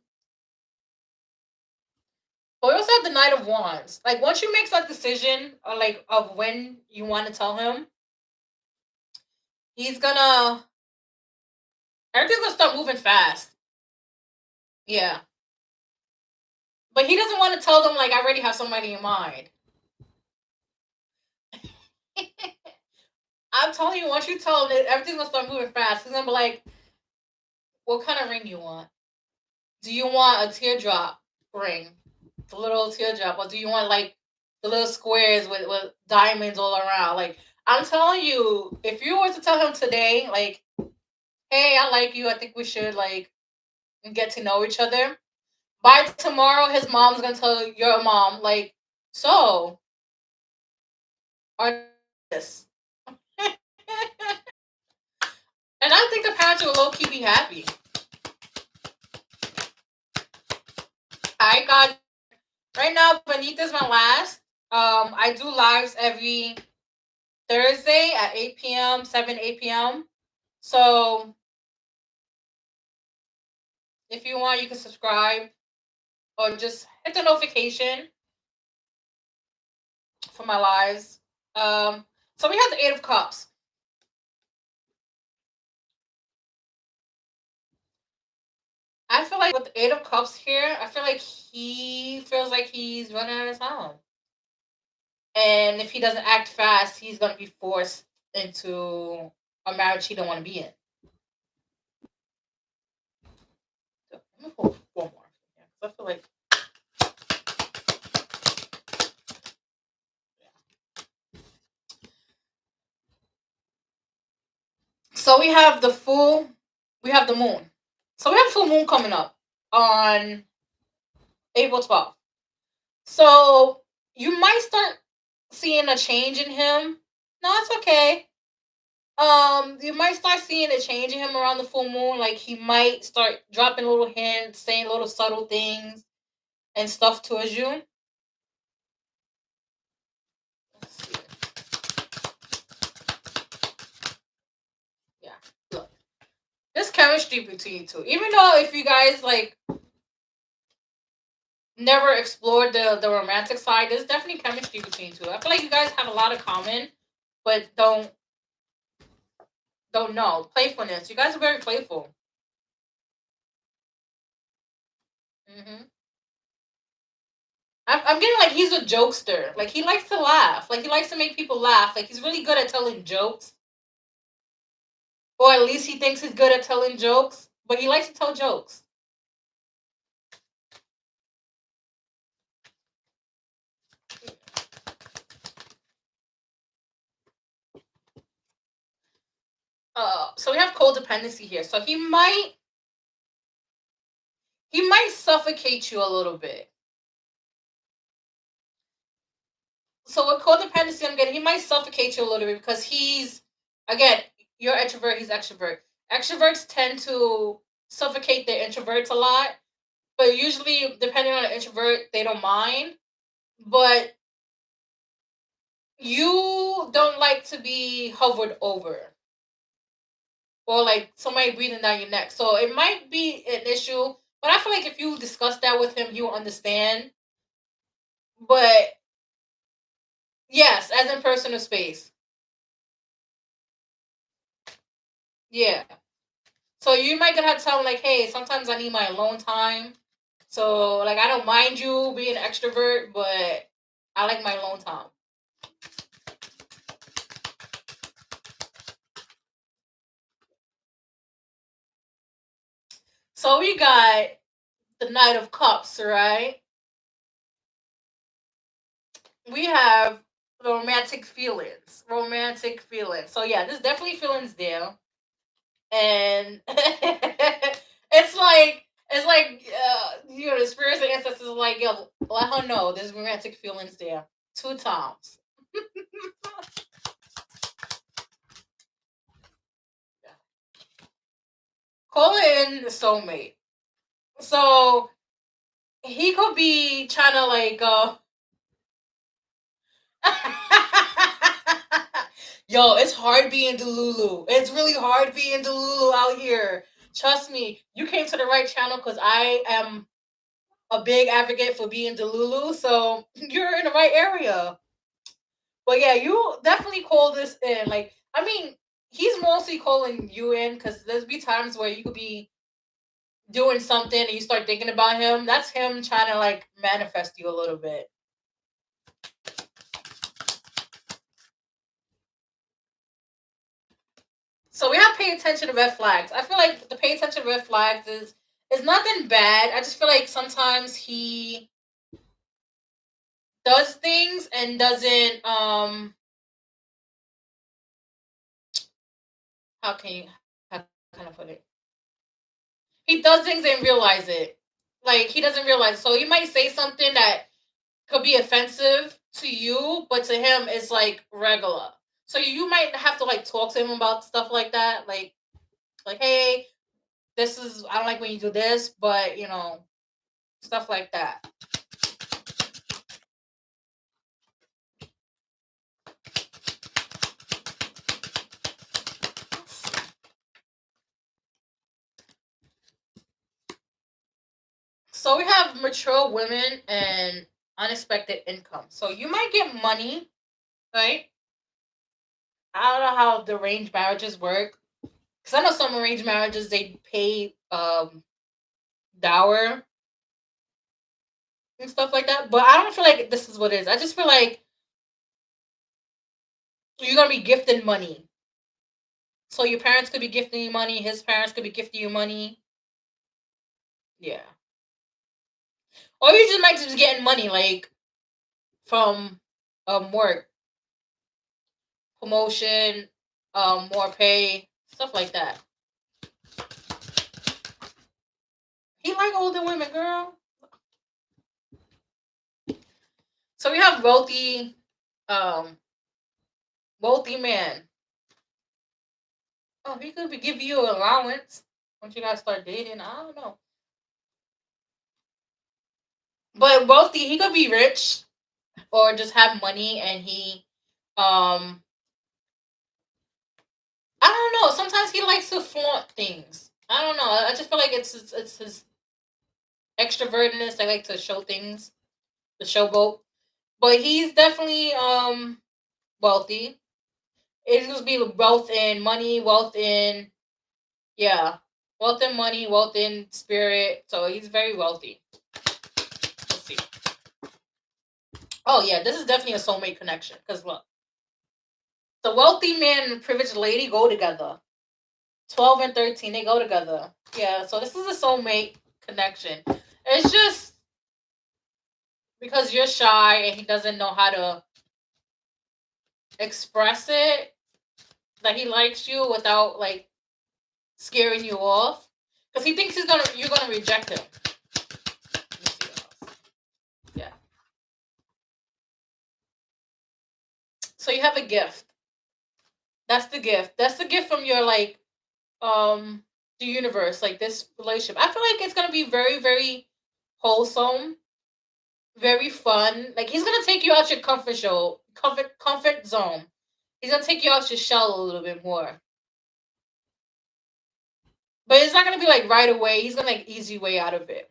But we also have the Knight of Wands. Like, once you make that decision, or, like, of when you want to tell him, he's gonna, everything's gonna start moving fast. Yeah. But he doesn't want to tell them, like, I already have somebody in mind. I'm telling you, once you tell him, everything's gonna start moving fast. He's gonna be like, what kind of ring do you want? Do you want a teardrop ring? The little teardrop, or do you want like the little squares with diamonds all around? Like, I'm telling you, if you were to tell him today, like, hey, I like you, I think we should like get to know each other. By tomorrow, his mom's gonna tell your mom, like, so are this. And I think the parents will low key be happy. Hi, God. Right now, Beneath is my last. I do lives every Thursday at 8 p.m., 7, 8 p.m. So if you want, you can subscribe or just hit the notification for my lives. So we have the Eight of Cups. I feel like with the Eight of Cups here, I feel like he feels like he's running out of time. And if he doesn't act fast, he's gonna be forced into a marriage he don't want to be in. So, let me pull one more. Yeah, 'cause I feel like so we have the full, we have the moon. So we have full moon coming up on April 12th. So you might start seeing a change in him. No, it's okay. You might start seeing a change in him around the full moon. Like he might start dropping little hints, saying little subtle things and stuff towards you. Let's see. Yeah. Look. There's chemistry between you two. Even though if you guys like never explored the romantic side, there's definitely chemistry between you two. I feel like you guys have a lot of common, but don't know. Playfulness. You guys are very playful. Hmm. I'm getting like he's a jokester. Like he likes to laugh. Like he likes to make people laugh. Like he's really good at telling jokes, or at least he thinks he's good at telling jokes. But he likes to tell jokes. So we have codependency here. So he might suffocate you a little bit. So with codependency, I'm getting he might suffocate you a little bit because he's again you're extrovert, he's extrovert. Extroverts tend to suffocate their introverts a lot, but usually depending on the introvert, they don't mind. But you don't like to be hovered over or like somebody breathing down your neck. So it might be an issue, but I feel like if you discuss that with him, he'll understand. But yes, as in personal space. Yeah. So you might gonna have to tell him like, hey, sometimes I need my alone time. So like I don't mind you being an extrovert, but I like my alone time. So we got the Knight of Cups, right? We have romantic feelings. Romantic feelings. So yeah, there's definitely feelings there. And the spirits and ancestors are like, yo, let her know there's romantic feelings there. Two times. Call it in the soulmate. So he could be trying to like yo, it's hard being Delulu. It's really hard being Delulu out here. Trust me, you came to the right channel because I am a big advocate for being Delulu, so you're in the right area. But yeah, you definitely call this in. Like, I mean, he's mostly calling you in because there's be times where you could be doing something and you start thinking about him. That's him trying to like manifest you a little bit. So we have pay attention to red flags. I feel like the pay attention to red flags is nothing bad. I just feel like sometimes he does things and doesn't how can you how can I put it? He does things and realize it. Like he doesn't realize. So he might say something that could be offensive to you, but to him it's like regular. So you might have to like talk to him about stuff like that. Like hey, this is I don't like when you do this, but stuff like that. So we have mature women and unexpected income. So you might get money, right? I don't know how the arranged marriages work. Because I know some arranged marriages, they pay dower and stuff like that. But I don't feel like this is what it is. I just feel like you're going to be gifted money. So your parents could be gifting you money. His parents could be gifting you money. Yeah. Or you just might just be getting money, like, from work, promotion, more pay, stuff like that. He like older women, girl. So we have um, wealthy man. Oh, he could be give you an allowance once you guys start dating. I don't know, but wealthy, he could be rich or just have money, and he, um, I don't know. Sometimes he likes to flaunt things. I don't know. I just feel like it's his extrovertedness. I like to show things, the showboat. But he's definitely wealthy. It's gonna be wealth in money, wealth in, yeah, wealth in money, wealth in spirit. So he's very wealthy. Let's see. Oh yeah, this is definitely a soulmate connection. Because look, the wealthy man and privileged lady go together. 12 and 13, they go together. Yeah, so this is a soulmate connection. It's just because you're shy and he doesn't know how to express it that he likes you without like scaring you off. Because he thinks you're gonna reject him. Let me see what else. Yeah. So you have a gift. That's the gift. That's the gift from your like the universe, like this relationship. I feel like it's gonna be very, very wholesome, very fun. Like he's gonna take you out your comfort zone. He's gonna take you out your shell a little bit more. But it's not gonna be like right away. He's gonna like easy way out of it.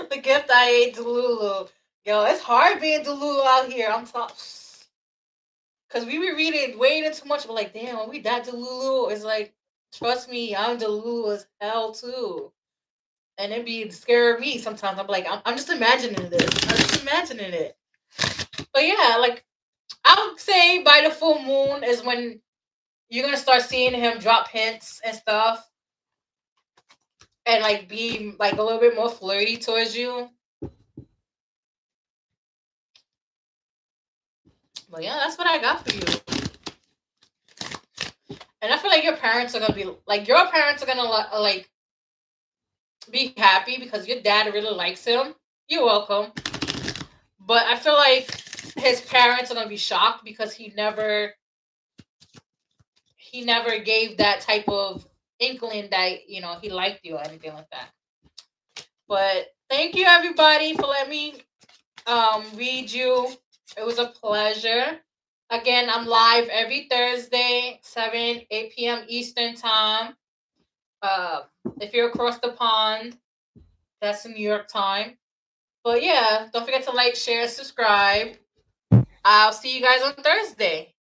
The gift I ate Delulu. Yo, it's hard being Delulu out here. I'm top. Cause we be reading way too much. But like, damn, are we that Delulu? It's like, trust me, I'm Delulu as hell too. And it be scaring me sometimes. I'm like, I'm just imagining this. I'm just imagining it. But yeah, like I would say by the full moon is when you're gonna start seeing him drop hints and stuff, and like be like a little bit more flirty towards you. But yeah, that's what I got for you. And I feel like your parents are gonna be like your parents are gonna like be happy because your dad really likes him. You're welcome. But I feel like his parents are gonna be shocked because he never gave that type of inkling that he liked you or anything like that. But thank you everybody for letting me read you. It was a pleasure. Again, I'm live every Thursday, 8 p.m. Eastern time. Uh, if you're across the pond, that's in New York time. But yeah, don't forget to like, share, subscribe. I'll see you guys on Thursday.